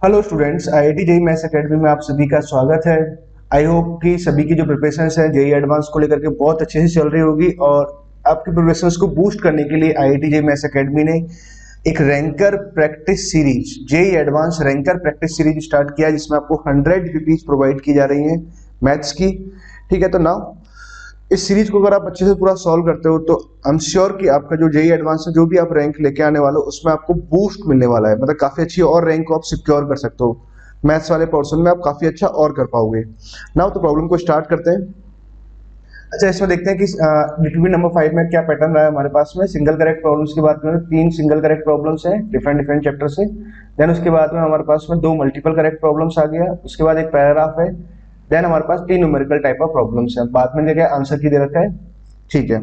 Hello students, IIT JEE maths academy में आप सभी का स्वागत है। आई होप कि सभी की जो प्रिपरेशन है जेईई एडवांस को लेकर के बहुत अच्छे से चल रही होगी और आपकी प्रिपरेशन को बूस्ट करने के लिए आईआईटी जेईई मैथ्स एकेडमी ने एक ranker practice series JEE advance ranker practice series start किया है, जिसमें आपको 100 पीपीज प्रोवाइड की जा रही हैं मैथ्स की। ठीक है, तो नाउ इस सीरीज को अगर आप अच्छे से पूरा सॉल्व करते हो तो आई एम श्योर कि आपका जो जेईई एडवांस है, जो भी आप रैंक लेके आने वाले हो, उसमें आपको बूस्ट मिलने वाला है। मतलब काफी अच्छी और रैंक को आप सिक्योर कर सकते हो। मैथ्स वाले पोर्शन में आप काफी अच्छा और कर पाओगे। नाउ तो प्रॉब्लम को स्टार्ट करते हैं। अच्छा, इसमें देखते हैं कि डिटरमिन नंबर 5 में क्या पैटर्न रहा है हमारे पास में। सिंगल करेक्ट प्रॉब्लम्स की बात करें, 3 सिंगल करेक्ट प्रॉब्लम्स हैं डिफरेंट डिफरेंट चैप्टर से। देन उसके बाद में हमारे पास में 2 मल्टीपल करेक्ट प्रॉब्लम्स आ गया। उसके बाद एक पैराग्राफ है। देन हमारे पास 3 न्यूमेरिकल टाइप ऑफ प्रॉब्लम्स हैं। बाद में क्या आंसर की दे रखा है। ठीक है,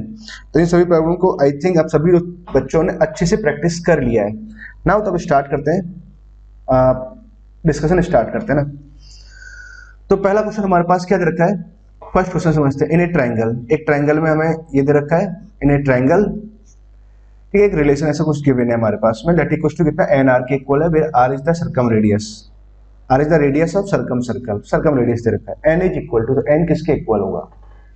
तो इन सभी प्रॉब्लम को आई थिंक आप सभी बच्चों ने अच्छे से प्रैक्टिस कर लिया है। नाउ तब स्टार्ट करते हैं, डिस्कशन स्टार्ट करते हैं ना। तो पहला क्वेश्चन हमारे पास क्या दे रखा है। फर्स्ट क्वेश्चन समझते हैं। इन ए ट्राइंगल, एक ट्राइंगल में हमें ये दे रखा है इन ए ट्राइंगल। ठीक है, एक रिलेशन ऐसा कुछ गिवन है हमारे पास में, दैट इक्वल्स टू कितना एन आर के इक्वल है, where R is the circumradius. R is the radius of circumcircle, circumradius दे रखा है। एन इज इक्वल टू, तो एन किसके इक्वल होगा।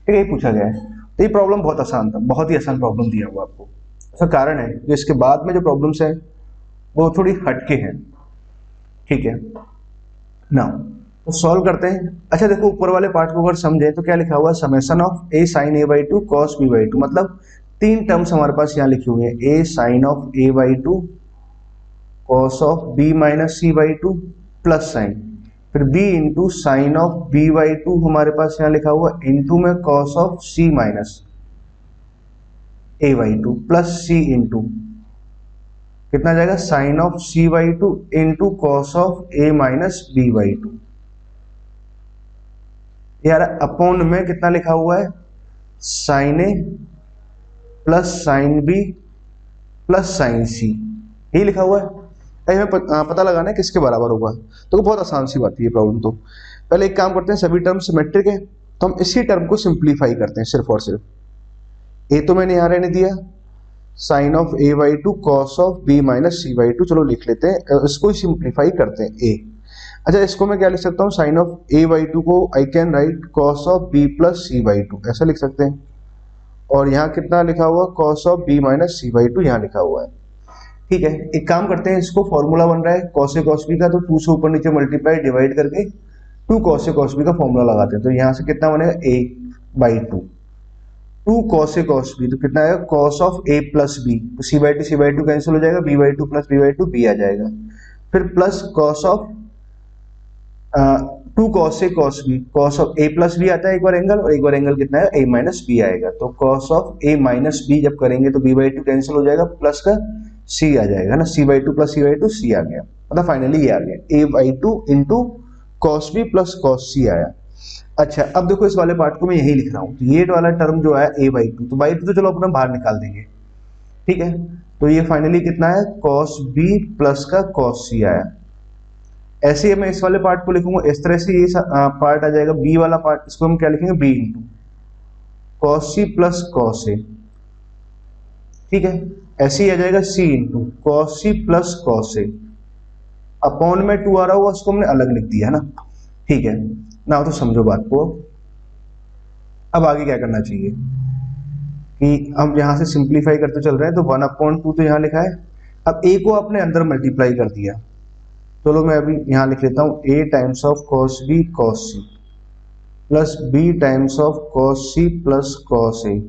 ठीक है, ये पूछा गया है। तो ये प्रॉब्लम बहुत आसान था, बहुत ही आसान प्रॉब्लम दिया हुआ आपको। इसका कारण है कि इसके बाद में जो प्रॉब्लम्स है वो थोड़ी हटके हैं। ठीक है, नाउ तो सॉल्व करते हैं। अच्छा देखो, ऊपर वाले पार्ट को अगर समझे तो क्या लिखा हुआ है, summation of A sine A by two cos B by two. मतलब 3 टर्म्स हमारे पास यहाँ लिखी हुई है, A sine of A by two, cos of B minus C by two, plus sine, फिर b into sine of b by two हमारे पास यहाँ लिखा हुआ इंटू में cos of c minus a by two, plus c into कितना जाएगा sine of c by two into cos of a minus b by two. यार upon में कितना लिखा हुआ है, sine a plus sine b plus sine c, यही लिखा हुआ है। हमें पता लगाना है किसके बराबर होगा। तो बहुत आसान सी बात है ये प्रॉब्लम। तो पहले एक काम करते हैं, सभी टर्म सिमेट्रिक है तो हम इसी टर्म को सिंप्लीफाई करते हैं सिर्फ और सिर्फ। ए तो मैंने यहाँ रहने दिया, sine of A by two cos of B minus C by two, चलो लिख लेते हैं, इसको सिंप्लीफाई करते हैं ए। अच्छा, इसको मैं क्या लिख सकता हूँ, sine of A by two को I can write cos of B plus C by two, ऐसा लिख सकते हैं। और यहाँ कितना लिखा हुआ, cos of B minus C by two यहाँ लिखा हुआ है। ठीक है, एक काम करते हैं, इसको फॉर्मूला बन रहा है कॉस ए कॉस बी का, तो 2 से ऊपर नीचे मल्टीप्लाई डिवाइड करके 2 कॉस ए कॉस बी का फॉर्मूला लगाते हैं। तो यहाँ से कितना बनेगा, a by two, 2 cos a cos b, तो कितना आएगा cos of a plus b, तो c बाई टू कैंसिल हो जाएगा, b by two plus b by two b आ जाएगा। फिर plus cos of 2 cos a cos b, cos of a plus b आता है एक बार एंगल, और एक बार एंगल कितना है a माइनस बी आएगा। तो cos of a minus b जब करेंगे तो b बाई टू कैंसिल हो जाएगा, प्लस का c आ जाएगा ना, c by two plus c by two c आ गया। मतलब फाइनली ये आ गया a by two into cos b plus cos c आया। अच्छा, अब देखो इस वाले पार्ट को मैं यही लिख रहा हूँ, तो ये वाला टर्म जो है a बाई टू, तो बाई टू तो चलो अपना बाहर निकाल देंगे। ठीक है, तो ये फाइनली कितना है, कॉस b प्लस का कॉस c आया। ऐसे ही मैं इस वाले पार्ट को लिखूंगा, इस तरह से ये पार्ट आ जाएगा, b वाला पार्ट, इसको हम क्या लिखेंगे, b into cos c plus cos a। ठीक है, ऐसे ही आ जाएगा c into cos c plus cos a। Upon में 2 आ रहा होगा, उसको हमने अलग लिख दिया है ना। ठीक है ना, तो समझो बात को। अब आगे क्या करना चाहिए कि हम यहां से सिंप्लीफाई करते चल रहे हैं, तो 1/2 तो यहां लिखा है। अब a को आपने अंदर मल्टीप्लाई कर दिया, चलो मैं अभी यहां लिख लेता हूं, a times of cos b cos c plus b times of cos c plus cos a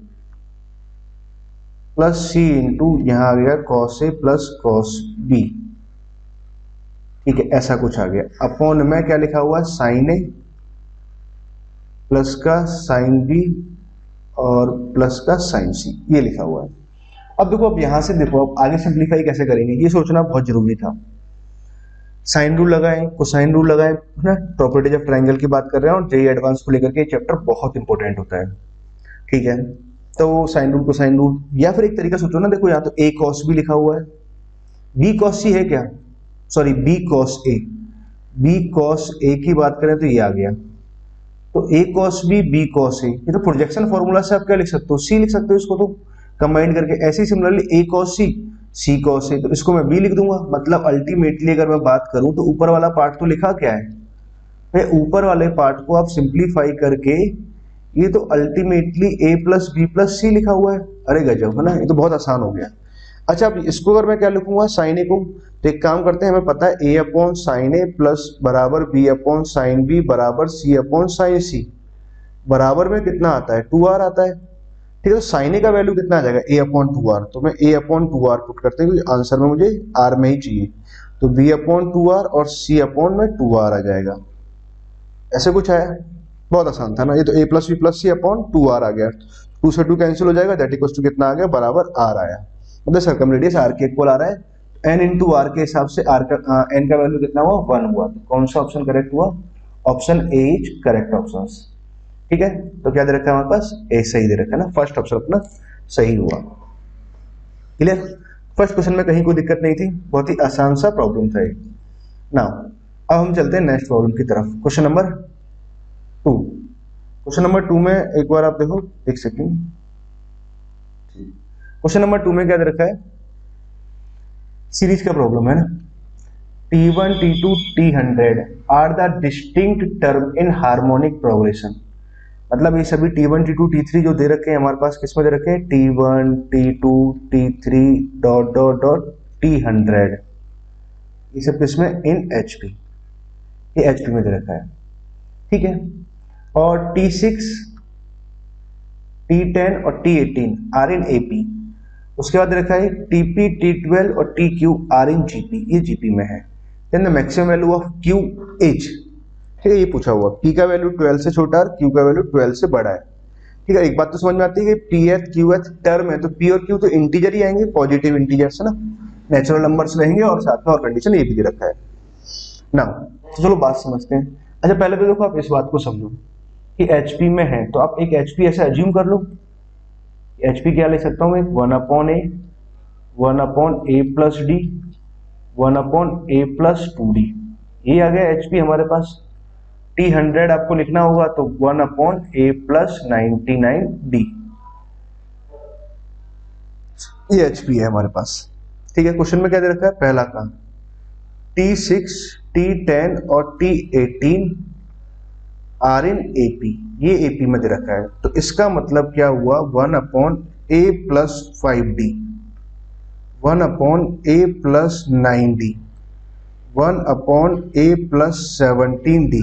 plus c into यहाँ आ गया cos A plus cos B. ठीक है, ऐसा कुछ आ गया। अपॉन में क्या लिखा हुआ है, साइन ए प्लस का साइन बी और प्लस का साइन सी, ये लिखा हुआ है। अब देखो, अब यहां से देखो, अब आगे सिंप्लीफाई कैसे करेंगे ये सोचना बहुत जरूरी था। साइन रूल लगाएं, कोसाइन रूल लगाएं, है ना। प्रॉपर्टीज ऑफ ट्राइंगल की बात कर रहे हैं और जेईई एडवांस को लेकर के चैप्टर बहुत इंपॉर्टेंट होता है। ठीक है, तो साइन रूल कोसाइन रूल, या फिर एक तरीका सोचो ना, देखो यहाँ तो a cos b लिखा हुआ है, b cos c है क्या, sorry b cos a, b cos a की बात करें तो ये आ गया, तो a cos b cos a, ये तो प्रोजेक्शन फॉर्मूला से आप क्या लिख सकते हो, c लिख सकते हो इसको तो कंबाइन करके। ऐसे ही similarly a cos c, C cos A, तो इसको मैं बी लिख दूंगा। मतलब अल्टीमेटली अगर मैं बात करूं तो ऊपर वाला पार्ट तो लिखा क्या है भाई, ऊपर वाले पार्ट को आप सिंप्लीफाई करके ये तो अल्टीमेटली ए प्लस बी प्लस सी लिखा हुआ है। अरे गजब है ना, ये तो बहुत आसान हो गया। अच्छा अब इसको अगर मैं क्या लिखूंगा साइन ए को, तो एक काम करते हैं, हमें पता है ए अपॉन साइन ए प्लस बराबर बी अपॉन साइन बी बराबर सी अपॉन साइन सी, बराबर में कितना आता है 2r आता है। ठीक है, तो साइन ए का वैल्यू कितना आ जाएगा a अपॉन 2r, तो मैं a अपॉन 2r पुट करते हैं क्योंकि आंसर में मुझे r में ही चाहिए, तो b अपॉन 2r और c अपॉन में 2r आ जाएगा। ऐसे कुछ आया, बहुत आसान था ना, ये तो a plus b plus c upon 2r आ गया, 2 से 2 कैंसिल हो जाएगा, दैट इक्वल्स टू कितना आ गया बराबर r आया। मतलब सर्कमरेडियस r के इक्वल आ रहा है, n इंटू r के हिसाब से r का n का वैल्यू कितना हुआ 1 हुआ, तो कौन सा ऑप्शन करेक्ट हुआ, option A is correct option. ठीक है, तो क्या दे रखा है हमारे पास ए सही दे रखा है ना, फर्स्ट ऑप्शन अपना सही हुआ। क्लियर, फर्स्ट क्वेश्चन में कहीं कोई दिक्कत नहीं थी, बहुत ही आसान सा प्रॉब्लम था ये। नाउ अब हम चलते हैं नेक्स्ट प्रॉब्लम की तरफ, क्वेश्चन नंबर 2। क्वेश्चन नंबर 2 में एक बार आप देखो, एक सेकेंड, क्वेश्चन नंबर 2 में क्या दे रखा है, सीरीज का प्रॉब्लम है ना, T1 T2 T100 are the distinct term in harmonic progression. मतलब ये सभी T1 T2 T3 जो दे रखे हैं हमारे पास, किस में दे रखे हैं, T1 T2 T3 dot dot dot T100, ये सब किसमें इन HP, ये HP में दे रखा है। ठीक है, और T6 T10 और T18 आर इन AP, उसके बाद रखा है TP T12 और TQ आर इन GP, ये GP में है। Then the maximum value of Q is, ठीक है, ये पूछा हुआ P का वैल्यू 12 से छोटा और Q का वैल्यू 12 से बड़ा है। ठीक है, एक बात तो समझ में आती है कि Pth Qth टर्म है, तो P और Q तो इंटीजर ही आएंगे, पॉजिटिव इंटीजर्स है ना, नेचुरल नंबर्स रहेंगे, और साथ में और कंडीशन ये भी दे रखा है ना। तो चलो बात समझते हैं। अच्छा पहले तो देखो आप इस बात को समझो कि HP में है, तो आप एक HP ऐसे अज्यूम कर लो, HP क्या ले सकता हूँ मैं, 1 अपॉन ए, 1 अपॉन ए प्लस डी, 1 अपॉन ए प्लस 2d, ये आ गया HP हमारे पास। T100 आपको लिखना होगा तो 1 अपॉन ए प्लस 99d, ये HP है हमारे पास। ठीक है, क्वेश्चन में क्या दे रखा है, पहला काम T6 T10 और T18 आर इन AP, ये AP में दे रखा है, तो इसका मतलब क्या हुआ 1 अपॉन ए प्लस 5d, 1 अपॉन ए प्लस 9d, 1 अपॉन ए प्लस 17d,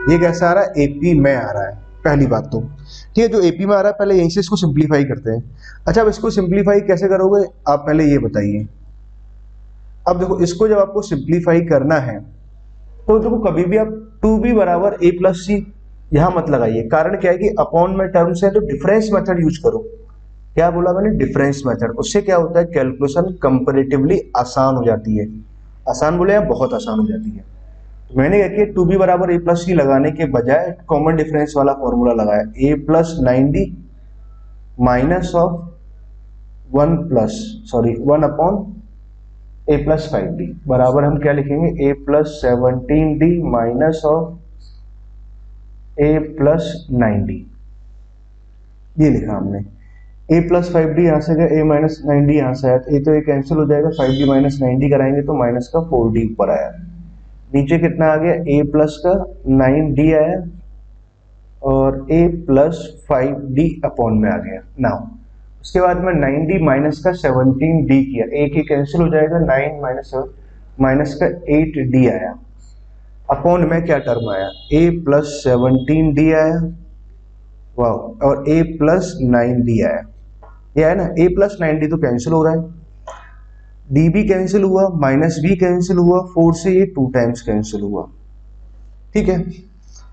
ये कैसा आ रहा है, AP में आ रहा है, पहली बात तो। ठीक है, जो AP में आ रहा है पहले यहीं से इसको सिंप्लीफाई करते हैं। अच्छा अब इसको सिंप्लीफाई कैसे करोगे, आप पहले ये बताइए। अब देखो इसको जब आपको सिंप्लीफाई करना है तो देखो कभी भी आप 2b बराबर a प्लस सी यहां मत लगाइए, कारण क्या है कि अपॉन में टर्म्स है तो डिफरेंस मेथड यूज करो। क्या बोला मैंने, डिफरेंस मेथड, उससे क्या होता है कैलकुलेशन कंपैरेटिवली आसान हो जाती है। आसान बोले या बहुत आसान हो जाती है। तो मैंने क्या किया, 2b बराबर a प्लस सी लगाने के बजाय कॉमन डिफरेंस वाला फॉर्मूला लगाया, a plus 9d minus of 1 upon a plus 5d बराबर हम क्या लिखेंगे, a plus 17d minus of a plus 9d, ये लिखा हमने। a प्लस 5d यहाँ से गया, a माइनस 9d यहाँ से आया, तो a तो a कैंसिल हो जाएगा, 5d माइनस 9d कराएंगे तो माइनस का 4d ऊपर आया, नीचे कितना आ गया, a प्लस का 9d आया और a प्लस 5d अपॉन में आ गया। नाउ उसके बाद में 9d माइनस का 17d किया, एक ही कैंसिल हो जाएगा, 9 माइनस 7 माइनस का 8d आया, अपॉन में क्या टर्म आया, a प्लस 17d आया, वाह, और a प्लस 9d आया, ये है ना, a प्लस 9d तो कैंसिल हो रहा है, d भी कैंसिल हुआ, माइनस भी कैंसिल हुआ, 4 से ये 2 टाइम्स कैंसिल हुआ। ठीक है,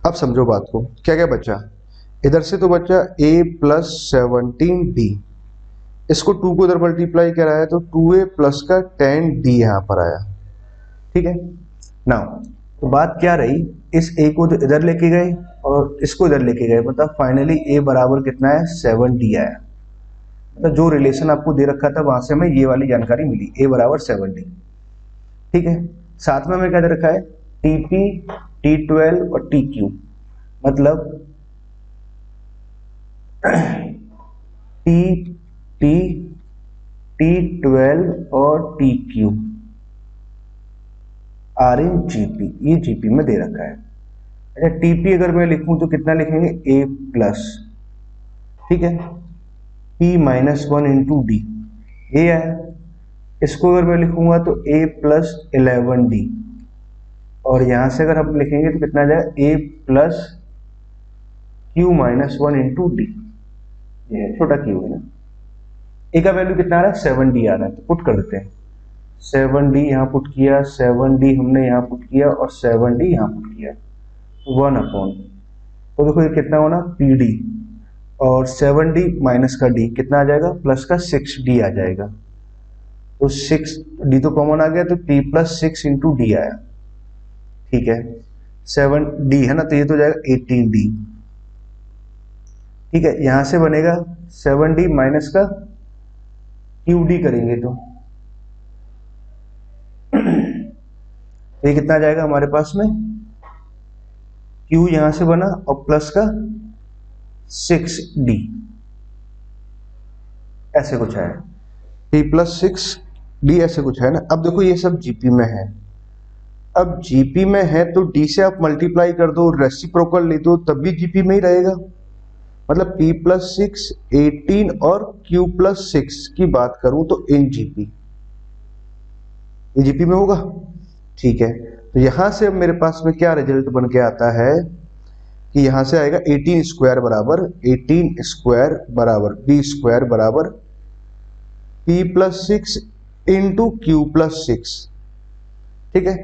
अब समझो बात को, क्या क्या बचा, इधर से तो बचा a प्लस 17d, इसको 2 को इधर मल्टीप्लाई कराया तो 2a प्लस का 10d यहाँ पर आया। ठीक है, नाउ तो बात क्या रही, इस a को तो इधर लेके गए और इसको इधर लेके गए, मतलब फाइनली a बराबर कितना है 7d आया। मतलब जो रिलेशन आपको दे रखा था वहां से हमें ये वाली जानकारी मिली, a बराबर 7d। ठीक है, साथ में हमें क्या दे रखा है, TP T12 और TQ, मतलब T T12 और TQ आर इन जीपी, ये जीपी में दे रखा है। अच्छा, टीपी अगर मैं लिखूं तो कितना लिखेंगे, ए प्लस, ठीक है, P minus one into D, ये है। इसको अगर मैं लिखूंगा तो ए प्लस 11D, और यहां से अगर हम लिखेंगे तो कितना आ जाएगा, A plus Q minus one into D, ये छोटा क्यू है ना। ए का वैल्यू कितना आ रहा है, 7D आ रहा है, तो पुट कर देते हैं। 7D यहाँ पुट किया, 7D हमने यहाँ पुट किया और 7D यहाँ पुट किया, 1/, तो देखो ये कितना होना, PD, और 7D माइनस का D कितना आ जाएगा, प्लस का 6D आ जाएगा। तो 6D तो कॉमन आ गया, तो P प्लस 6 इंटू डी आया, ठीक है। 7D है ना, तो ये तो जाएगा 18D, ठीक है। यहां से बनेगा 7D माइनस का QD करेंगे तो ये कितना आ जाएगा हमारे पास में, Q यहां से बना और प्लस का 6D, ऐसे कुछ है, P प्लस 6D ऐसे कुछ है ना। अब देखो ये सब जीपी में है, अब जीपी में है तो D से आप मल्टीप्लाई कर दो, रेसिप्रोकल ले दो, तब भी जीपी में ही रहेगा। मतलब P प्लस 6 18 और Q प्लस 6 की बात करूं तो इन जीपी, ये जीपी में होगा, ठीक है। तो यहां से अब मेरे पास में क्या रिजल्ट बन के आता है कि यहां से आएगा 18 स्क्वायर बराबर B स्क्वायर बराबर P plus 6 into Q plus 6, ठीक है।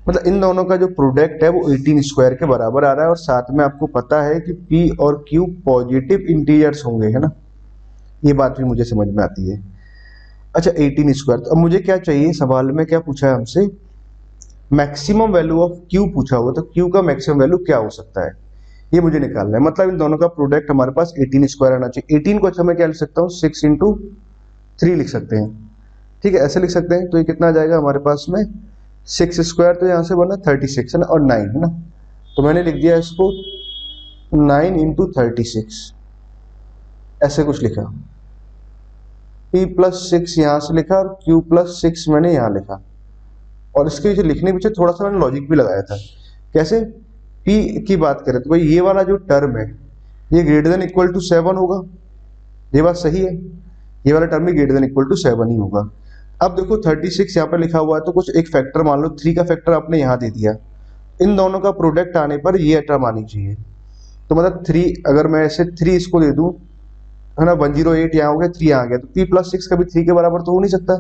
मतलब इन दोनों का जो प्रोडक्ट है वो 18 स्क्वायर के बराबर आ रहा है, और साथ में आपको पता है कि P और Q पॉजिटिव इंटीजर्स होंगे, है ना, ये बात भी मुझे समझ में आती है। अच्छा 18 स्क्वायर, तो अब मुझे क्या चाहिए, सवाल में क्या पूछा है हमसे, मैक्सिमम वैल्यू ऑफ Q पूछा हुआ, तो Q का मैक्सिमम वैल्यू क्या हो सकता है, ये मुझे निकालना है। मतलब इन दोनों का प्रोडक्ट हमारे पास 18 स्क्वायर आना चाहिए। 18 को अच्छा मैं क्या लिख सकता हूँ, 6 इंटू 3 लिख सकते हैं, ठीक है, ऐसे लिख सकते हैं। तो ये कितना आ जाएगा हमारे पास में, 6 स्क्वायर तो यहाँ से बना 36 है ना, और 9 है ना, तो मैंने लिख दिया इसको 9 इंटू 36, ऐसे कुछ लिखा। P प्लस 6 यहाँ से लिखा और Q प्लस 6 मैंने यहाँ लिखा, और इसके पीछे लिखने के पीछे थोड़ा सा मैंने लॉजिक भी लगाया था। कैसे, P की बात करें तो भाई ये वाला जो टर्म है ये ग्रेटर देन इक्वल टू 7 होगा, ये बात सही है, ये वाला टर्म भी ग्रेटर देन इक्वल टू 7 ही होगा। अब देखो 36 यहाँ पे लिखा हुआ है, तो कुछ एक फैक्टर मान लो 3 का फैक्टर आपने यहाँ दे दिया, इन दोनों का प्रोडक्ट आने पर ये टर्म आनी चाहिए। तो मतलब 3, अगर मैं ऐसे 3 इसको दे दूं, है ना, 108 यहाँ हो गया, 3 यहाँ आ गया, तो P प्लस 6 कभी 3 के बराबर तो हो नहीं सकता,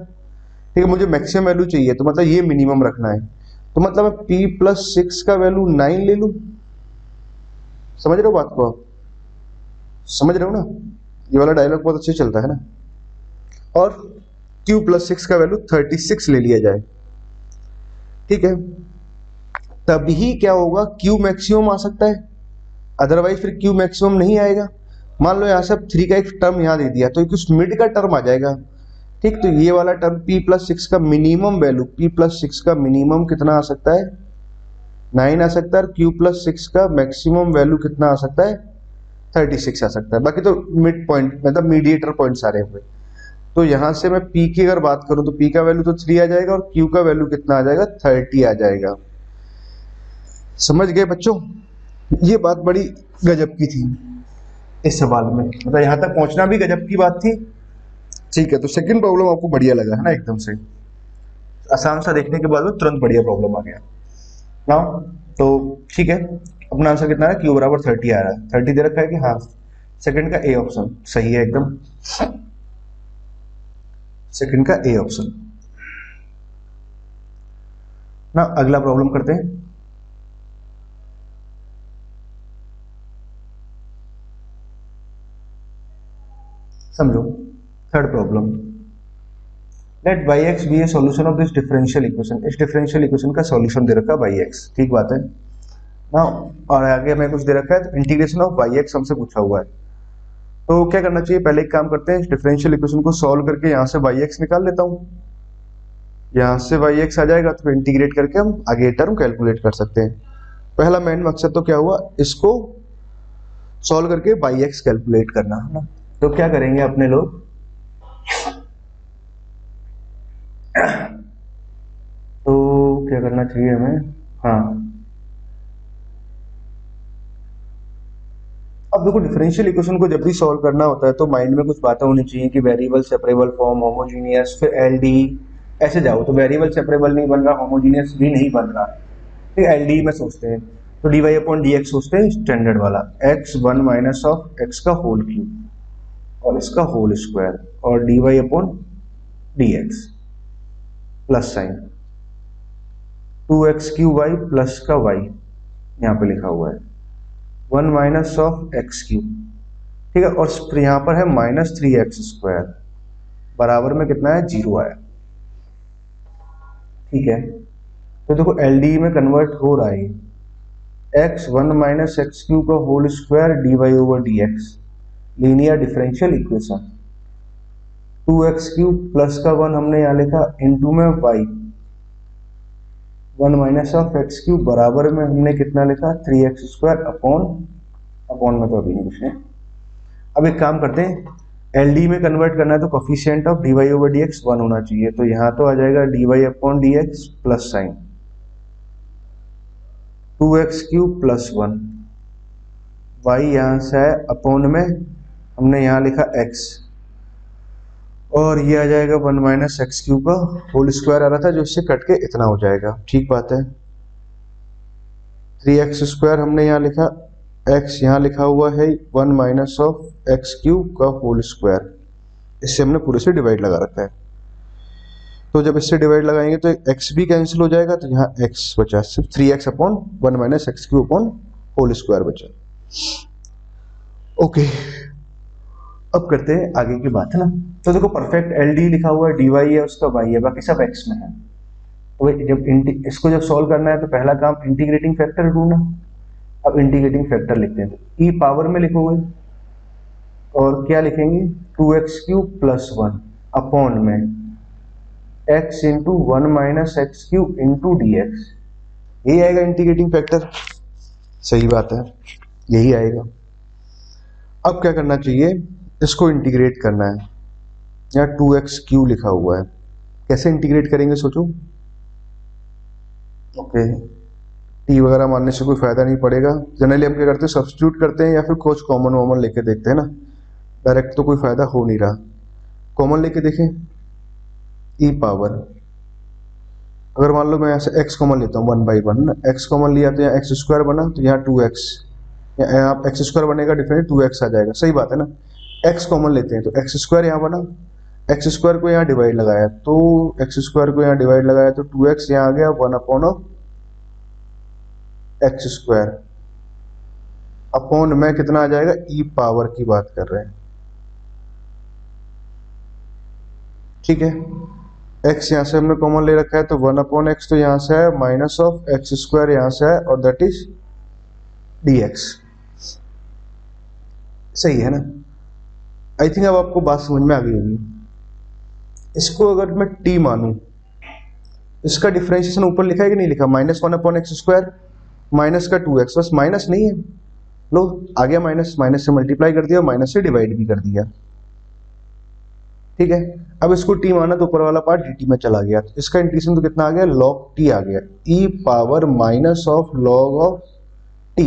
ठीक है। मुझे मैक्सिमम वैल्यू चाहिए, तो मतलब ये मिनिमम रखना है, तो मतलब मैं P प्लस 6 का वैल्यू 9 ले लूं। समझ रहे हो बात को आप, समझ रहे हो ना, ये वाला डायलॉग बहुत अच्छे चलता है ना। और Q प्लस 6 का वैल्यू 36 ले लिया जाए, ठीक है, तभी क्या होगा, Q मैक्सिमम आ सकता है, अदरवाइज फिर Q मैक्सिमम नहीं आएगा। मान लो यहाँ से अब 3 का एक टर्म यहाँ दे दिया, तो एक उस मिड का टर्म आ जाएगा, ठीक। तो ये वाला टर्म P प्लस 6 का मिनिमम वैल्यू, P प्लस 6 का मिनिमम कितना आ सकता है, 9 आ सकता है, और Q प्लस 6 का मैक्सिमम वैल्यू कितना आ सकता है, 36 आ सकता है। बाकी तो मिड पॉइंट, मतलब मीडिएटर पॉइंट सारे हुए। तो यहां से मैं P की अगर बात करूं तो P का वैल्यू तो 3 आ जाएगा, और Q का वैल्यू कितना आ जाएगा, 30 आ जाएगा। समझ गए बच्चों, ये बात बड़ी गजब की थी इस सवाल में, मतलब यहां तक पहुंचना भी गजब की बात थी, ठीक है। तो सेकंड प्रॉब्लम आपको बढ़िया लगा है ना, एकदम से आसान सा देखने के बाद में तुरंत बढ़िया प्रॉब्लम आ गया ना। तो ठीक है, अपना आंसर कितना है, Q बराबर 30 आ रहा है, 30 दे रखा है कि हाँ, सेकंड का ए ऑप्शन सही है एकदम, सेकंड का ए ऑप्शन ना। अगला प्रॉब्लम करते हैं, समझो। Third problem, let by x be a solution of this differential equation, इस डिफरेंशियल इक्वेशन का सॉल्यूशन दे रखा है बाई एक्स, ठीक बात है ना। और आगे हमें कुछ दे रखा है, तो इंटीग्रेशन ऑफ बाई एक्स हमसे पूछा हुआ है। तो क्या करना चाहिए, पहले एक काम करते हैं, इस डिफरेंशियल इक्वेशन को सॉल्व करके यहाँ से बाई एक्स निकाल लेता हूँ, यहाँ से बाई एक्स आ जाएगा, तो इंटीग्रेट करके हम आगे टर्म कैलकुलेट कर सकते हैं। पहला मेन मकसद तो क्या हुआ, इसको सॉल्व करके बाई एक्स कैलकुलेट करना है ना। तो क्या करेंगे अपने लोग, चाहिए हमें, हाँ। अब देखो डिफरेंशियल इक्वेशन को जब भी सॉल्व करना होता है तो माइंड में कुछ बातें होनी चाहिए कि वेरिएबल सेपरेबल फॉर्म, होमोजीनियस, फिर एलडी, ऐसे जाओ तो वेरिएबल सेपरेबल नहीं बन रहा, होमोजीनियस भी नहीं बन रहा, फिर एलडी में सोचते हैं तो d y upon d x सोचते हैं स्टैंडर्ड वाला, x one minus of x का होल क्यूब और इसका होल स्क्वायर और d y upon d x plus sine 2x q y plus का y यहाँ पे लिखा हुआ है 1 माइनस ऑफ एक्स क्यूब, ठीक है, और फिर यहाँ पर है -3x² बराबर में कितना है, 0 आया। ठीक है, तो देखो एलडी में कन्वर्ट हो रहा है, एक्स 1 माइनस एक्स क्यूब का whole square d y over d x, linear differential equation, 2x cube plus का 1 हमने यहाँ लिखा इनटू में y 1 minus of x cube बराबर में हमने कितना लिखा 3x² अपॉन में तो अभी नहीं कुछ है। अब एक काम करते हैं, एलडी में कन्वर्ट करना है तो coefficient of d y over d x 1 होना चाहिए, तो यहाँ तो आ जाएगा d y upon d x plus sine 2x cube plus 1 y यहाँ से है अपॉन में हमने यहाँ लिखा x और ये आ जाएगा 1 माइनस एक्स क्यूब का होल स्क्वायर आ रहा था जो इससे कट के इतना हो जाएगा। ठीक बात है, 3x² हमने यहाँ लिखा, x यहाँ लिखा हुआ है 1 माइनस ऑफ एक्स क्यूब का होल स्क्वायर, इससे हमने पूरे से डिवाइड लगा रखा है, तो जब इससे डिवाइड लगाएंगे तो x भी कैंसिल हो जाएगा, तो यहाँ x बचा सिर्फ 3x upon 1 minus x cube upon whole square बचा। ओके, अब करते हैं आगे की बात, है ना। तो देखो परफेक्ट एलडी लिखा हुआ है, डी वाई है उसका y है, बाकी सब x में है, तो जब इसको जब सॉल्व करना है तो पहला काम इंटीग्रेटिंग फैक्टर ढूंढना। अब इंटीग्रेटिंग फैक्टर लिखते हैं, तो ई पावर में लिखोगे और क्या लिखेंगे 2x क्यूब प्लस 1 अपॉन में x into 1 minus x cube into D x, यही आएगा इंटीग्रेटिंग फैक्टर। सही बात है, यही आएगा। अब क्या करना चाहिए, इसको इंटीग्रेट करना है, यहाँ 2x क्यूब लिखा हुआ है, कैसे इंटीग्रेट करेंगे सोचो। ओके, टी वगैरह मानने से कोई फायदा नहीं पड़ेगा, जनरली हम क्या करते हैं सब्स्टिट्यूट करते हैं या फिर कुछ कॉमन वॉमन लेके देखते हैं ना, डायरेक्ट तो कोई फायदा हो नहीं रहा। कॉमन लेके देखें, ई पावर, अगर मान लो मैं यहाँ से x कॉमन लेता हूँ 1/1, x कॉमन लिया तो यहाँ x² बना, तो यहाँ 2x, यहाँ x² बनेगा डिफरेंट 2x आ जाएगा। सही बात है ना, x कॉमन लेते हैं तो x² यहाँ बना, x² को यहाँ डिवाइड लगाया तो x² को यहाँ डिवाइड लगाया तो 2x यहाँ आ गया 1 अपॉन x² अपॉन में कितना आ जाएगा, ई पावर की बात कर रहे हैं। ठीक है, x यहाँ से हमने कॉमन ले रखा है तो 1 अपॉन x, तो यहाँ से है माइनस ऑफ x² यहाँ से है और दैट इज dx। सही है ना, आई थिंक अब आपको बात समझ में आ गई होगी। इसको अगर मैं t मानूं, इसका डिफरेंशिएशन ऊपर लिखा है कि नहीं लिखा, -1 अपॉन x² माइनस का 2x, बस माइनस नहीं है, लो आ गया माइनस, माइनस से मल्टीप्लाई कर दिया, माइनस से डिवाइड भी कर दिया। ठीक है, अब इसको t माना तो ऊपर वाला पार्ट dt में चला गया, तो इसका इंटीग्रेशन तो कितना आ गया, log t आ गया, e power minus of log of t,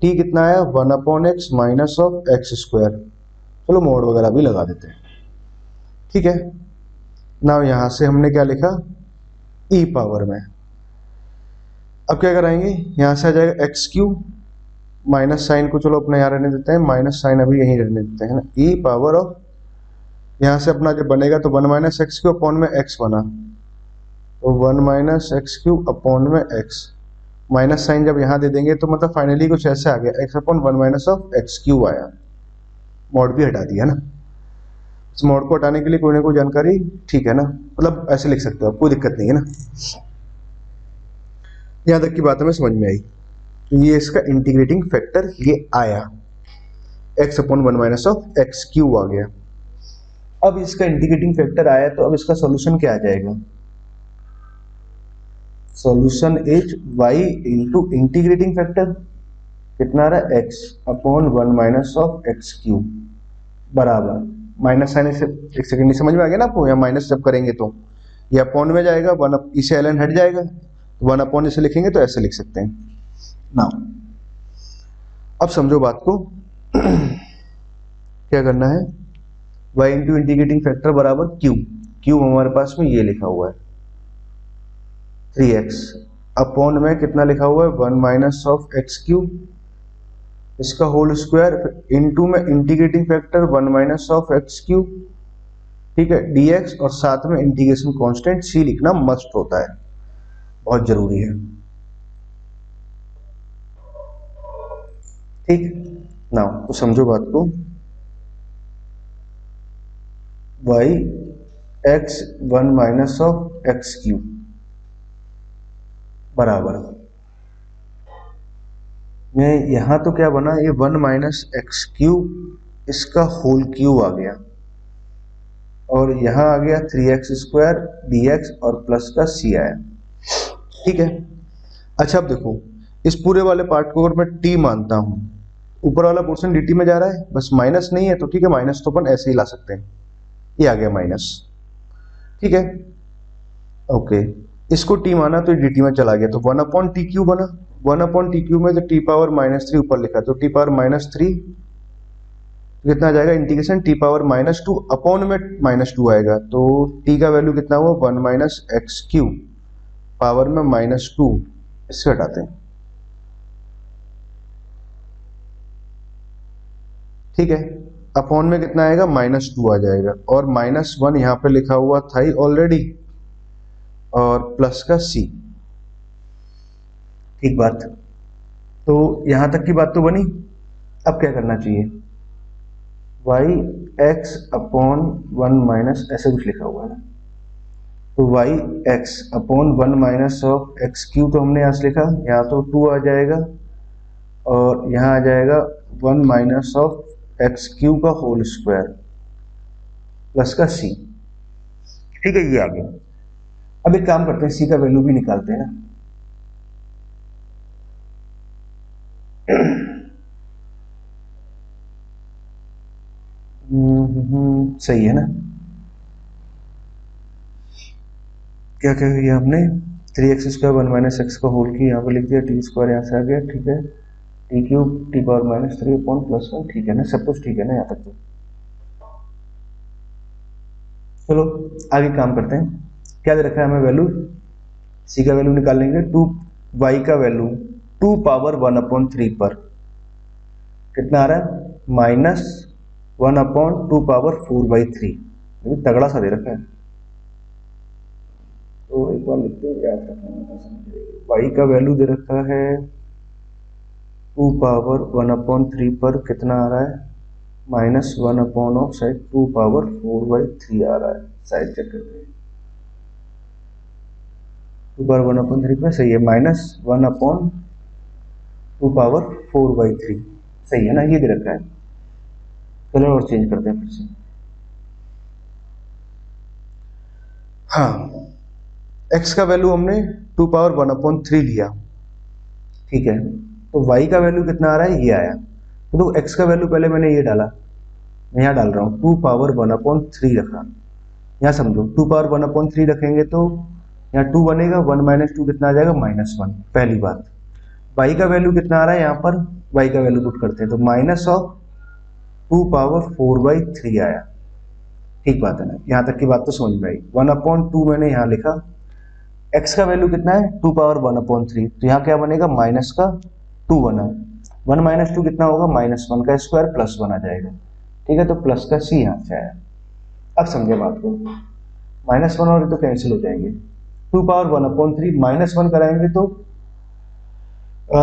t कितना आया 1 upon x minus of x²। चलो मोड वगैरह भी लगा देते हैं। ठीक है, ना यहाँ से हमने क्या लिखा, e पावर में, अब क्या कराएंगे, यहाँ से आ जाएगा x³ माइनस साइन को चलो अपने यहाँ रहने देते हैं, माइनस साइन अभी यहीं रहने देते हैं ना, e पावर ऑफ, यहाँ से अपना जब बनेगा तो 1 माइनस x³ अपॉन में x बना, तो 1 माइनस x³ अपॉन में x, माइनस साइन जब यहाँ दे देंगे तो मतलब फाइनली कुछ ऐसे आ गया x upon 1 minus of x³ आया, मॉड भी हटा दिया ना। इस मॉड को हटाने के लिए कोई ना कोई जानकारी, ठीक है ना, मतलब ऐसे लिख सकते हो आप, कोई दिक्कत नहीं है ना। यहाँ तक की बात हमें समझ में आई, तो ये इसका इंटीग्रेटिंग फैक्टर ये आया, x upon 1 minus of x³ आ गया। अब इसका इंटीग्रेटिंग फैक्टर आया तो अब इसका सॉल्यूशन क्या आ जाएगा, solution is y into integrating factor कितना आ रहा है, x upon 1 minus of x³ बराबर माइनस साइन से, एक सेकंड समझ में आ गया ना आपको, यहाँ माइनस जब करेंगे तो ये अपॉन में जाएगा, 1 इसे ln हट जाएगा वन अपॉन इसे लिखेंगे तो ऐसे लिख सकते हैं ना। अब समझो बात को क्या करना है, y इंटू इंटीग्रेटिंग फैक्टर बराबर क्यू, क्यू हमारे पास में ये लिखा हुआ है 3x अपॉन में कितना लिखा हुआ है 1 माइनस ऑफ एक्स क्यू, इसका होल स्क्वायर इनटू में integrating factor 1 minus of x Q, ठीक है, dx और साथ में इंटीग्रेशन कांस्टेंट c लिखना मस्ट होता है, बहुत जरूरी है। ठीक ना, तो समझो बात को, y x 1 minus of x Q बराबर में यहां तो क्या बना, ये 1 माइनस एक्स क्यू इसका होल क्यू आ गया और यहां आ गया 3x स्क्वायर dx और प्लस का c आया। ठीक है, अच्छा अब देखो इस पूरे वाले पार्ट को अगर मैं t मानता हूं, ऊपर वाला पोर्शन dt में जा रहा है, बस माइनस नहीं है तो ठीक है, माइनस तो अपन ऐसे ही ला सकते हैं, ये आ गया माइनस। ठीक है, ओके, इसको t माना तो dt में चला गया तो 1 अपॉन टी क्यू बना, 1 अपॉन टी क्यू में तो t पावर -3 ऊपर लिखा तो t पावर -3 कितना आ जाएगा, इंटीग्रेशन t पावर -2 अपॉन में -2 आएगा तो t का वैल्यू कितना हुआ 1 माइनस एक्स क्यू पावर में -2, इससे हटाते हैं। ठीक है, अपॉन में कितना आएगा -2 आ जाएगा और -1 यहाँ पे लिखा हुआ था ही ऑलरेडी और प्लस का c। ठीक बात, तो यहां तक की बात तो बनी। अब क्या करना चाहिए, y x अपॉन 1 माइनस ऐसे कुछ लिखा हुआ है ना, तो y x upon 1 minus of x Q तो हमने यहाँ से लिखा, यहाँ तो 2 आ जाएगा और यहाँ आ जाएगा 1 माइनस ऑफ एक्स क्यू का होल स्क्वायर प्लस का c। ठीक है, ये आ गया। अब एक काम करते हैं, c का वैल्यू भी निकालते हैं ना। सही है ना, क्या कह दिया हमने, 3x स्क्वायर 1 माइनस एक्स का होल की यहाँ पे लिख दिया, टी स्क्वायर यहाँ से आ गया, ठीक है, T cube T power -3 upon +1, ठीक है ना, सब कुछ ठीक है ना यहाँ तक तो। चलो आगे काम करते हैं, क्या दे रखा है हमें वैल्यू, c का वैल्यू निकालेंगे, 2 y का वैल्यू 2 पावर 1/3 पर कितना आ रहा है -1/2 पावर 4/3, तगड़ा सा दे रखा है, तो एक बार लिखते हैं याद रखना। y का वैल्यू दे रखा है 2 पावर 1/3 पर कितना आ रहा है -1 ऑफ साइड 2 पावर 4/3 आ रहा है, साइड चेक करते हैं, 2 पावर 1/3 पर सही है, -1/2 पावर 4/3 सही है ना, ये दे रखा है। चलो और चेंज करते हैं फिर से, हाँ x का वैल्यू हमने 2 पावर 1/3 लिया, ठीक है, तो y का वैल्यू कितना आ रहा है, ये आया, तो x का वैल्यू पहले मैंने ये डाला, मैं यहाँ डाल रहा हूँ 2 पावर 1/3 रखा, यहाँ समझो 2 पावर 1/3 रखेंगे तो यहाँ 2 बनेगा, 1 माइनस 2 कितना आ जाएगा -1, पहली बात। y का वैल्यू कितना आ रहा है, यहाँ पर y का वैल्यू पुट करते हैं तो -2 पावर 4/3 आया। ठीक बात है ना, यहाँ तक की बात तो समझ में आई। 1/2 मैंने यहाँ लिखा, x का वैल्यू कितना है 2 पावर 1/3, तो यहाँ क्या बनेगा माइनस का 2 बना, 1 माइनस 2 कितना होगा -1 का स्क्वायर +1 आ जाएगा, ठीक है, तो प्लस का c यहाँ से आया। अब समझे बात को, -1 और तो कैंसिल हो जाएंगे, 2 पावर 1/3 -1 कराएंगे तो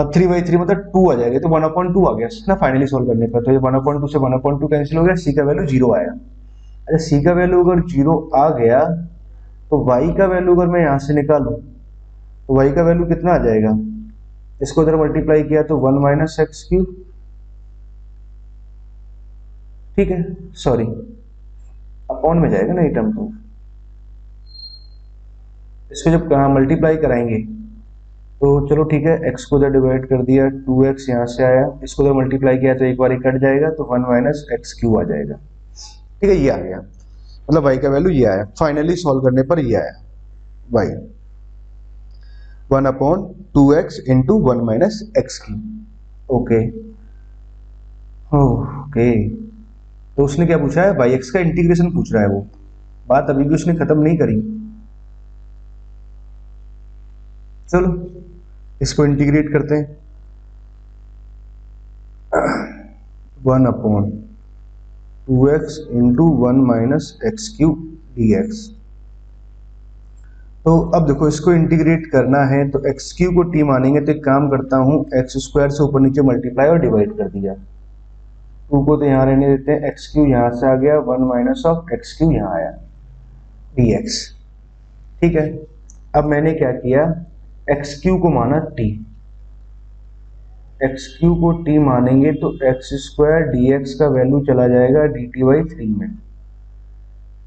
3/3 मतलब 2 आ जाएगा, तो 1/2 आ गया ना फाइनली सोल्व करने पर, तो ये 1/2 से 1/2 कैंसिल हो गया, c का वैल्यू 0 आया। अच्छा c का वैल्यू अगर 0 आ गया तो y का वैल्यू अगर मैं यहाँ से निकालूं तो y का वैल्यू कितना आ जाएगा, इसको इधर मल्टीप्लाई किया तो 1 माइनस एक्स क्यू, ठीक है, सॉरी अपॉन में जाएगा ना ये टर्म, तो इसको जब मल्टीप्लाई कराएंगे तो चलो ठीक है, x को इधर डिवाइड कर दिया, 2x यहाँ से आया, इसको इधर मल्टीप्लाई किया तो एक बार कट जाएगा तो 1 माइनस एक्स क्यू आ जाएगा, ठीक है, ये आ गया, मतलब y का वैल्यू ये आया, फाइनली सॉल्व करने पर ये आया y। 1/2x into 1 minus x की। ओके ओके, तो उसने क्या पूछा है, बाई एक्स का इंटीग्रेशन पूछ रहा है। वो बात अभी भी उसने खत्म नहीं करी। चलो इसको इंटीग्रेट करते हैं। 1/2x into 1 minus x cube D x. तो अब देखो इसको इंटीग्रेट करना है तो एक्स क्यू को टी मानेंगे, तो एक काम करता हूँ, एक्स स्क्वायर से ऊपर नीचे मल्टीप्लाई और डिवाइड कर दिया। 2 को तो यहाँ रहने देते हैं, एक्स क्यू यहाँ से आ गया, 1 माइनस ऑफ एक्स क्यू यहाँ आया डी एक्स। ठीक है, अब मैंने क्या किया, एक्स क्यू को माना टी, एक्स क्यू को टी मानेंगे तो एक्स स्क्वायर डी एक्स का वैल्यू चला जाएगा डी टी बाई 3 में।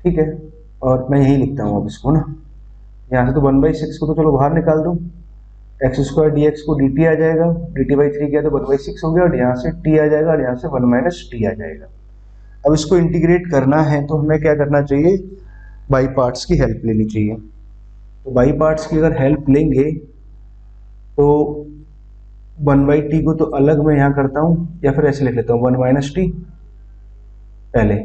ठीक है, और मैं यही लिखता हूँ अब इसको ना, यहाँ से तो 1/6 को तो चलो बाहर निकाल दूँ, एक्स स्क्वायर डी एक्स को डी टी आ जाएगा, डी टी बाई 3 किया तो 1/6 हो गया, और यहाँ से टी आ जाएगा, और यहाँ से 1 माइनस टी आ जाएगा। अब इसको इंटीग्रेट करना है तो हमें क्या करना चाहिए, बाई पार्ट्स की हेल्प लेनी चाहिए। तो बाई पार्ट्स की अगर हेल्प लेंगे तो 1/t को तो अलग मैं यहाँ करता हूँ, या फिर ऐसे लिख लेता हूँ 1 माइनस टी पहले,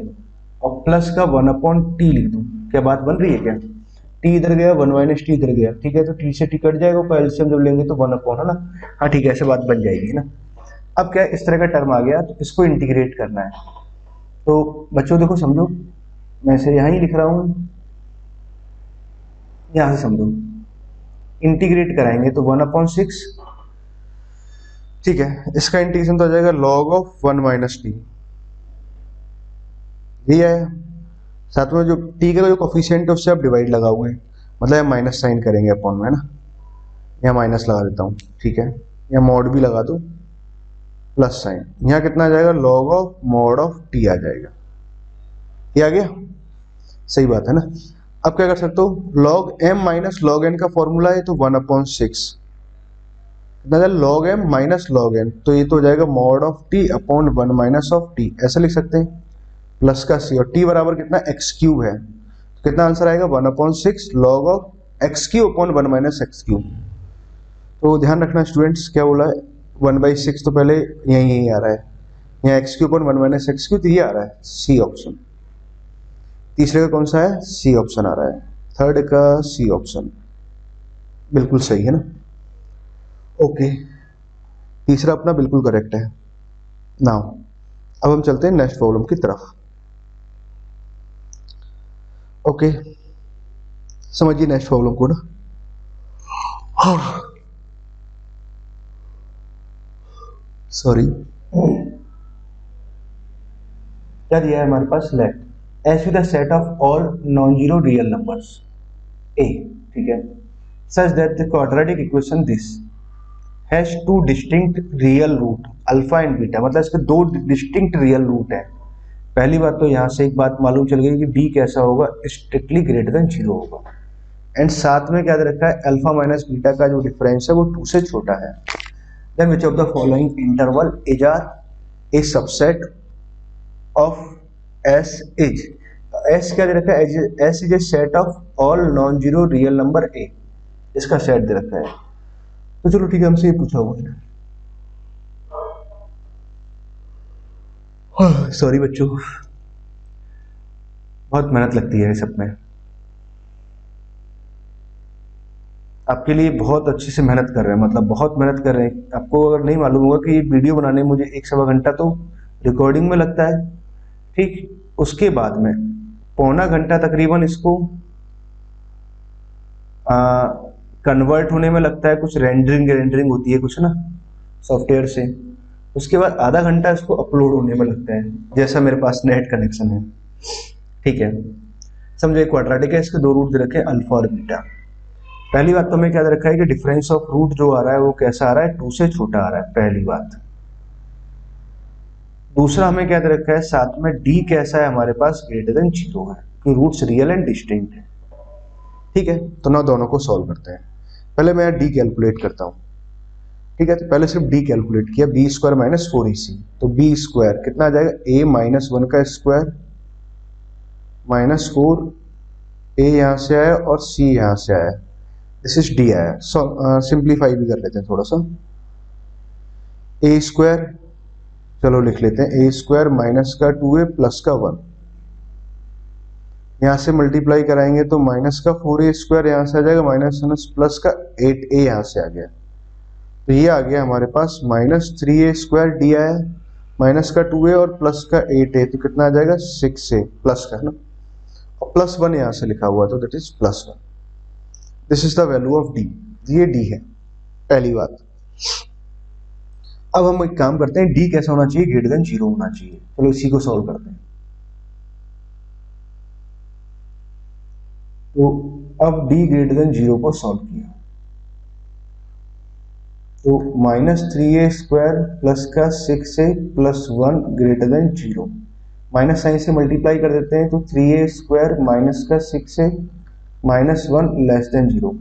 और प्लस का 1/t लिख दूँ। क्या बात बन रही है क्या, टी इधर गया, 1 माइनस टी इधर गया, ठीक है, तो टी से टी कट जाएगा, ऊपर एलसीएम जब लेंगे तो 1/, है ना। हाँ ठीक है, ऐसे बात बन जाएगी ना। अब क्या इस तरह का टर्म आ गया, तो इसको इंटीग्रेट करना है। तो बच्चों देखो समझो, मैं इसे यहाँ ही लिख रहा हूँ, यहाँ से समझो, इंटीग्रेट कराएंगे तो 1/6, ठीक है, इसका इंटीग्रेशन तो आ जाएगा log ऑफ 1 माइनस टी, यही है। साथ में जो टी का जो कोफिशिएंट है उससे आप डिवाइड लगाओगे, मतलब माइनस साइन करेंगे अपॉन में, ना यहाँ माइनस लगा देता हूँ, ठीक है, या मॉड भी लगा दो, प्लस साइन, यहाँ कितना आ जाएगा, log of mod of T आ जाएगा। ये आ गया, सही बात है ना। अब क्या कर सकते हो, log m minus log n का फॉर्मूला है तो 1/6, कितना log m minus log n, तो ये तो हो जाएगा mod of T upon 1 minus of T, ऐसा लिख सकते हैं, प्लस का सी, और टी बराबर कितना एक्स क्यूब है, तो कितना आंसर आएगा 1/6 log of x cube upon 1 minus x cube. तो ध्यान रखना स्टूडेंट्स, क्या बोला है, 1/6 तो पहले यही आ रहा है, यहाँ x cube upon 1 minus x cube, तो ये आ रहा है सी ऑप्शन। तीसरे का कौन सा है, सी ऑप्शन आ रहा है, थर्ड का सी ऑप्शन, बिल्कुल सही है ना। ओके, तीसरा अपना बिल्कुल करेक्ट है। नाउ अब हम चलते हैं नेक्स्ट प्रॉब्लम की तरफ। ओके, समझिए नेक्स्ट प्रॉब्लम को ना। सॉरी, क्या दिया है हमारे पास, let S with the set of all non zero real numbers A, ठीक है, such that the quadratic equation this has two distinct real root alpha and beta, मतलब इसके दो डिस्टिंक्ट रियल रूट है। पहली बात तो यहाँ से एक बात मालूम चल गई कि डी कैसा होगा, स्ट्रिक्टली ग्रेटर देन 0 होगा, एंड साथ में क्या दे रखा है, अल्फा माइनस बीटा का जो डिफरेंस है वो 2 से छोटा है। Then which of the following interval is are a subset of s is, s क्या दे रखा है, s is a set of all non zero real number a, इसका सेट दे रखा है। तो चलो ठीक है, हमसे ये पूछा हुआ है, सॉरी बच्चों, बहुत मेहनत लगती है इस सब में, आपके लिए बहुत अच्छे से मेहनत कर रहे हैं, मतलब बहुत मेहनत कर रहे हैं। आपको अगर नहीं मालूम होगा कि ये वीडियो बनाने में मुझे 1-1.25 घंटा तो रिकॉर्डिंग में लगता है, ठीक, उसके बाद में पौना घंटा तकरीबन इसको कन्वर्ट होने में लगता है, कुछ रेंडरिंग होती है कुछ ना सॉफ्टवेयर से, उसके बाद आधा घंटा इसको अपलोड होने में लगता है, जैसा मेरे पास नेट कनेक्शन है, ठीक है। समझो एक क्वाड्रेटिक है, इसके दो रूट दे रखे हैं अल्फा और बीटा। पहली बात तो हमें क्या दे रखा है कि डिफरेंस ऑफ रूट जो आ रहा है वो कैसा आ रहा है, 2 से छोटा आ रहा है, पहली बात। दूसरा हमें क्या दे रखा है, साथ में डी कैसा है हमारे पास, ग्रेटर देन 0 है, कि रूट्स रियल एंड डिस्टिंक्ट है, ठीक है। तो ना दोनों को सॉल्व करते हैं, पहले मैं डी कैलकुलेट करता हूँ, ठीक है। तो पहले सिर्फ डी कैलकुलेट किया, बी स्क्वायर माइनस 4ac, तो बी स्क्वायर कितना आ जाएगा, a माइनस 1 का स्क्वायर माइनस 4, a यहाँ से आया और c यहाँ से आया, दिस इज डी आया। सिंप्लीफाई भी कर लेते हैं थोड़ा सा। ए स्क्वायर, चलो लिख लेते हैं ए स्क्वायर माइनस का 2a प्लस का 1, यहाँ से मल्टीप्लाई कराएंगे तो माइनस का 4a स्क्वायर यहाँ से आ जाएगा, माइनस माइनस प्लस का 8a यहाँ से आ गया, तो ये आ गया हमारे पास माइनस 3a स्क्वायर डी आया, माइनस का 2a और प्लस का 8a, तो कितना आ जाएगा 6a प्लस का ना, और प्लस 1 यहाँ से लिखा हुआ तो that is plus 1। This is the value of D, ये डी है पहली बात। अब हम एक काम करते हैं, डी कैसा होना चाहिए, ग्रेटर देन 0 होना चाहिए। चलो इसी को सॉल्व करते हैं। तो अब डी ग्रेटर देन 0 को सॉल्व किया तो माइनस 3a स्क्वायर प्लस का 6a plus 1 greater than 0, minus sign से मल्टीप्लाई कर देते हैं तो 3a स्क्वायर माइनस का 6a माइनस 1 लेस देन 0,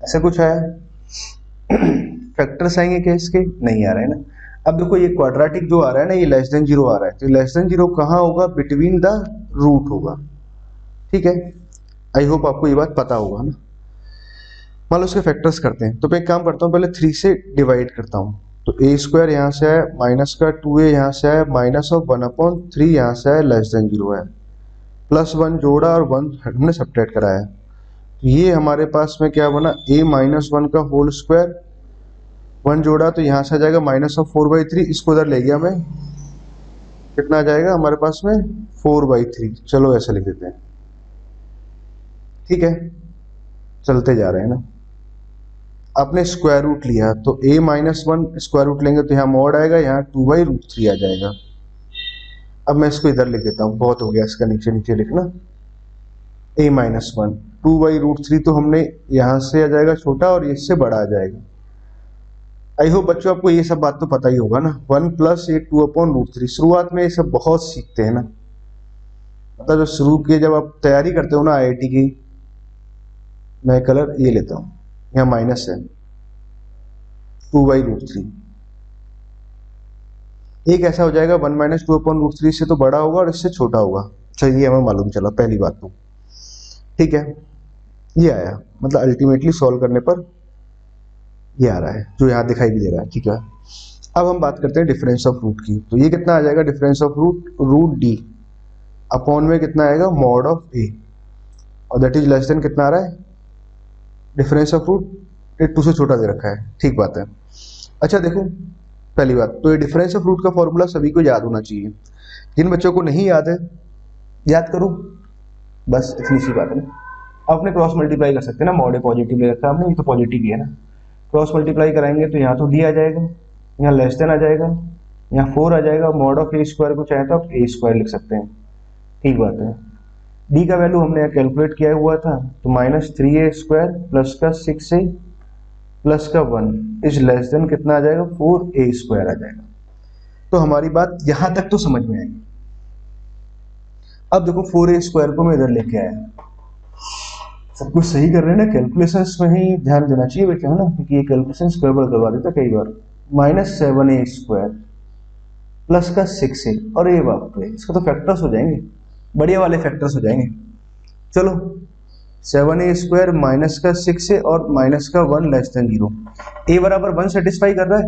ऐसा कुछ आया। फैक्टर्स आएंगे क्या इसके, नहीं आ रहा है ना। अब देखो ये क्वाड्रेटिक जो आ रहा है ना, ये लेस देन 0 आ रहा है, तो लेस देन 0 कहाँ होगा, बिटवीन द रूट होगा, ठीक है। आई होप आपको ये बात पता होगा ना। मान लो उसके फैक्टर्स करते हैं, तो मैं एक काम करता हूँ, पहले 3 से डिवाइड करता हूँ, तो a स्क्वायर यहाँ से आया, माइनस का 2a यहाँ से आया, माइनस ऑफ 1/3 यहाँ से आया, लेस देन 0 है, प्लस 1 जोड़ा और 1 हमने सब्ट्रैक्ट कराया, तो ये हमारे पास में क्या बना, a माइनस 1 का होल स्क्वायर, 1 जोड़ा तो यहाँ से आ जाएगा माइनस ऑफ 4/3, इसको इधर ले गया मैं, कितना आ जाएगा हमारे पास में 4/3, चलो ऐसा लिख देते हैं, ठीक है। चलते जा रहे हैं ना, आपने स्क्वायर रूट लिया तो a माइनस 1 स्क्वायर रूट लेंगे तो यहाँ मॉड आएगा, यहाँ 2/√3 आ जाएगा। अब मैं इसको इधर लिख देता हूँ, बहुत हो गया इसका नीचे नीचे लिखना, a माइनस 1 2/√3 तो हमने यहाँ से आ जाएगा छोटा और इससे बड़ा आ जाएगा। आई होप बच्चों आपको ये सब बात तो पता ही होगा ना, 1 प्लस a 2/√3, शुरुआत में ये सब बहुत सीखते हैं ना, मतलब जो शुरू के जब आप तैयारी करते हो ना IIT की, मैं कलर ये लेता हूँ, यहाँ माइनस है 2/√3, एक ऐसा हो जाएगा 1 माइनस 2/√3 से तो बड़ा होगा और इससे छोटा होगा, चलिए हमें मालूम चला पहली बात तो, ठीक है। ये आया, मतलब अल्टीमेटली सॉल्व करने पर ये आ रहा है जो यहाँ दिखाई भी दे रहा है, ठीक है। अब हम बात करते हैं डिफरेंस ऑफ रूट की, तो ये कितना आ जाएगा difference of root d upon में कितना आएगा मॉड ऑफ ए, और दैट इज लेस देन कितना आ रहा है, डिफरेंस ऑफ रूट 2 से छोटा दे रखा है, ठीक बात है। अच्छा देखो पहली बात तो ये डिफरेंस ऑफ रूट का फॉर्मूला सभी को याद होना चाहिए, जिन बच्चों को नहीं याद है याद करो, बस इतनी सी बात है ना। अपने क्रॉस मल्टीप्लाई कर सकते हैं ना, मॉड ए पॉजिटिव ले रखा है हमने, ये तो पॉजिटिव ही है ना, क्रॉस मल्टीप्लाई कराएंगे तो यहाँ तो डी आ जाएगा, यहाँ लेस देन आ जाएगा, यहाँ 4 आ जाएगा, मॉड ऑफ ए स्क्वायर को चाहे तो आप ए स्क्वायर लिख सकते हैं, ठीक बात है। डी का वैल्यू हमने यहाँ कैलकुलेट किया हुआ था, तो माइनस 3a स्क्वायर प्लस का 6a प्लस का 1 इज लेस देन कितना आ जाएगा 4a स्क्वायर आ जाएगा। तो हमारी बात यहां तक तो समझ में आएगी। अब देखो 4a स्क्वायर को मैं इधर लेके आया, सब कुछ सही कर रहे हैं ना, कैलकुलेशंस में ही ध्यान देना चाहिए बेटा, है ना, क्योंकि ये कैलकुलेशंस गड़बड़ करवा देता कई बार। माइनस 7a स्क्वायर प्लस का 6a, और ये बात रे इसका तो फैक्टर्स हो जाएंगे, बढ़िया वाले फैक्टर्स हो जाएंगे। चलो 7a स्क्वायर माइनस का 6a और माइनस का 1 लेस देन 0, a बराबर 1 सेटिस्फाई कर रहा है,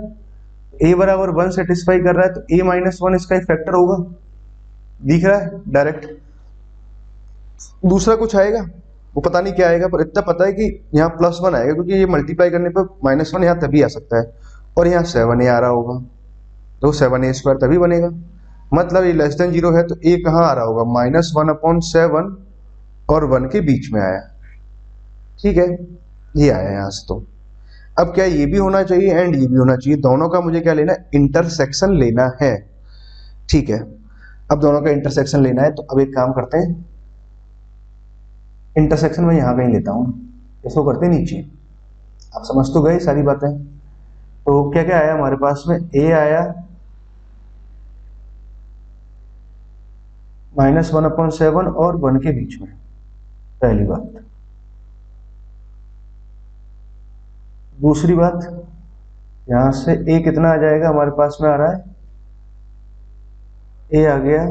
a बराबर 1 सेटिस्फाई कर रहा है, तो a माइनस 1 इसका एक फैक्टर होगा, दिख रहा है डायरेक्ट। दूसरा कुछ आएगा वो पता नहीं क्या आएगा, पर इतना पता है कि यहाँ +1 आएगा, क्योंकि ये मल्टीप्लाई करने पर -1 यहाँ तभी आ सकता है, और यहाँ 7a आ रहा होगा, तो 7a स्क्वायर तभी बनेगा, मतलब ये लेस देन 0 है, तो a कहाँ आ रहा होगा -1/7 और 1 के बीच में आया, ठीक है, ये आया यहाँ से। तो अब क्या ये भी होना चाहिए एंड ये भी होना चाहिए, दोनों का मुझे क्या लेना है, इंटरसेक्शन लेना है, ठीक है। अब दोनों का इंटरसेक्शन लेना है, तो अब एक काम करते हैं, इंटरसेक्शन में यहाँ कहीं लेता हूँ, इसको करते नीचे, आप समझ तो गए सारी बातें। तो क्या क्या आया हमारे पास में, a आया -1/7 और 1 के बीच में, पहली बात। दूसरी बात यहां से a कितना आ जाएगा हमारे पास में आ रहा है, a आ गया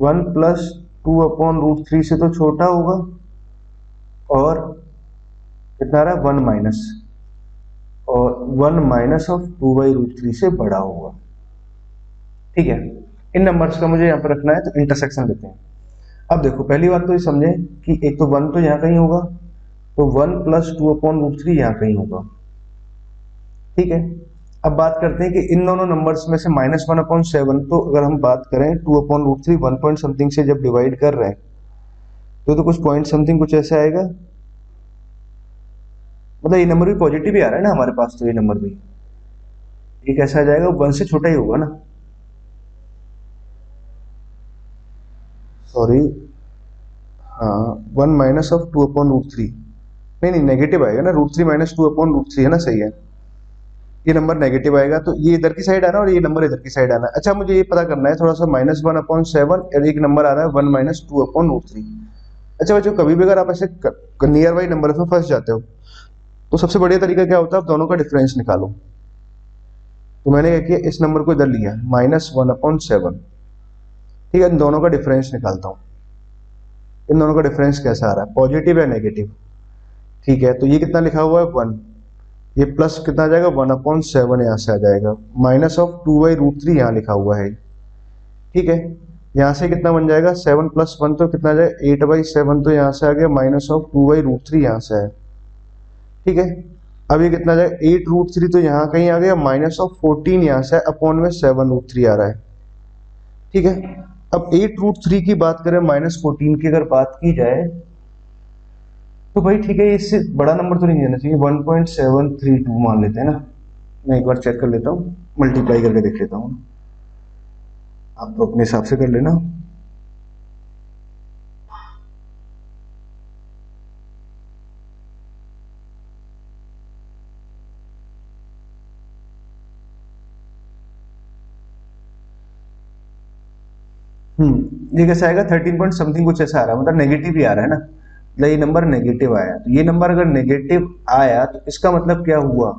1 + 2/√3 से तो छोटा होगा, और कितना आ रहा है 1 माइनस, और 1 माइनस ऑफ 2/√3 से बड़ा होगा। ठीक है, इन नंबर्स का मुझे यहाँ पर रखना है, तो इंटरसेक्शन लेते हैं। अब देखो पहली बात तो ये समझे कि एक तो 1 तो यहाँ कहीं होगा, तो 1 + 2/√3 यहाँ कहीं होगा। ठीक है, अब बात करते हैं कि इन दोनों नंबर्स में से -1/7, तो अगर हम बात करें 2/√3 1 पॉइंट समथिंग से जब डिवाइड कर रहे हैं तो कुछ पॉइंट समथिंग कुछ ऐसे आएगा, मतलब ये नंबर भी पॉजिटिव ही आ रहा है ना हमारे पास, तो ये नंबर भी ये कैसा आ जाएगा, 1 से छोटा ही होगा ना, सॉरी, हाँ 1 माइनस ऑफ 2/√3, नहीं नेगेटिव आएगा ना, √3 - 2/√3 है ना, सही है, ये नंबर नेगेटिव आएगा, तो ये इधर की साइड आना और ये नंबर इधर की साइड आना। अच्छा मुझे ये पता करना है थोड़ा सा, -1/7 और एक नंबर आ रहा है 1 - 2/√3। अच्छा बच्चों, कभी भी अगर आप ऐसे नियर बाई नंबर में फंस जाते हो तो सबसे बढ़िया तरीका क्या होता है, आप दोनों का डिफरेंस निकालो। तो मैंने क्या किया, इस नंबर को इधर लिया -1/7। ठीक है, इन दोनों का डिफरेंस निकालता हूँ। इन दोनों का डिफरेंस कैसा आ रहा है, पॉजिटिव या नेगेटिव। ठीक है, तो ये कितना लिखा हुआ है 1, ये प्लस कितना आ जाएगा 1/7 यहाँ से आ जाएगा, माइनस ऑफ 2/√3 यहाँ लिखा हुआ है। ठीक है, यहाँ से कितना बन जाएगा 7 + 1 तो कितना आ जाएगा 8/7, तो यहाँ से आ गया माइनस ऑफ 2/√3 यहाँ से है। ठीक है, अब ये कितना आ जाएगा 8√3, तो यहाँ कहीं आ गया माइनस ऑफ 14 यहाँ से अपॉन में 7√3 आ रहा है। ठीक है, अब 8√3 की बात करें, -14 की अगर बात की जाए तो भाई ठीक है, इससे बड़ा नंबर तो नहीं देना चाहिए, 1.732 मान लेते हैं ना। मैं एक बार चेक कर लेता हूँ, मल्टीप्लाई करके देख लेता हूँ, आप तो अपने हिसाब से कर लेना। ये कैसे आएगा 13 पॉइंट समथिंग कुछ ऐसा आ रहा है, मतलब नेगेटिव ही आ रहा है ना, मतलब ये नंबर नेगेटिव आया, तो ये नंबर अगर नेगेटिव आया तो इसका मतलब क्या हुआ,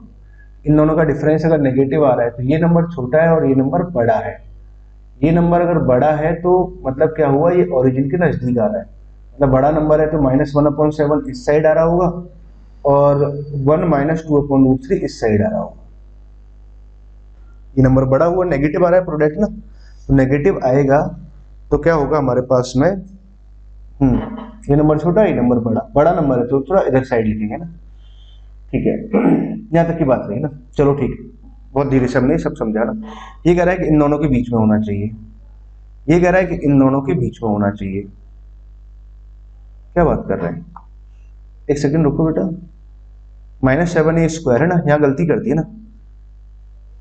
इन दोनों का डिफरेंस अगर नेगेटिव आ रहा है तो ये नंबर छोटा है और ये नंबर बड़ा है। ये नंबर अगर बड़ा है तो मतलब क्या हुआ, ये ओरिजिन के नजदीक आ रहा है, मतलब बड़ा नंबर है तो -1/7 इस साइड आ रहा होगा और 1 - 2/√3 इस साइड आ रहा होगा। ये नंबर बड़ा हुआ, नेगेटिव आ रहा है प्रोडक्ट ना, तो नेगेटिव आएगा तो क्या होगा हमारे पास में, ये नंबर छोटा, ये नंबर बड़ा, बड़ा नंबर है तो थोड़ा इधर साइड लिखेंगे ना। ठीक है, यहाँ तक की बात रही ना, चलो ठीक है, बहुत धीरे से हमने सब समझा ना। ये कह रहा है कि इन दोनों के बीच में होना चाहिए, ये कह रहा है कि इन दोनों के बीच में होना चाहिए। क्या बात कर रहे हैं, एक सेकंड रुको बेटा, -7 ये स्क्वायर है ना, यहाँ गलती कर दी है ना,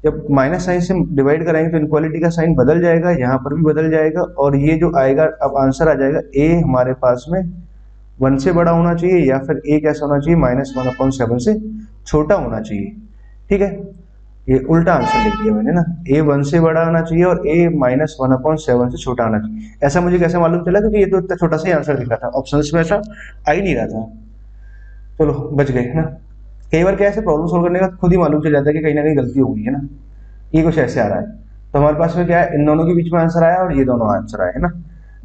जब माइनस साइन से डिवाइड कराएंगे तो इनक्वालिटी का साइन बदल जाएगा, यहाँ पर भी बदल जाएगा, और ये जो आएगा अब आंसर आ जाएगा ए हमारे पास में 1 से बड़ा होना चाहिए, या फिर ए कैसा होना चाहिए -1/7 से छोटा होना चाहिए। ठीक है, ये उल्टा आंसर लिख दिया मैंने ना, ए 1 से बड़ा होना चाहिए और ए -1/7 से छोटा होना चाहिए। ऐसा मुझे कैसे मालूम चला, क्योंकि ये तो इतना छोटा सा ही आंसर दिख रहा था, ऑप्शंस में ऐसा आ ही नहीं रहा था। चलो बच गए ना, कई बार क्या ऐसे प्रॉब्लम सोल्व करने का खुद ही मालूम चल जाता है कि कहीं ना कहीं गलती हो गई है ना, ये कुछ ऐसे आ रहा है। तो हमारे पास में क्या है, इन दोनों के बीच में आंसर आया और ये दोनों आंसर आए है ना,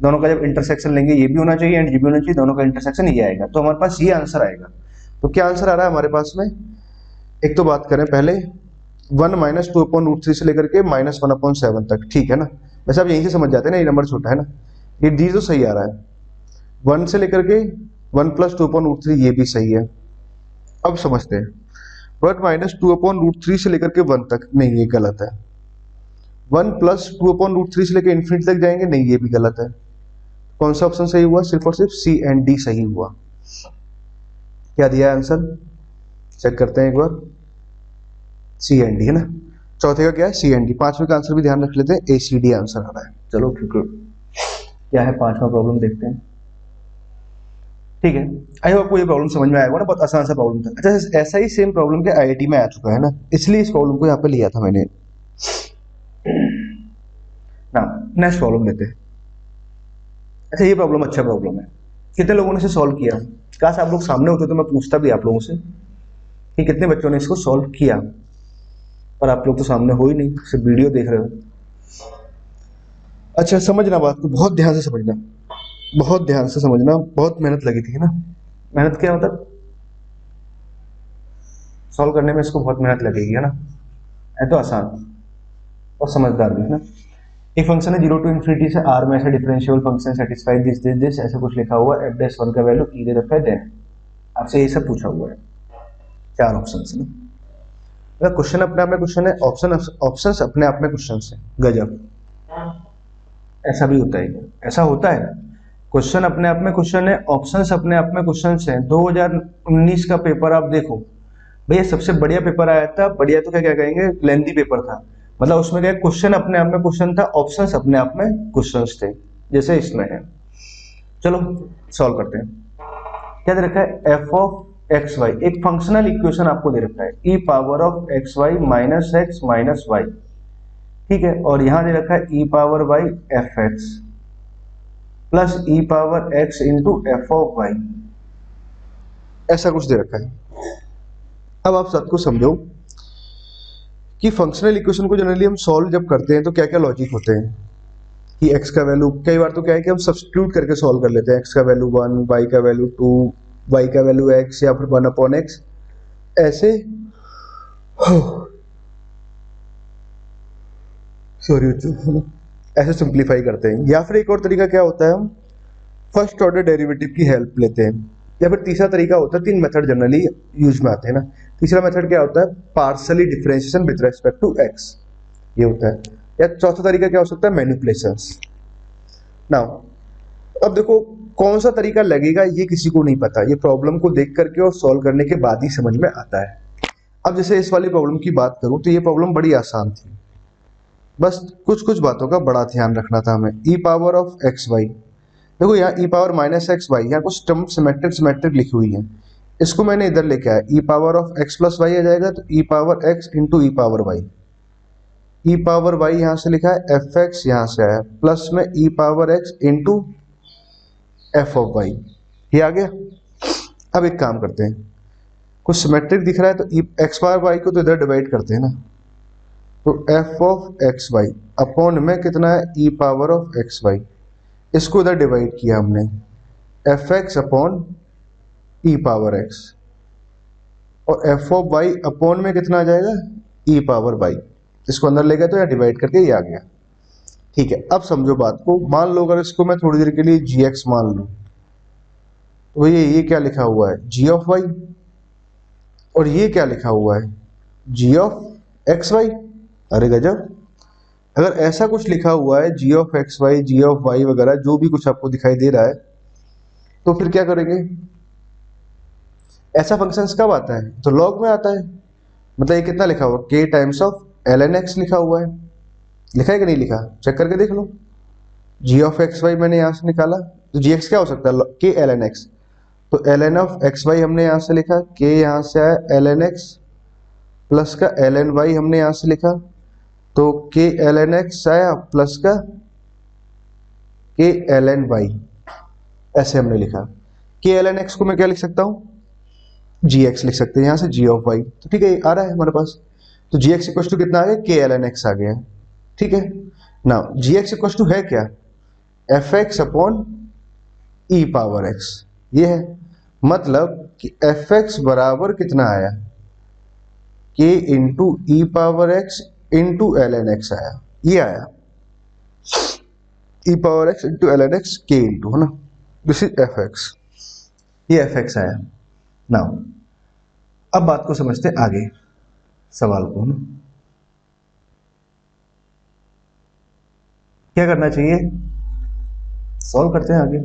दोनों का जब इंटरसेक्शन लेंगे ये भी होना चाहिए एंड ये भी होना चाहिए, दोनों का इंटरसेक्शन ये आएगा, तो हमारे पास ये आंसर आएगा। तो क्या आंसर आ रहा है हमारे पास में, एक तो बात करें पहले 1 - 2/√3 से लेकर के -1/7 तक, ठीक है ना, वैसे आप यहीं से समझ जाते हैं ना, ये नंबर छोटा है ना, ये डी तो सही आ रहा है, 1 से लेकर के 1 + 2/√3 ये भी सही है। अब समझते हैं 1 - 2/√3 से लेकर के 1 तक, नहीं ये गलत है। 1 + 2/√3 से लेकर इन्फिनिटी तक जाएंगे, नहीं ये भी गलत है। कौन सा ऑप्शन सही हुआ, सिर्फ और सिर्फ सी एंड डी सही हुआ। क्या दिया आंसर, चेक करते हैं एक बार, सी एंड डी है ना, चौथे का क्या है सी एंड डी, पांचवें का आंसर भी ध्यान रख लेते हैं, ए सी डी आंसर आ रहा है। चलो क्योंकि क्या है पांचवा प्रॉब्लम देखते हैं। ठीक है, आई होप आपको ये प्रॉब्लम समझ में आएगा ना, बहुत आसान सा प्रॉब्लम था। अच्छा ऐसा ही सेम प्रॉब्लम के आईआईटी में आ चुका है ना, इसलिए इस प्रॉब्लम को यहाँ पे लिया था मैंने ना। नेक्स्ट प्रॉब्लम लेते हैं। अच्छा ये प्रॉब्लम अच्छा प्रॉब्लम है, कितने लोगों ने इसे सॉल्व किया, काश आप लोग सामने होते तो मैं पूछता भी आप लोगों से कि कितने बच्चों ने इसको सॉल्व किया, पर आप लोग तो सामने हो ही नहीं, सिर्फ वीडियो देख रहे हो। अच्छा समझना बात को, बहुत ध्यान से समझना, बहुत ध्यान से समझना, बहुत मेहनत लगी थी है ना, मेहनत क्या मतलब सॉल्व करने में इसको बहुत मेहनत लगेगी, है ना, है तो आसान और समझदार भी, है ना। एक फंक्शन है 0 to इन्फिनिटी से r में ऐसा डिफरेंशियल फंक्शन सेटिस्फाई दिस ऐसा कुछ लिखा हुआ है, f'1 का वैल्यू e दे रखा है, देन आपसे ये सब पूछा हुआ है, 4 ऑप्शन है ना। मतलब क्वेश्चन अपने आप में क्वेश्चन है, ऑप्शंस अपने आप में क्वेश्चन है, गजब। ऐसा भी होता है, ऐसा होता है, क्वेश्चन अपने आप में क्वेश्चन है, ऑप्शंस अपने आप में क्वेश्चन है। 2019 का पेपर आप देखो भैया, सबसे बढ़िया पेपर आया था, बढ़िया तो क्या क्या कहेंगे, लेंथी पेपर था, मतलब उसमें क्या क्वेश्चन अपने आप में क्वेश्चन था, ऑप्शंस अपने आप में क्वेश्चंस थे, जैसे इसमें है। चलो सॉल्व करते हैं। क्या दे रखा है, एफ ऑफ एक्स वाई, एक फंक्शनल इक्वेशन आपको दे रखा है, ई power of x Y minus X minus Y, ठीक है, और यहां दे रखा है ई power Y F X plus E power X into F of Y, ऐसा कुछ दे रखा है। अब आप सबको समझो कि फंक्शनल इक्वेशन को जनरली हम सॉल्व जब करते हैं तो क्या क्या लॉजिक होते हैं कि x का वैल्यू, कई बार तो क्या है कि हम सब्स्टिट्यूट करके सॉल्व कर लेते हैं, x का वैल्यू 1, y का वैल्यू 2, y का वैल्यू x या फिर 1/x, ऐसे सॉरी ऐसे सिंप्लीफाई करते हैं। या फिर एक और तरीका क्या होता है, हम फर्स्ट ऑर्डर डेरिवेटिव की हेल्प लेते हैं, या फिर तीसरा तरीका होता है, 3 मेथड जनरली यूज में आते हैं ना। तीसरा मेथड क्या होता है, partially differentiation with respect to x, ये होता है। या चौथा तरीका क्या हो सकता है, मैनिपुलेशंस। नाउ अब देखो कौन सा तरीका लगेगा ये किसी को नहीं पता, ये प्रॉब्लम को देख करके और सॉल्व करने के बाद ही समझ में आता है। अब जैसे इस वाली प्रॉब्लम की बात करूं तो ये प्रॉब्लम बड़ी आसान थी, बस कुछ कुछ बातों का बड़ा ध्यान रखना था हमें। ई पावर ऑफ एक्स वाई, देखो यहाँ ई पावर माइनस एक्स वाई, यहाँ कुछ टर्म सिमेट्रिक लिखी हुई है, इसको मैंने इधर लेके आया, E power of X plus Y आ जाएगा, तो E power X into E power Y, E power Y यहाँ से लिखा है, एफ एक्स यहाँ से आया, प्लस में E power X into F of Y, ये आ गया। अब एक काम करते हैं, कुछ सिमेट्रिक दिख रहा है तो एक्स पावर वाई को तो इधर डिवाइड करते हैं ना, तो f of x y upon में कितना है, ई पावर ऑफ एक्स वाई, इसको इधर डिवाइड किया हमने, f x upon e power x, और एफ ऑफ वाई अपॉन में कितना आ जाएगा, ई पावर वाई, इसको अंदर ले गए तो या डिवाइड करके ये आ गया। ठीक है, अब समझो बात को, मान लो अगर इसको मैं थोड़ी देर के लिए जी एक्स मान लूं, तो ये क्या लिखा हुआ है, जी ऑफ वाई, और ये क्या लिखा हुआ है, जी ऑफ एक्स वाई। अरे गजब, अगर ऐसा कुछ लिखा हुआ है G of x Y, G of Y वगैरह जो भी कुछ आपको दिखाई दे रहा है, तो फिर क्या करेंगे, ऐसा फंक्शंस कब आता है, तो लॉग में आता है। मतलब ये कितना लिखा हुआ, k times of ln x लिखा हुआ है, लिखा है कि नहीं लिखा, चेक करके देख लो। g ऑफ एक्स वाई मैंने यहाँ से निकाला, तो जी एक्स क्या हो सकता है, k ln x, तो ln ऑफ एक्स वाई हमने यहाँ से लिखा, k यहाँ से आया ln x प्लस का ln y हमने यहाँ से लिखा, तो k ln x आया प्लस का k ln y, ऐसे हमने लिखा। k ln x को मैं क्या लिख सकता हूँ, जी एक्स लिख सकते हैं यहाँ से, जी ऑफ वाई, तो ठीक है आ रहा है हमारे पास, तो जी एक्स इक्वल टू कितना आ गया, के एल एन एक्स आ गया, ठीक है ना। जी एक्स इक्वल टू है क्या, f x upon e power x, ये है, मतलब कि एफ एक्स बराबर कितना आया, K into E power X into L N x आया, ये आया, E power X into L N X K into, है ना, दिस इज एफ एक्स, ये एफ एक्स आया। नाउ अब बात को समझते हैं आगे, सवाल को ना क्या करना चाहिए, सॉल्व करते हैं आगे।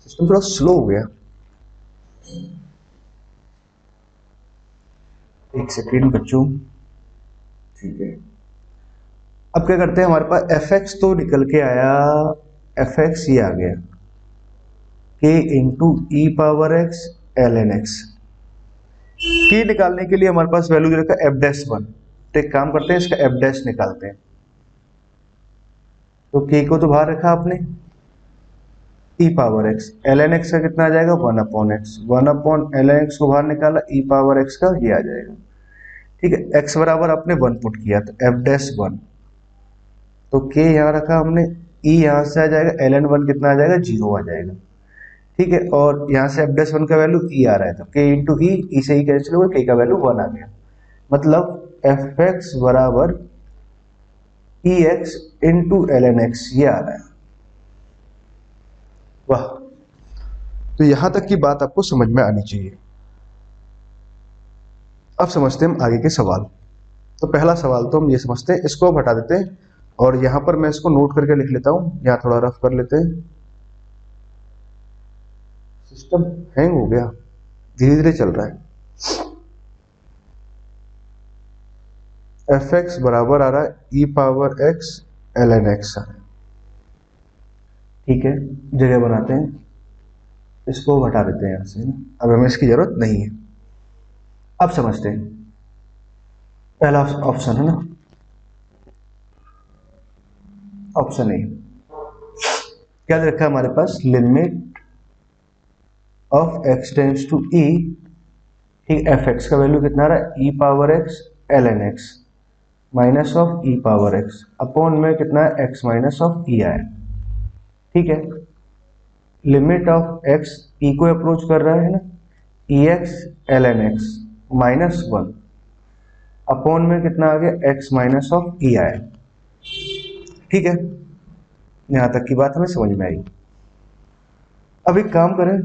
सिस्टम थोड़ा स्लो हो गया, एक सेकेंड बच्चों, ठीक है। अब क्या करते हैं, हमारे पास एफ एक्स तो निकल के आया, एफ एक्स ये आ गया, K into E power X L N X, की निकालने के लिए हमारे पास वैल्यू दे रखा है एफ डैश वन, तो एक काम करते हैं इसका एफ डैश निकालते हैं। तो के को तो बाहर रखा आपने, E power X, L N x का कितना आ जाएगा, 1/x, 1/ln x को बाहर निकाला, ई पावर एक्स का ये आ जाएगा, ठीक है। एक्स बराबर आपने 1 पुट किया, तो एफ डैश 1, तो के यहाँ रखा हमने, ई यहाँ से आ जाएगा, ln 1 कितना आ जाएगा, 0 आ जाएगा, ठीक है, और यहाँ से f'1 का वैल्यू e आ रहा है, तो k इंटू ई से ही कैंसिल हुआ, k का वैल्यू 1 आ गया, मतलब fx बराबर ex इंटू ln x, ये आ रहा है। वाह, तो यहां तक की बात आपको समझ में आनी चाहिए। अब समझते हैं हम आगे के सवाल। तो पहला सवाल तो हम ये समझते हैं, इसको अब हटा देते हैं और यहां पर मैं इसको नोट करके लिख लेता हूं, यहां थोड़ा रफ कर लेते हैं। सिस्टम हैंग हो गया, धीरे धीरे चल रहा है। एफ एक्स बराबर आ रहा है ई पावर एक्स ln x आ रहा है। ठीक है, जगह बनाते हैं, इसको हटा देते हैं यहां से, अब हमें इसकी जरूरत नहीं है। अब समझते हैं, पहला ऑप्शन है ना, ऑप्शन ए, क्या दे रखा है हमारे पास, limit of x tends to e, ठीक, एफ एक्स का वैल्यू कितना आ रहा है, ई power x ln x minus of E power x upon में कितना है, x माइनस ऑफ ई आया। ठीक है, लिमिट ऑफ x ई को अप्रोच कर रहा है ना, E X ln x minus 1 upon में कितना आ गया, x माइनस ऑफ ई आया। ठीक है, यहां तक की बात हमें समझ में आई। अब एक काम करें,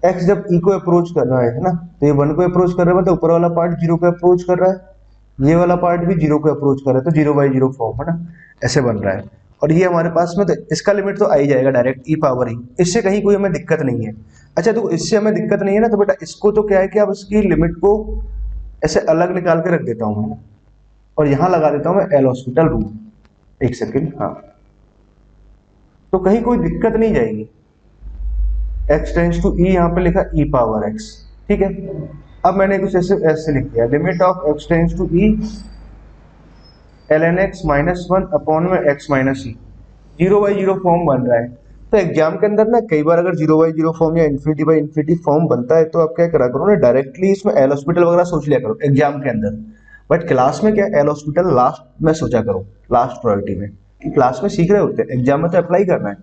x जब e को अप्रोच कर रहा है ना, तो ये 1 को अप्रोच कर रहा है, मतलब ऊपर वाला पार्ट 0 को अप्रोच कर रहा है, ये वाला पार्ट भी 0 को अप्रोच कर रहा है, तो 0/0 फॉर्म है ना, ऐसे बन रहा है। और ये हमारे पास में, तो इसका लिमिट तो आ ही जाएगा डायरेक्ट e पावर ही, इससे कहीं कोई हमें दिक्कत नहीं है। अच्छा, तो इससे हमें दिक्कत नहीं है ना, तो बेटा इसको तो क्या है कि अब इसकी लिमिट को ऐसे अलग निकाल के रख देता हूं मैं, और यहां लगा देता हूं मैं एल हॉस्पिटल रूल। एक सेकेंड, हाँ, तो कहीं कोई दिक्कत नहीं जाएगी। x टेंस टू e, यहाँ पे लिखा e पावर x, ठीक है। अब मैंने कुछ ऐसे लिख दिया, limit of x tends to e ln x minus 1 upon में x माइनस ई, 0/0 फॉर्म बन रहा है। तो एग्जाम के अंदर ना कई बार अगर 0/0 फॉर्म या इन्फिनिटी/इन्फिनिटी फॉर्म बनता है, तो आप क्या करा करो ना, डायरेक्टली इसमें एल हॉस्पिटल वगैरह सोच लिया करो एग्जाम के अंदर, बट क्लास में क्या एल हॉस्पिटल लास्ट में सोचा करो, लास्ट प्रायोरिटी में। क्लास में सीख रहे होते हैं, एग्जाम में तो अप्लाई करना है।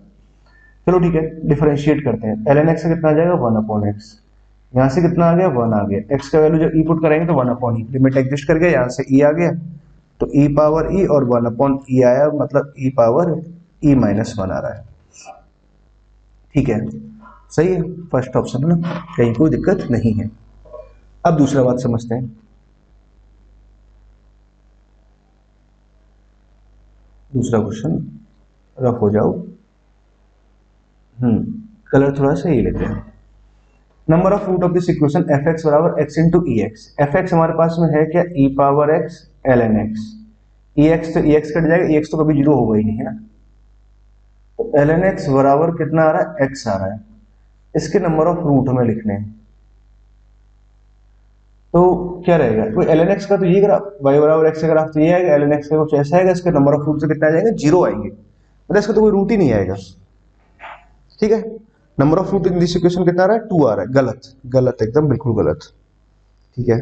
चलो ठीक है, डिफरेंशिएट करते हैं, ln x से कितना आ जाएगा, 1 अपॉन एक्स, यहाँ से कितना आ गया, 1 आ गया, x का वैल्यू जब ई पुट कराएंगे तो 1 अपॉन ई, लिमिट एग्जिस्ट कर गया, यहाँ से e आ गया, तो e पावर e और 1 अपॉन ई आया, मतलब e पावर e माइनस 1 आ रहा है। ठीक है, सही है, फर्स्ट ऑप्शन है ना, कहीं कोई दिक्कत नहीं है। अब दूसरा बात समझते हैं, दूसरा क्वेश्चन, रफ हो जाओ, कलर थोड़ा सा ये लेते हैं। Number of root of this equation f x बराबर x into e x, f x हमारे पास में है क्या, e power x ln x, e x तो ई एक्स कट जाएगा, ई एक्स तो कभी 0 होगा ही नहीं है ना, तो ln x बराबर कितना आ रहा है, x आ रहा है। इसके नंबर ऑफ रूट हमें लिखने हैं, तो क्या रहेगा, कोई ln x का तो ये ग्राफ, y बराबर x का ग्राफ तो ये आएगा, ln x का कुछ ऐसा आएगा, इसके नंबर ऑफ रूट से कितना आ जाएगा, 0 आएंगे, मतलब इसका तो कोई रूट ही नहीं आएगा। ठीक है, number of root in this equation कितना आ रहा है, 2 आ रहा है, गलत, गलत, एकदम बिल्कुल गलत। ठीक है,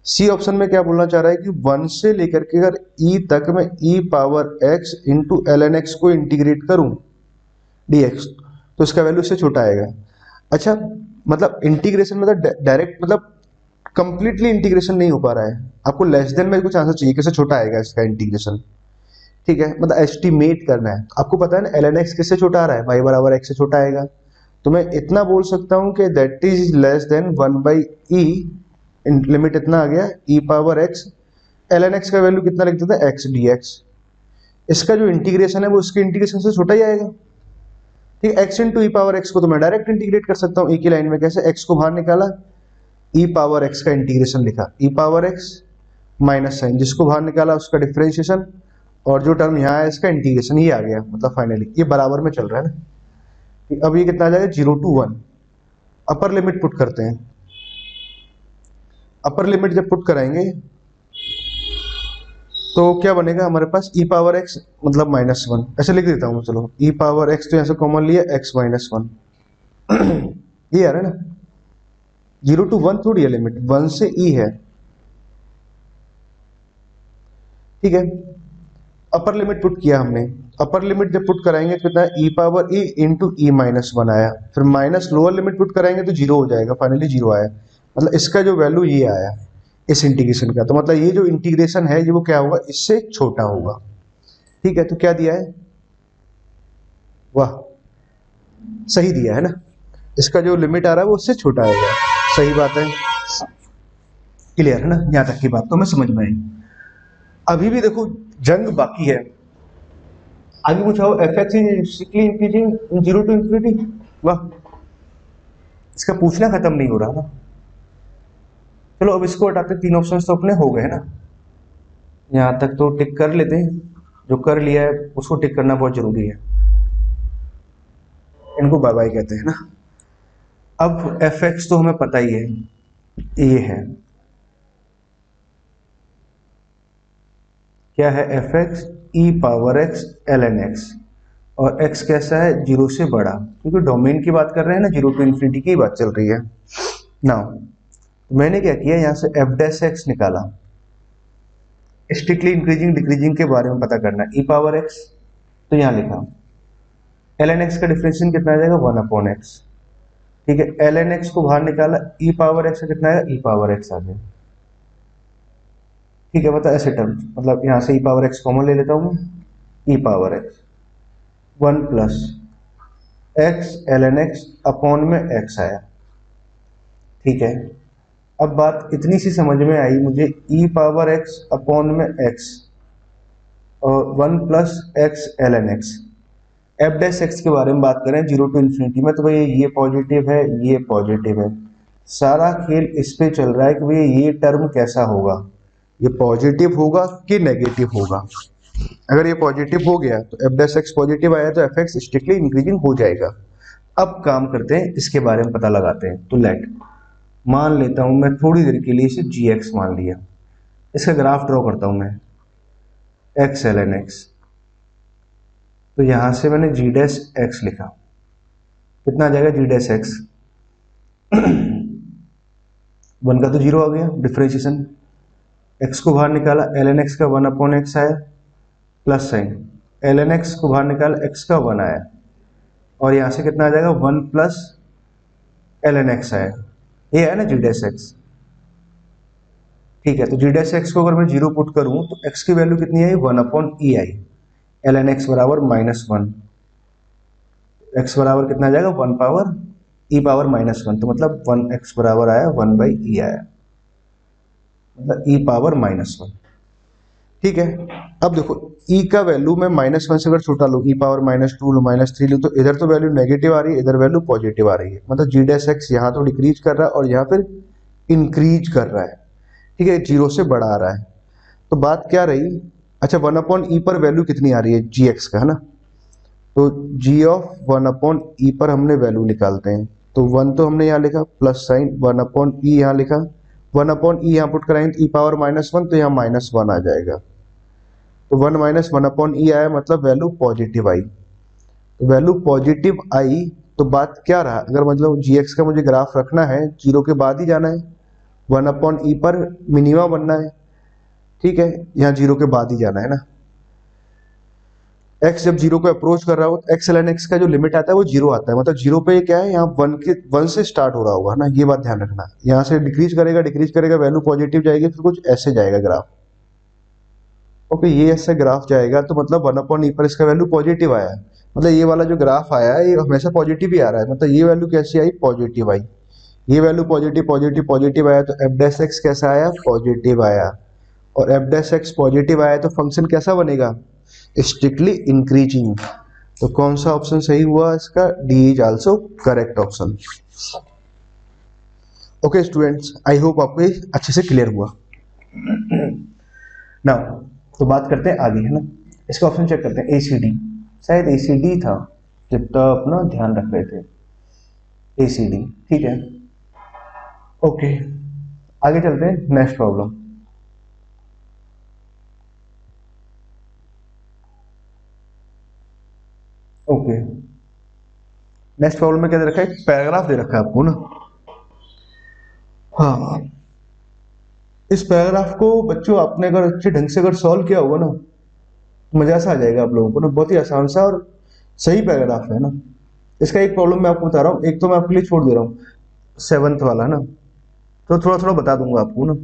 सी ऑप्शन में क्या बोलना चाह रहा है कि 1 से लेकर के अगर e तक मैं e power x into ln x को इंटीग्रेट करूं dx, तो इसका वैल्यू इससे छोटा आएगा। अच्छा, मतलब इंटीग्रेशन मतलब डायरेक्ट, मतलब कंप्लीटली इंटीग्रेशन नहीं हो पा रहा है, आपको लेस देन में कुछ आंसर चाहिए, कैसे छोटा आएगा इसका इंटीग्रेशन। ठीक है, मतलब एस्टिमेट करना है, आपको पता है ना ln x किससे छोटा आ रहा है, y बराबर x से छोटा आएगा, तो मैं इतना बोल सकता हूं कि that is less then 1/e, limit इतना आ गया, e power x, ln x का वैल्यू कितना लिख देता है, x dx, इसका जो इंटीग्रेशन है वो इसके इंटीग्रेशन से छोटा ही आएगा। ठीक है, x into E power x को तो मैं डायरेक्ट इंटीग्रेट कर सकता हूँ, e की लाइन में कैसे, x को बाहर निकाला, e पावर x का इंटीग्रेशन लिखा, e power x minus sign, जिसको बाहर निकाला उसका डिफरेंशिएशन, और जो टर्म यहाँ है इसका इंटीग्रेशन, ये आ गया, मतलब फाइनली ये बराबर में चल रहा है ना। अब ये कितना आ जाएगा, 0 to 1, अपर लिमिट पुट करते हैं, अपर लिमिट जब पुट कराएंगे तो क्या बनेगा हमारे पास, e पावर x मतलब माइनस 1, ऐसे लिख देता हूँ, चलो e पावर x तो यहाँ से कॉमन लिया, x माइनस 1 ये आ रहा है ना, 0 to 1 थोड़ी है लिमिट, 1 से e है। ठीक है, अपर लिमिट पुट किया हमने, अपर लिमिट जब पुट कराएंगे तो कितना है, ई power E into E minus one आया, फिर माइनस लोअर लिमिट पुट कराएंगे तो जीरो हो जाएगा, फाइनली जीरो आया, मतलब इसका जो वैल्यू ये आया इस इंटीग्रेशन का, तो मतलब ये जो इंटीग्रेशन है ये वो क्या होगा, इससे छोटा होगा। ठीक है, तो क्या दिया है, वाह सही दिया है ना, इसका जो लिमिट आ रहा है वो उससे छोटा आएगा, सही बात है, क्लियर है ना, यहां तक की बात तो मैं समझ में आई। अभी भी देखो जंग बाकी है, आगे पूछा हो f x is strictly increasing zero to infinity, वाह इसका पूछना खत्म नहीं हो रहा ना। चलो अब इसको हटाते, तीन ऑप्शंस तो अपने हो गए ना, यहां तक तो टिक कर लेते हैं, जो कर लिया है उसको टिक करना बहुत जरूरी है, इनको बाय बाय कहते हैं ना। अब एफ एक्स तो हमें पता ही है, ये है क्या है, F X E power X L N X, और एक्स कैसा है, जीरो से बड़ा, क्योंकि डोमेन की बात कर रहे हैं ना, जीरो टू इन्फिनिटी की बात चल रही है। नाउ मैंने क्या किया, यहां से एफ डैश एक्स निकाला, स्ट्रिक्टली इंक्रीजिंग डिक्रीजिंग के बारे में पता करना है, ई पावर एक्स तो यहां लिखा, एल एन एक्स का डिफरेंशियल कितना आ जाएगा, वन अपॉन एक्स, ठीक है, एल एन एक्स को बाहर निकाला, ई पावर एक्स का कितना आएगा, ई पावर एक्स आ गया, ठीक है, मतलब ऐसे टर्म, मतलब यहां से ई पावर एक्स कॉमन ले लेता हूं, E power X one plus x L N X upon में एक्स आया, ठीक है। अब बात इतनी सी समझ में आई मुझे, ई पावर एक्स अपॉन में एक्स और one plus x L N x, f dash x के बारे में बात करें जीरो टू इन्फिनिटी में, तो भाई ये पॉजिटिव है ये पॉजिटिव है, सारा खेल इस पे चल रहा है कि भाई ये टर्म कैसा होगा, ये पॉजिटिव होगा कि नेगेटिव होगा। अगर ये पॉजिटिव हो गया तो एफ डैश एक्स पॉजिटिव आया तो एफ एक्स स्ट्रिक्टली इंक्रीजिंग हो जाएगा। अब काम करते हैं, इसके बारे में पता लगाते हैं, तो लेट मान लेता हूं मैं थोड़ी देर के लिए इसे जी एक्स मान लिया, इसका ग्राफ ड्रॉ करता हूं मैं, एक्स एल एन एक्स, तो यहां से मैंने जी डैश एक्स लिखा, कितना आ जाएगा जी डैश एक्स, वन का तो जीरो आ गया डिफरेंशिएशन, एक्स को बाहर निकाला, एल एन एक्स का वन अपॉन एक्स आया, plus sign, l N x को बाहर निकाला, एक्स का वन आया, और यहां से कितना आ जाएगा, one plus l N x आया, ये है ना जी डैश एक्स, ठीक है। तो जी डैश एक्स को अगर मैं जीरो पुट करूं तो एक्स की वैल्यू कितनी आई, वन अपॉन ई आई, एल एन एक्स बराबर माइनस वन, एक्स बराबर कितना आ जाएगा, वन पावर ई पावर माइनस वन, तो मतलब वन एक्स बराबर आया वन बाई ई आया, मतलब ई पावर माइनस वन, ठीक है। अब देखो ई का वैल्यू मैं माइनस वन से अगर छोटा लूँ, ई पावर माइनस टू लूँ, माइनस थ्री लूँ, तो इधर तो वैल्यू नेगेटिव आ रही है, इधर वैल्यू पॉजिटिव आ रही है, मतलब जी डैश एक्स यहाँ तो डिक्रीज कर रहा है और यहाँ फिर इंक्रीज कर रहा है, ठीक है, जीरो से बड़ा आ रहा है। तो बात क्या रही, अच्छा वन अपॉन ई पर वैल्यू कितनी आ रही है जी एक्स का, है ना, तो जी ऑफ वन अपॉन ई पर हमने वैल्यू निकालते हैं, तो वन तो हमने यहाँ लिखा, प्लस साइन वन अपॉन ई यहाँ लिखा, वन अपॉन ई यहाँ पुट कराएंगे तो ई पावर माइनस वन, तो यहाँ माइनस वन आ जाएगा, तो वन माइनस वन अपॉन ई आया, मतलब वैल्यू पॉजिटिव आई, तो वैल्यू पॉजिटिव आई, तो बात क्या रहा, अगर मतलब जी एक्स का मुझे ग्राफ रखना है, जीरो के बाद ही जाना है, वन अपॉन ई पर मिनिमम बनना है, ठीक है, यहाँ जीरो के बाद ही जाना है ना, एक्स जब जीरो को अप्रोच कर रहा हो तो एक्स एल एन एक्स का जो लिमिट आता है वो जीरो आता है, मतलब जीरो पे क्या है, यहाँ वन से स्टार्ट हो रहा होगा ना, ये बात ध्यान रखना, यहाँ से डिक्रीज करेगा वैल्यू पॉजिटिव जाएगी, फिर कुछ ऐसे जाएगा ग्राफ, ओके, ये ऐसे ग्राफ जाएगा, तो मतलब वन अपॉन ई पर इसका वैल्यू पॉजिटिव आया, मतलब ये वाला जो ग्राफ आया है ये हमेशा पॉजिटिव ही आ रहा है, मतलब ये वैल्यू कैसी आई, पॉजिटिव आई, ये वैल्यू पॉजिटिव पॉजिटिव पॉजिटिव आया, तो एफ डैश एक्स कैसा आया, पॉजिटिव आया, और एफ डैश एक्स पॉजिटिव आया तो फंक्शन कैसा बनेगा, स्ट्रिक्टली इंक्रीजिंग, तो कौन सा ऑप्शन सही हुआ इसका, D is also correct option. Okay students, I hope आपको अच्छे से क्लियर हुआ ना। तो बात करते हैं आगे, है ना, इसका ऑप्शन चेक करते हैं, एसीडी, शायद एसीडी था, जितना अपना ध्यान रख रहे थे, एसीडी, ठीक है, ओके आगे चलते हैं, next problem, okay next problem में क्या दे रखा है, पैराग्राफ दे रखा है आपको ना, हाँ इस पैराग्राफ को बच्चों आपने अगर अच्छे ढंग से अगर सॉल्व किया होगा ना, मजा सा आ जाएगा आप लोगों को ना, बहुत ही आसान सा और सही पैराग्राफ है ना। इसका एक प्रॉब्लम मैं आपको बता रहा हूँ, एक तो मैं आपके लिए छोड़ दे रहा हूँ, सेवंथ वाला ना, तो थोड़ा थोड़ा बता दूंगा आपको ना।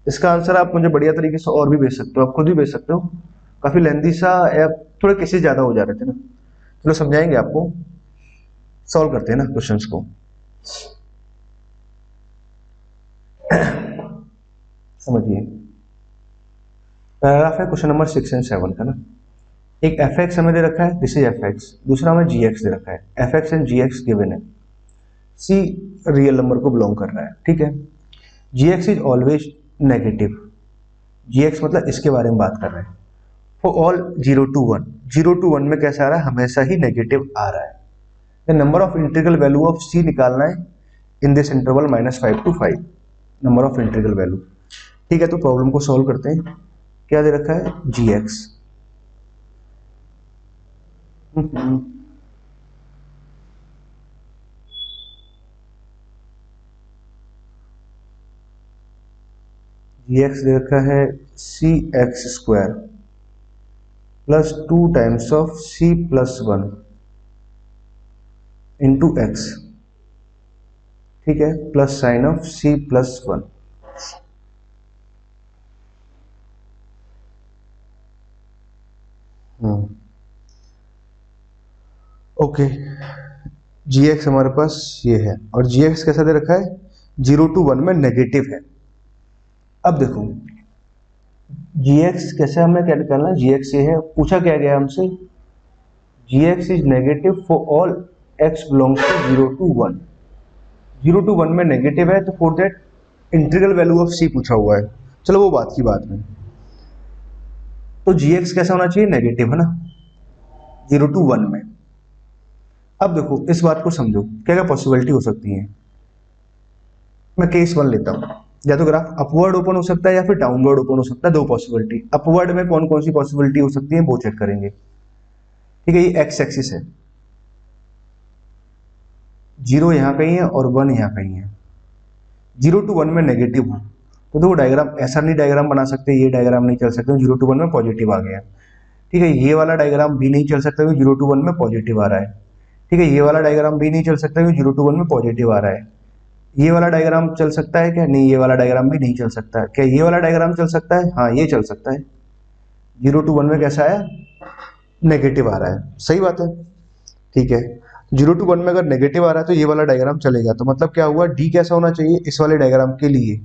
इसका आंसर आप मुझे बढ़िया तरीके से और भी भेज सकते हो, आप खुद भी भेज सकते हो। काफी लेंदी सा या थोड़े केसेस ज्यादा हो जा रहे थे ना, चलो समझाएंगे आपको। सॉल्व करते हैं ना क्वेश्चंस को। समझिए, पैराग्राफ है क्वेश्चन नंबर 6 एंड 7 का ना। एक एफ एक्स हमें दे रखा है, दिस इज एफ एक्स, दूसरा हमें जी एक्स दे रखा है। F X and G X given है, सी रियल नंबर को बिलोंग कर रहा है, ठीक है। G x is always negative, G X मतलब इसके बारे में बात कर रहे हैं। फॉर ऑल 0 to 1, 0 to 1 में कैसा आ रहा है, हमेशा ही नेगेटिव आ रहा है। The number of integral value of C निकालना है in this interval -5 to 5, number of integral value. ठीक है, तो प्रॉब्लम को सॉल्व करते हैं। क्या दे रखा है, जी एक्स, जी एक्स दे रखा है c x square plus 2 times of c plus 1 into x, ठीक है, plus sine of c plus 1। Okay, g x हमारे पास ये है और जी एक्स कैसा दे रखा है, 0 to 1 में नेगेटिव है। अब देखो जी एक्स कैसे हमें क्या निकालना है, जी एक्स ये है, पूछा क्या गया हमसे, g x is negative for all x belongs to 0 to 1। 0 to 1 में नेगेटिव है, तो for that integral value of c पूछा हुआ है। चलो वो बात की बात में, तो जी एक्स कैसा होना चाहिए, नेगेटिव है ना, 0 to 1 में। अब देखो इस बात को समझो, क्या क्या पॉसिबिलिटी हो सकती है। मैं केस 1 लेता हूँ, या तो ग्राफ अपवर्ड ओपन हो सकता है या फिर डाउनवर्ड ओपन हो सकता है, दो पॉसिबिलिटी। अपवर्ड में कौन कौन सी पॉसिबिलिटी हो सकती है वो चेक करेंगे, ठीक है। ये एक्स एक्सिस है, 0 यहाँ कहीं है और 1 यहाँ कहीं है। 0 to 1 में नेगेटिव हो तो देखो डायग्राम ऐसा नहीं डायग्राम बना सकते, ये डायग्राम नहीं चल सकते, 0 to 1 में पॉजिटिव आ गया, ठीक है। ये वाला डायग्राम भी नहीं चल सकता क्योंकि 0 to 1 में पॉजिटिव आ रहा है, ठीक है। ये वाला डायग्राम भी नहीं चल सकता क्योंकि 0 to 1 में पॉजिटिव आ रहा है। ये वाला डायग्राम चल सकता है क्या, नहीं, ये वाला डायग्राम भी नहीं चल सकता। क्या ये वाला डायग्राम चल सकता है, हाँ ये चल सकता है। 0 to 1 में कैसा आया, नेगेटिव आ रहा है, सही बात है, ठीक है। 0 to 1 में अगर नेगेटिव आ रहा है तो ये वाला डायग्राम चलेगा, तो मतलब क्या हुआ, डी कैसा होना चाहिए इस वाले डायग्राम के लिए,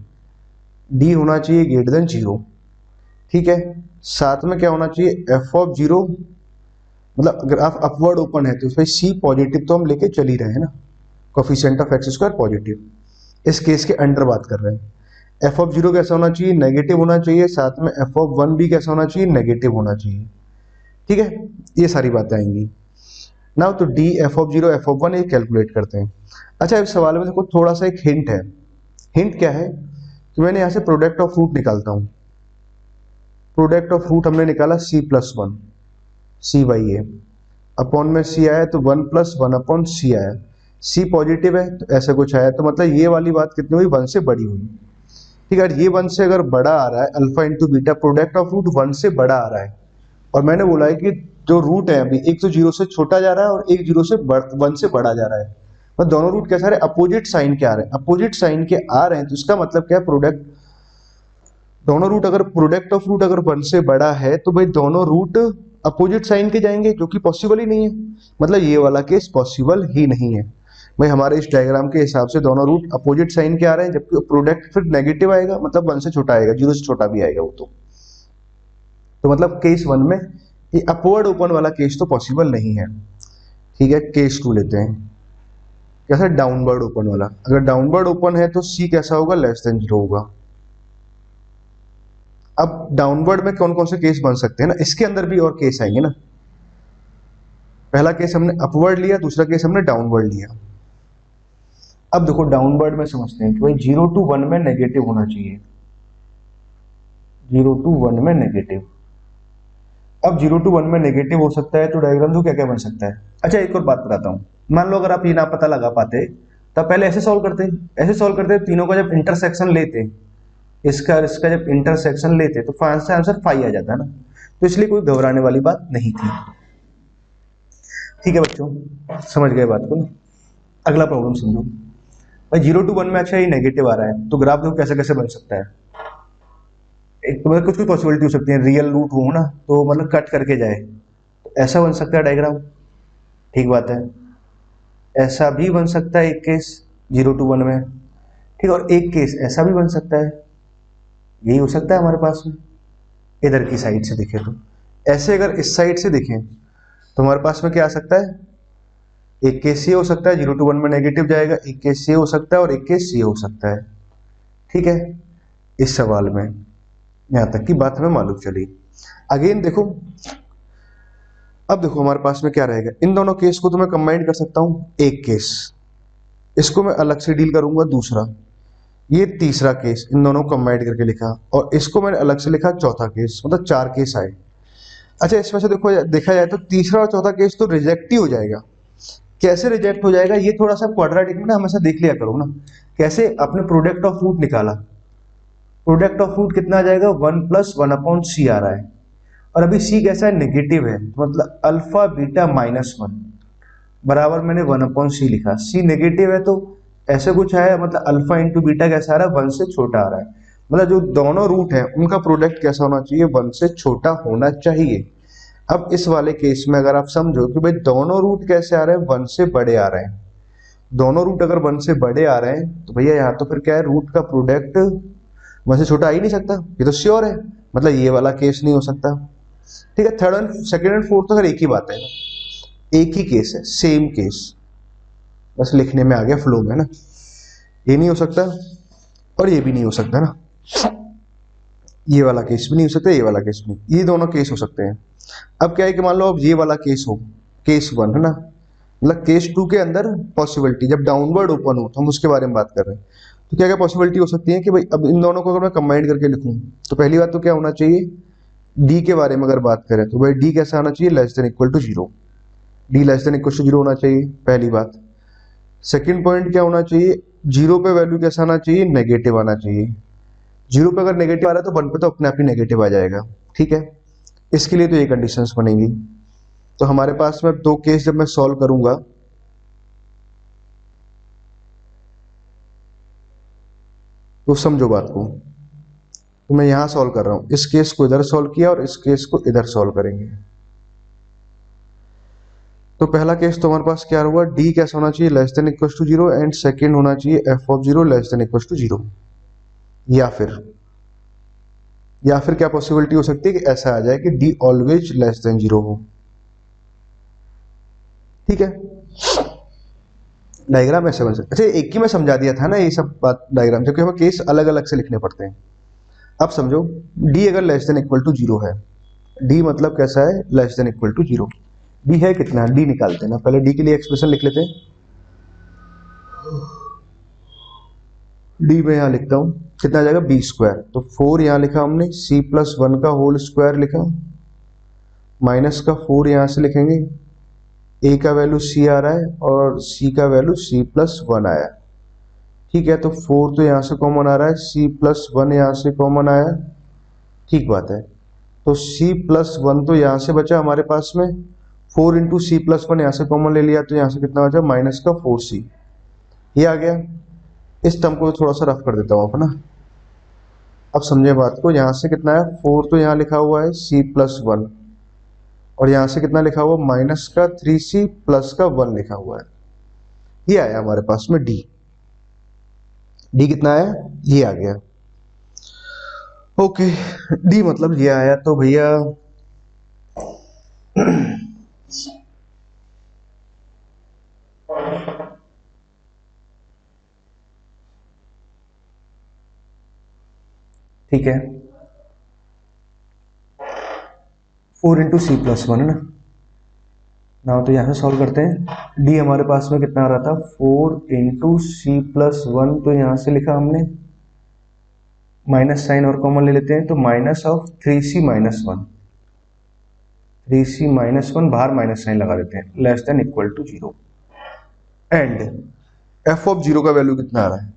डी होना चाहिए ग्रेटर देन 0, ठीक है। साथ में क्या होना चाहिए, एफ ऑफ 0, मतलब ग्राफ अपवर्ड ओपन है तो इसमें सी पॉजिटिव तो हम लेके चल ही रहे हैं ना, coefficient of x square positive, इस केस के अंडर बात कर रहे हैं। एफ ऑफ 0 कैसा होना चाहिए, नेगेटिव होना चाहिए, साथ में एफ ऑफ 1 भी कैसा होना चाहिए, नेगेटिव होना चाहिए, ठीक है। ये सारी बातें आएंगी ना। तो D F of 0 F of 1 ये कैलकुलेट करते हैं। अच्छा, इस सवाल में देखो थोड़ा सा एक हिंट है। हिंट क्या है कि मैंने यहाँ से प्रोडक्ट ऑफ रूट निकालता हूँ, प्रोडक्ट ऑफ रूट हमने निकाला c plus 1 c by a, upon में सी आया तो 1 + 1 अपॉन सी आया, सी पॉजिटिव है तो ऐसा कुछ आया, तो मतलब ये वाली बात कितनी हुई, 1 से बड़ी हुई, ठीक है। ये 1 से अगर बड़ा आ रहा है, alpha into beta, product of root 1 से बड़ा आ रहा है, और मैंने बोला है कि जो रूट है अभी एक तो 0 से छोटा जा रहा है और एक 0 से 1 से बड़ा जा रहा है, मतलब दोनों रूट कैसा रहे, अपोजिट साइन के आ रहे हैं, अपोजिट साइन के आ रहे हैं, तो इसका मतलब क्या है, प्रोडक्ट दोनों रूट अगर प्रोडक्ट ऑफ रूट अगर 1 से बड़ा है तो भाई दोनों रूट अपोजिट साइन के जाएंगे, जो कि पॉसिबल ही नहीं है, मतलब ये वाला केस पॉसिबल ही नहीं है भाई। हमारे इस डायग्राम के हिसाब से दोनों रूट अपोजिट साइन के आ रहे हैं, जबकि प्रोडक्ट फिर नेगेटिव आएगा, मतलब 1 से छोटा आएगा, 0 से छोटा भी आएगा वो तो मतलब केस 1 में ये अपवर्ड ओपन वाला केस तो पॉसिबल नहीं है, ठीक है। केस 2 लेते हैं, कैसा, डाउनवर्ड ओपन वाला। अगर डाउनवर्ड ओपन है तो सी कैसा होगा, लेस देन 0 होगा। अब डाउनवर्ड में कौन कौन से केस बन सकते हैं ना, इसके अंदर भी और केस आएंगे ना। पहला केस हमने अपवर्ड लिया, दूसरा केस हमने डाउनवर्ड लिया। अब देखो डाउनवर्ड में समझते हैं कि भाई 0 to 1 में नेगेटिव होना चाहिए, 0 to 1 में नेगेटिव। अब 0 to 1 में नेगेटिव हो सकता है तो डायग्राम जो क्या क्या बन सकता है। अच्छा, एक और बात बताता हूँ, मान लो अगर आप ये ना पता लगा पाते तब पहले ऐसे सॉल्व करते, ऐसे सॉल्व करते, तीनों का जब इंटरसेक्शन लेते, इसका और इसका जब इंटरसेक्शन लेते तो आंसर 5 आ जाता है ना, तो इसलिए कोई घबराने वाली बात नहीं थी। ठीक है बच्चों, समझ गए बात को ना। अगला प्रॉब्लम समझो भाई, 0 to 1 में अच्छा ये नेगेटिव आ रहा है, तो ग्राफ देखो कैसे कैसे बन सकता है। एक तो मतलब कुछ कुछ पॉसिबिलिटी हो सकती है, रियल रूट हो ना तो मतलब कट करके जाए, तो ऐसा बन सकता है डायग्राम, ठीक बात है। ऐसा भी बन सकता है एक केस 0 to 1 में, ठीक, और एक केस ऐसा भी बन सकता है, यही हो सकता है हमारे पास में। इधर की साइड से देखें तो ऐसे, अगर इस साइड से देखें तो हमारे पास में क्या आ सकता है, एक केस ये हो सकता है 0 to 1 में नेगेटिव जाएगा, एक केस ये हो सकता है और एक केस ये हो सकता है। ठीक है, इस सवाल में यहां तक की बात हमें मालूम चली। अगेन देखो, अब देखो हमारे पास में क्या रहेगा, इन दोनों केस को तो मैं कंबाइन कर सकता हूं, एक केस इसको मैं अलग से डील करूंगा, दूसरा ये तीसरा केस, इन दोनों को कंबाइन करके लिखा, और इसको मैंने अलग से लिखा चौथा केस, मतलब 4 केस आए। अच्छा, इसमें से देखो देखा जाए तो तीसरा और चौथा केस तो रिजेक्ट ही हो जाएगा। कैसे रिजेक्ट हो जाएगा, ये थोड़ा सा क्वाड्रेटिक में ना हमेशा देख लिया करो ना। कैसे, आपने प्रोडक्ट ऑफ रूट निकाला, प्रोडक्ट ऑफ रूट कितना आ जाएगा, 1 + 1/c आ रहा है, और अभी c कैसा है, नेगेटिव है, मतलब अल्फा बीटा -1 बराबर मैंने 1/c लिखा, c नेगेटिव है तो ऐसे कुछ है, मतलब अल्फा इंटू बीटा कैसा आ रहा है, 1 से छोटा आ रहा है, मतलब जो दोनों रूट है उनका प्रोडक्ट कैसा होना चाहिए, 1 से छोटा होना चाहिए। अब इस वाले केस में अगर आप समझो कि भाई दोनों रूट कैसे आ रहे हैं, 1 से बड़े आ रहे हैं, दोनों रूट अगर 1 से बड़े आ रहे हैं तो भैया यहाँ तो फिर क्या है, रूट का प्रोडक्ट 1 से छोटा आ ही नहीं सकता, ये तो श्योर है, मतलब ये वाला केस नहीं हो सकता। ठीक है, third and second and fourth तो अगर एक ही बात है, एक ही केस है, सेम केस, बस लिखने में आ गया फ्लो में ना, ये नहीं हो सकता और ये भी नहीं हो सकता ना, ये वाला केस भी नहीं हो सकता, ये वाला केस भी नहीं, ये दोनों केस हो सकते हैं। अब क्या है कि मान लो अब ये वाला केस हो, केस 1 है ना, मतलब केस 2 के अंदर पॉसिबिलिटी जब डाउनवर्ड ओपन हो तो हम उसके बारे में बात कर रहे हैं, तो क्या क्या पॉसिबिलिटी हो सकती है कि भाई अब इन दोनों को अगर मैं कंबाइन करके लिखूं तो पहली बात तो क्या होना चाहिए, डी के बारे में अगर बात करें तो भाई डी कैसा आना चाहिए, less than equal to 0, d less than equal to 0 होना चाहिए, पहली बात। सेकंड पॉइंट क्या होना चाहिए, 0 पे वैल्यू कैसा आना चाहिए, नेगेटिव आना चाहिए, 0 पे अगर नेगेटिव आ रहा है तो 1 पे तो अपने आप ही नेगेटिव आ जाएगा। ठीक है, इसके लिए तो ये कंडीशंस बनेंगी। तो हमारे पास में 2 केस जब मैं सॉल्व करूंगा तो समझो बात को, तो मैं यहां सॉल्व कर रहा हूं, इस केस को इधर सॉल्व किया और इस केस को इधर सॉल्व करेंगे। तो पहला केस तो हमारे पास क्या हुआ, डी कैसा होना चाहिए, less than equal to 0, and second होना चाहिए f of 0 less than equal to 0, या फिर क्या पॉसिबिलिटी हो सकती है कि ऐसा आ जाए कि डी ऑलवेज लेस देन 0 हो। ठीक है, डायग्राम ऐसे बन सकता है। अच्छा, एक ही में समझा दिया था ना ये सब बात डायग्राम, क्योंकि हमें केस अलग अलग से लिखने पड़ते हैं। अब समझो डी अगर लेस देन इक्वल टू 0 है, डी मतलब कैसा है, less than equal to 0, d है कितना, डी निकालते हैं ना, पहले डी के लिए एक्सप्रेशन लिख लेते हैं। डी में यहां लिखता हूं कितना आ जाएगा, b², तो 4 यहां लिखा हमने, c+1 का होल स्क्वायर लिखा, माइनस का 4 यहां से लिखेंगे, a का वैल्यू c आ रहा है और c का वैल्यू c+1 आया। ठीक है, तो 4 तो यहां से कॉमन आ रहा है, c+1 यहां से कॉमन आया, ठीक बात है, तो c+1 तो यहां से बचा हमारे पास में, 4 इंटू c+1 यहां से कॉमन ले लिया तो यहां से कितना बचा, माइनस का 4c, ये आ गया। इस टर्म को थोड़ा सा रफ कर देता हूं अपना, अब समझे बात को, यहां से कितना है, 4 तो यहां लिखा हुआ है c+1, और यहां से कितना लिखा हुआ, माइनस का 3c प्लस का 1 लिखा हुआ है, ये आया हमारे पास में डी, डी कितना आया, ये आ गया। ओके, डी मतलब ये आया, तो भैया ठीक है, 4 इंटू c+1 है ना, तो यहां से सॉल्व करते हैं। डी हमारे पास में कितना आ रहा था, 4 इंटू c+1, तो यहां से लिखा हमने, माइनस साइन और कॉमन ले लेते हैं, तो माइनस ऑफ 3c-1, 3c-1 बाहर माइनस साइन लगा देते हैं, less than equal to 0, and f of 0 का वैल्यू कितना आ रहा है,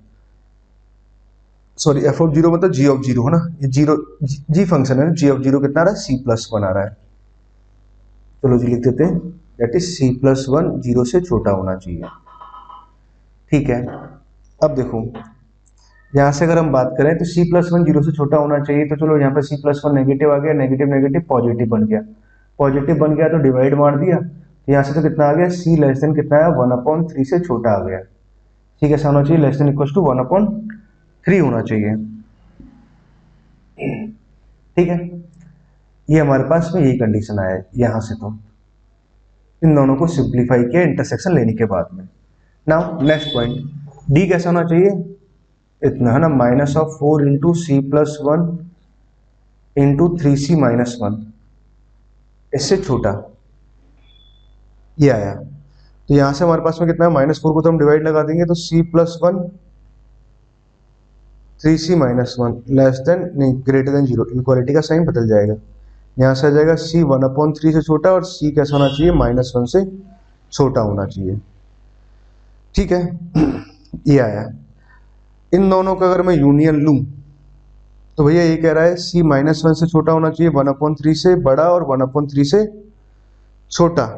सॉरी एफ ऑफ जीरो मतलब जी ऑफ जीरो है ना, ये जीरो जी फंक्शन है, जी ऑफ जीरो कितना आ रहा है, सी प्लस वन आ रहा है। चलो जी लिख देते हैं, that is c plus one zero से छोटा होना चाहिए। ठीक है, अब देखो यहाँ से अगर हम बात करें तो सी प्लस वन जीरो से छोटा होना चाहिए, तो चलो यहाँ पे सी प्लस वन नेगेटिव आ गया, नेगेटिव नेगेटिव पॉजिटिव बन गया, पॉजिटिव बन गया तो डिवाइड मार दिया, तो यहाँ से तो कितना आ गया, सी लेस देन कितना है, वन अपॉन थ्री से छोटा आ गया। सी कैसा होना चाहिए, less than equal to one upon three होना चाहिए। ठीक है, ये हमारे पास में यही कंडीशन आया है यहाँ से, तो इन दोनों को सिंप्लीफाई किया इंटरसेक्शन लेने के बाद में। नाउ नेक्स्ट पॉइंट, डी कैसा होना चाहिए, इतना है ना, minus of four into c plus one into three c minus one, इससे छोटा, ये आया। तो यहां से हमारे पास में कितना है, माइनस फोर को तो हम डिवाइड लगा देंगे, तो c plus one three c minus one less than नहीं ग्रेटर देन जीरो, इनक्वालिटी का साइन बदल जाएगा, यहाँ से आ जाएगा सी वन अपॉन थ्री से छोटा और सी कैसा होना चाहिए, माइनस वन से छोटा होना चाहिए। ठीक है, ये आया। इन दोनों का अगर मैं यूनियन लूं तो भैया ये कह रहा है सी माइनस वन से छोटा होना चाहिए, वन अपॉन थ्री से बड़ा और वन अपॉन थ्री से छोटा।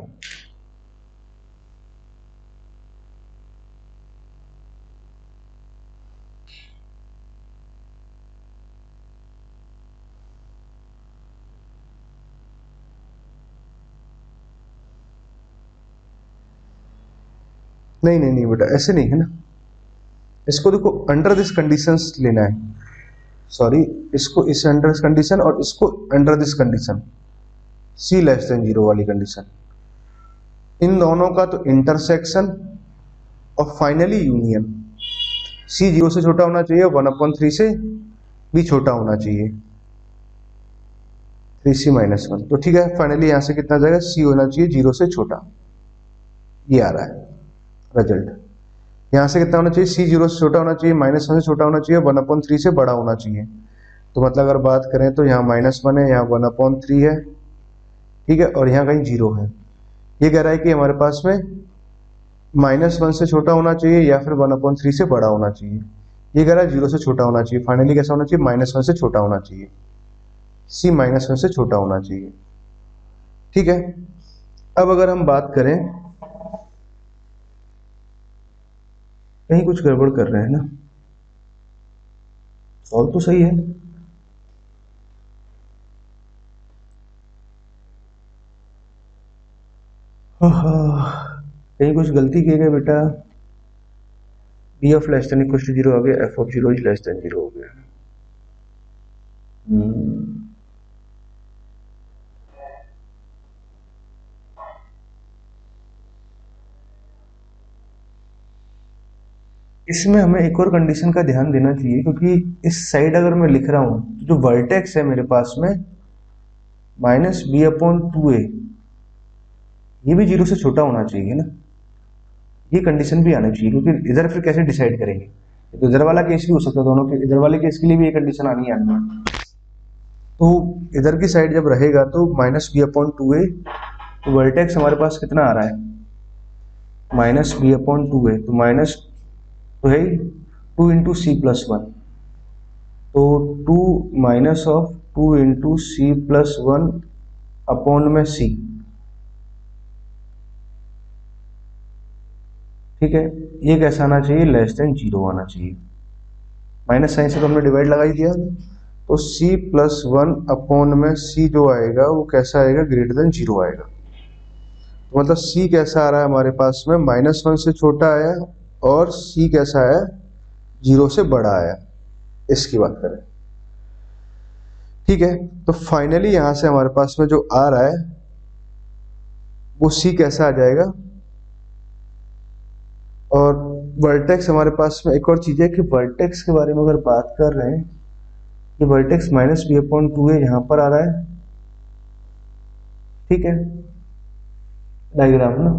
नहीं नहीं नहीं बेटा, ऐसे नहीं है ना, इसको देखो अंडर दिस कंडीशंस लेना है, सॉरी इसको इस अंडर दिस कंडीशन और इसको under this condition, c less than zero वाली कंडीशन, इन दोनों का तो इंटरसेक्शन और फाइनली यूनियन। सी जीरो से छोटा होना चाहिए, वन अपॉन थ्री से भी छोटा होना चाहिए, थ्री सी माइनस वन, तो ठीक है, फाइनली यहां से कितना जाएगा, सी होना चाहिए जीरो से छोटा, ये आ रहा है रिजल्ट। यहाँ से कितना होना चाहिए, सी जीरो से छोटा होना चाहिए, माइनस वन से छोटा होना चाहिए, वन अपॉन थ्री से बड़ा होना चाहिए। तो मतलब अगर बात करें तो यहाँ माइनस वन है, यहाँ वन अपॉन थ्री है, ठीक है, और यहाँ कहीं जीरो है। ये कह रहा है कि हमारे पास में माइनस वन से छोटा होना चाहिए या फिर वन अपॉन थ्री से बड़ा होना चाहिए। ये कह रहा है जीरो से छोटा होना चाहिए, फाइनली कैसा होना चाहिए, माइनस वन से छोटा होना चाहिए, सी माइनस वन से छोटा होना चाहिए। ठीक है, अब अगर हम बात करें, कहीं कुछ गड़बड़ कर रहे हैं ना, सॉल्व तो सही है, कहीं कुछ गलती की गई बेटा, b of less than equal to zero आ गया, f of zero is less than zero हो गया। इसमें हमें एक और कंडीशन का ध्यान देना चाहिए, क्योंकि इस साइड अगर मैं लिख रहा हूं तो जो वर्टेक्स है मेरे पास में माइनस बी अपॉन टू ए, ये भी जीरो से छोटा होना चाहिए ना, ये कंडीशन भी आना चाहिए, क्योंकि इधर फिर कैसे डिसाइड करेंगे, तो इधर वाला केस भी हो सकता है, दोनों के इधर वाले केस के लिए भी ये कंडीशन आनी है। तो इधर की साइड जब रहेगा तो minus b upon two a, तो वर्टेक्स हमारे पास कितना आ रहा है, minus b upon two a, तो माइनस तो है two into c plus one, तो two minus of two into c plus one upon में सी। ठीक है, ये कैसा आना चाहिए, लेस देन जीरो आना चाहिए, माइनस साइन से तो हमने डिवाइड लगा ही दिया, तो सी प्लस वन अपॉन में सी जो आएगा वो कैसा आएगा, ग्रेटर देन जीरो आएगा। तो मतलब सी कैसा आ रहा है हमारे पास में, माइनस वन से छोटा आया और सी कैसा आया, जीरो से बड़ा आया, इसकी बात करें। ठीक है, तो फाइनली यहां से हमारे पास में जो आ रहा है वो सी कैसा आ जाएगा, और वर्टेक्स हमारे पास में एक और चीज है कि वर्टेक्स के बारे में अगर बात कर रहे हैं कि vertex minus b upon two है, यहां पर आ रहा है। ठीक है, डायग्राम ना,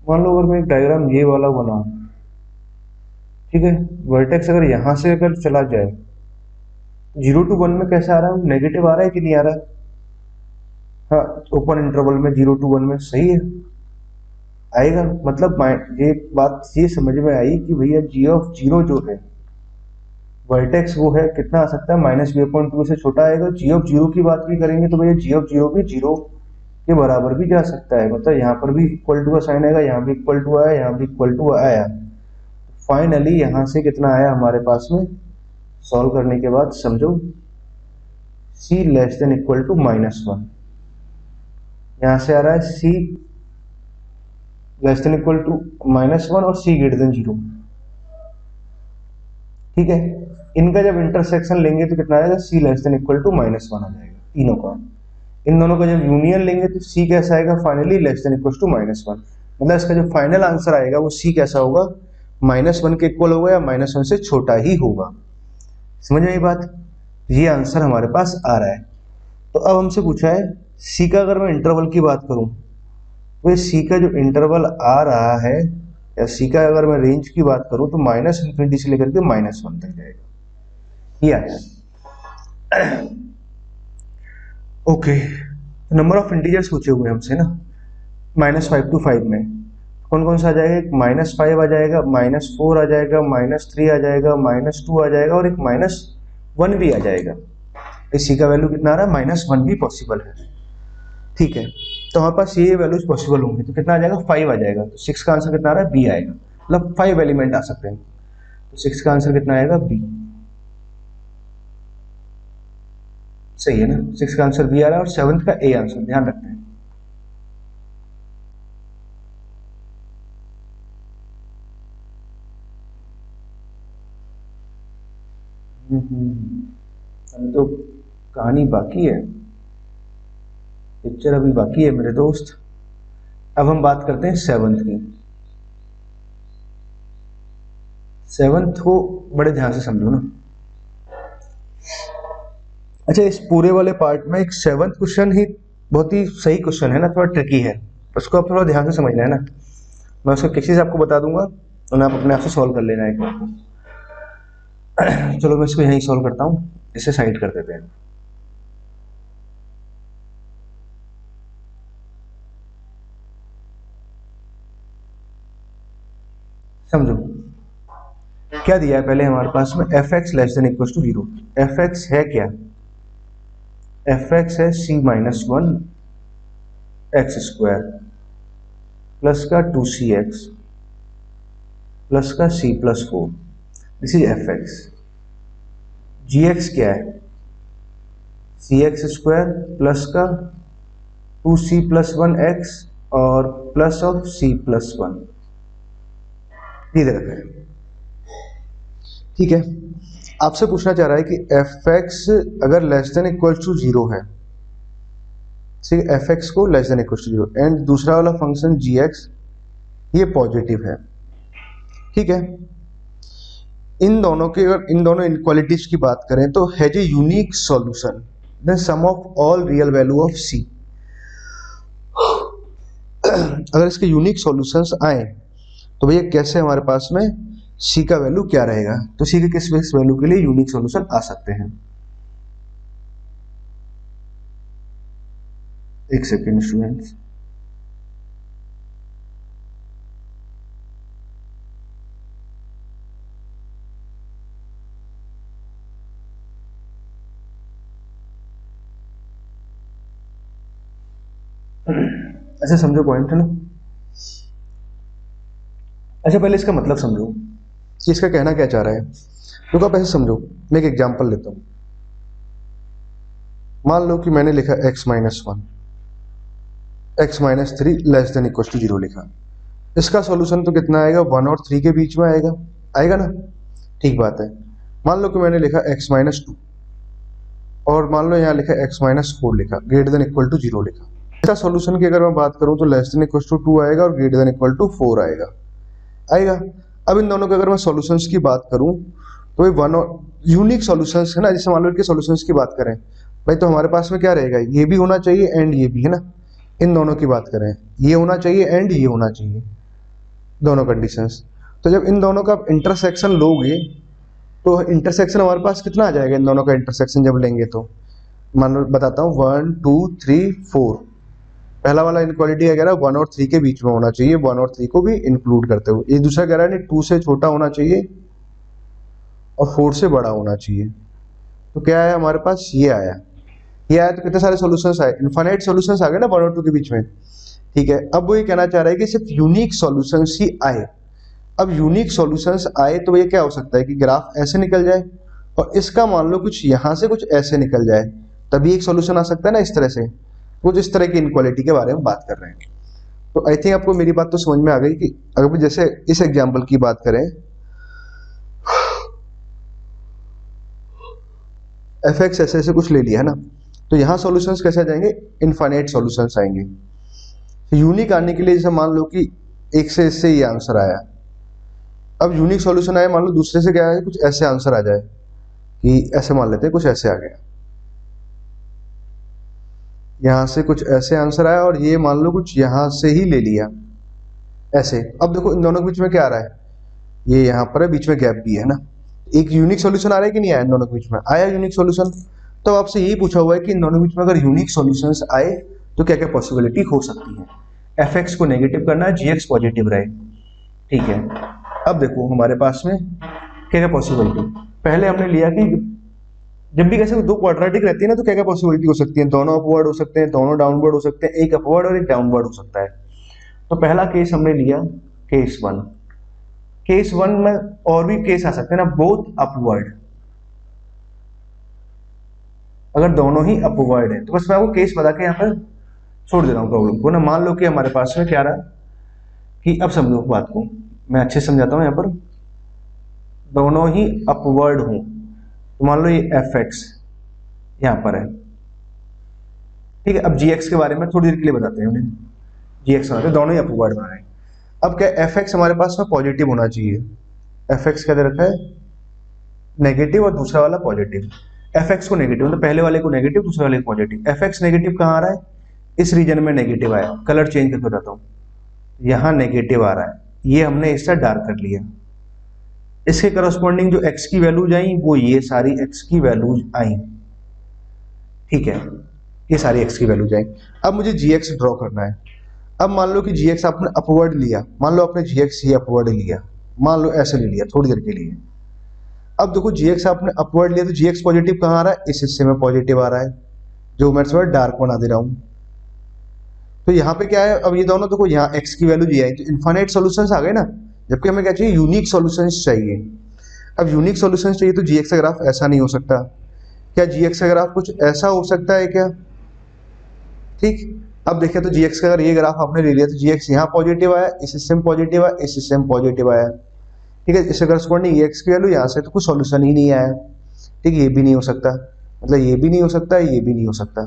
मान लो अगर मैं एक डायग्राम ये वाला बनाऊं, ठीक है, वर्टेक्स अगर यहां से अगर चला जाए जीरो टू वन में कैसे आ रहा है, नेगेटिव आ रहा है कि नहीं आ रहा है? हाँ, ओपन इंटरवल में जीरो टू वन में सही है, आएगा। मतलब ये बात ये समझ में आई कि भैया जी ऑफ जीरो जो है वर्टेक्स वो है कितना आ सकता है, माइनस वी अपॉइंट टू से छोटा आएगा। जी ऑफ जीरो की बात भी करेंगे तो भैया जी ऑफ जीरो भी जीरो के बराबर भी जा सकता है, मतलब यहाँ पर भी इक्वल टू का साइन आएगा, यहाँ भी इक्वल टू आया, यहाँ भी इक्वल टू आया। फाइनली यहाँ से कितना आया हमारे पास में, सॉल्व करने के बाद समझो, c less than equal to minus one. यहाँ से आ रहा है c less than equal to minus one और c ग्रेटर देन जीरो। ठीक है, इनका जब इंटरसेक्शन लेंगे तो कितना आएगा, c less than equal to minus one आ जाएगा तीनों का। इन दोनों का जब यूनियन लेंगे तो c कैसा आएगा, finally less than equal to minus one. मतलब इसका जो फाइनल आंसर आएगा वो c कैसा होगा, माइनस वन के इक्वल होगा या माइनस वन से छोटा ही होगा। समझ में ये बात, ये आंसर हमारे पास आ रहा है। तो अब हमसे पूछा है c का, अगर मैं इंटरवल की बात करूं तो c का जो इंटरवल आ रहा है, या c का अगर मैं रेंज की बात करूं तो माइनस इन्फिनिटी से लेकर के माइनस वन तक जाएगा, ये आया। ओके, नंबर ऑफ इंटीजर्स पूछे हुए हमसे ना, माइनस फाइव टू फाइव में कौन कौन सा आ जाएगा, एक माइनस फाइव आ जाएगा, माइनस फोर आ जाएगा, माइनस थ्री आ जाएगा, माइनस टू आ जाएगा और एक माइनस वन भी आ जाएगा। इस c का वैल्यू कितना आ रहा है, माइनस वन भी पॉसिबल है। ठीक है, तो हमारे पास ये वैल्यूज पॉसिबल होंगे तो कितना आ जाएगा, फाइव आ जाएगा। तो सिक्स का आंसर कितना आ रहा है, बी आएगा। मतलब फाइव एलिमेंट आ सकते हैं, तो सिक्स का आंसर कितना आएगा, बी। सही है ना, सिक्स का आंसर बी आ रहा है और सेवंथ का ए आंसर, ध्यान रखते हैं। अभी तो कहानी बाकी है, पिक्चर अभी बाकी है मेरे दोस्त। अब हम बात करते हैं सेवंथ की। सेवंथ को बड़े ध्यान से समझो ना। अच्छा, इस पूरे वाले पार्ट में एक सेवंथ क्वेश्चन ही बहुत ही सही क्वेश्चन है ना, थोड़ा ट्रिकी है, उसको आप थोड़ा ध्यान से समझना है ना। मैं उसका केसेस आपको बता दूंगा और आप अपने आप से सॉल्व कर लेना है एक बार को। चलो मैं इसको यहीं सॉल्व करता हूँ, इसे साइड कर देते हैं। समझो क्या दिया है पहले हमारे पास में, f x less than equal to zero. F x है क्या, एफ एक्स है c minus one x square plus का टू सी एक्स प्लस का c plus four, this is F x. G x क्या है, सी एक्स स्क्वायर प्लस का two c plus one x और plus of c plus one, इधर है। ठीक है, आपसे पूछना चाह रहा है कि एफ एक्स अगर less than equal to zero है, ठीक है, एफ एक्स को less than equal to zero, and दूसरा वाला फंक्शन जी एक्स ये पॉजिटिव है। ठीक है, इन दोनों के, अगर इन दोनों इनक्वालिटीज की बात करें तो has a unique solution then sum of all real value of c. अगर इसके यूनिक सॉल्यूशंस आए तो भैया कैसे हमारे पास में सी का वैल्यू क्या रहेगा, तो सी के किस वैल्यू के लिए यूनिक सॉल्यूशन आ सकते हैं। एक सेकेंड स्टूडेंट्स, अच्छा समझो पॉइंट है ना। अच्छा पहले इसका मतलब समझो कि इसका कहना क्या चाह रहा है, तो आप ऐसे समझो। मैं एक एग्जांपल लेता हूं, मान लो कि मैंने लिखा x minus one, x minus three less than equal to zero लिखा। इसका सॉल्यूशन तो कितना आएगा, वन और थ्री के बीच में आएगा, आएगा ना। ठीक बात है, मान लो कि मैंने लिखा x माइनस टू और मान लो यहाँ लिखा x माइनस फोर लिखा, greater than equal to zero लिखा। इसका सॉल्यूशन की अगर मैं बात करूं तो less than equal to two आएगा और greater than equal to four आएगा, आएगा। अब इन दोनों के अगर मैं सॉल्यूशंस की बात करूं तो ये वन और यूनिक सॉल्यूशंस है ना, जैसे मान लो इनके सॉल्यूशंस की बात करें भाई, तो हमारे पास में क्या रहेगा, ये भी होना चाहिए एंड ये भी, है ना। इन दोनों की बात करें, ये होना चाहिए एंड ये होना चाहिए, दोनों कंडीशंस। तो जब इन दोनों का इंटरसेक्शन लोगे तो इंटरसेक्शन हमारे पास कितना आ जाएगा इन दोनों का इंटरसेक्शन जब लेंगे तो, मान लो बताता हूँ 1 2 3 4। पहला वाला इनक्वालिटी क्या कह रहा है 1 और 3 के बीच में होना चाहिए, 1 और 3 को भी इंक्लूड करते हुए। ये दूसरा कह रहा है नहीं 2 से छोटा होना चाहिए और 4 से बड़ा होना चाहिए। तो क्या आया हमारे पास, ये आया। ये आया तो कितने सारे सॉल्यूशंस आए, इनफाइनाइट सॉल्यूशंस आ गए ना 1 और 2 के बीच में। ठीक है, अब वो ये कहना चाह रहा है कि सिर्फ यूनिक सॉल्यूशंस ही आए। अब यूनिक सॉल्यूशंस आए तो ये क्या हो सकता है कि ग्राफ ऐसे निकल जाए और इसका मान लो कुछ यहाँ से कुछ ऐसे निकल जाए, तभी एक सॉल्यूशन आ सकता है ना इस तरह से। कुछ इस तरह की इनक्वालिटी के बारे में बात कर रहे हैं। तो आई थिंक आपको मेरी बात तो समझ में आ गई कि अगर जैसे इस एग्जाम्पल की बात करें, एफ एक्स ऐसे ऐसे कुछ ले लिया है ना, तो यहाँ सॉल्यूशंस कैसे आ जाएंगे, इनफाइनाइट सॉल्यूशंस आएंगे। यूनिक आने के लिए जैसे मान लो कि एक से इससे ये आंसर आया, अब यूनिक सॉल्यूशन आया मान लो दूसरे से क्या है, कुछ ऐसे आंसर आ जाए कि ऐसे मान लेते हैं कुछ ऐसे आ गया, यहां से कुछ ऐसे आंसर आया और ये मान लो कुछ यहां से ही ले लिया ऐसे। अब देखो इन दोनों के बीच में क्या आ रहा है, ये यहाँ पर है, बीच में गैप भी है ना। एक यूनिक सॉल्यूशन आ रहा है कि नहीं आया, इन दोनों के बीच में आया यूनिक सॉल्यूशन। तो आपसे यही पूछा हुआ है कि इन दोनों के बीच में अगर यूनिक सॉल्यूशंस आए तो क्या क्या पॉसिबिलिटी हो सकती है। एफ एक्स को नेगेटिव करना है, जी एक्स पॉजिटिव रहे। ठीक है, अब देखो हमारे पास में क्या क्या पॉसिबिलिटी। पहले हमने लिया कि जब भी कैसे दो क्वाड्रेटिक रहती है ना, तो क्या क्या पॉसिबिलिटी हो सकती है, दोनों अपवर्ड हो सकते हैं, दोनों डाउनवर्ड हो सकते हैं, एक अपवर्ड और एक डाउनवर्ड हो सकता है। तो पहला केस हमने लिया केस 1। केस 1 में और भी केस आ सकते हैं ना, बोथ अपवर्ड। अगर दोनों ही अपवर्ड है तो बस मैं आपको केस बता के यहाँ पर छोड़ दे रहा हूँ प्रॉब्लम को ना। मान लो कि हमारे पास में क्या रहा कि, अब समझो बात को मैं अच्छे से समझाता हूँ। यहाँ पर दोनों ही अपवर्ड हूं तो मान लो ये एफ एक्स यहाँ पर है। ठीक है, अब जी एक्स के बारे में थोड़ी देर के लिए बताते हैं उन्हें। जी एक्स दोनों ही अपवर्ड बना रहे हैं। अब क्या एफ एक्स हमारे पास में पॉजिटिव होना चाहिए, एफ एक्स क्या दे रखा है नेगेटिव और दूसरा वाला पॉजिटिव। एफ एक्स को नेगेटिव मतलब पहले वाले को नेगेटिव, दूसरे वाले को पॉजिटिव। एफ एक्स नेगेटिव कहाँ आ रहा है, इस रीजन में नेगेटिव आया। कलर चेंज करके बताता हूँ, यहाँ नेगेटिव आ रहा है, ये हमने इससे डार्क कर लिया। इसके करस्पॉन्डिंग जो x की वैल्यूज आई वो ये सारी x की वैल्यूज आई। ठीक है, ये सारी x की वैल्यूज आई। अब मुझे gx ड्रॉ करना है। अब मान लो कि gx आपने अपवर्ड लिया, मान लो आपने gx ही अपवर्ड लिया, मान लो ऐसे ले लिया थोड़ी देर के लिए। अब देखो gx आपने अपवर्ड लिया तो gx पॉजिटिव कहाँ आ रहा है, इस हिस्से में पॉजिटिव आ रहा है, जो मैं थोड़ा डार्क बना दे रहा हूं। तो यहाँ पे क्या है, अब ये दोनों देखो यहाँ x की वैल्यू दी आई तो इनफाइनाइट सॉल्यूशंस आ गए ना, जबकि हमें क्या चाहिए, यूनिक सॉल्यूशंस चाहिए। अब यूनिक सॉल्यूशंस चाहिए तो जीएक्स का ग्राफ ऐसा नहीं हो सकता। क्या जीएक्स का ग्राफ कुछ ऐसा हो सकता है क्या? ठीक, अब देखिए तो जीएक्स का अगर ये ग्राफ आपने ले लिया तो जीएक्स यहाँ पॉजिटिव आया, इस हिस्से में पॉजिटिव आया, इस हिस्से में पॉजिटिव आया। ठीक है, इससे करस्पॉन्डिंग एक्स की वैल्यू यहाँ से तो कुछ सॉल्यूशन ही नहीं आया। ठीक, ये भी नहीं हो सकता, मतलब ये भी नहीं हो सकता, ये भी नहीं हो सकता।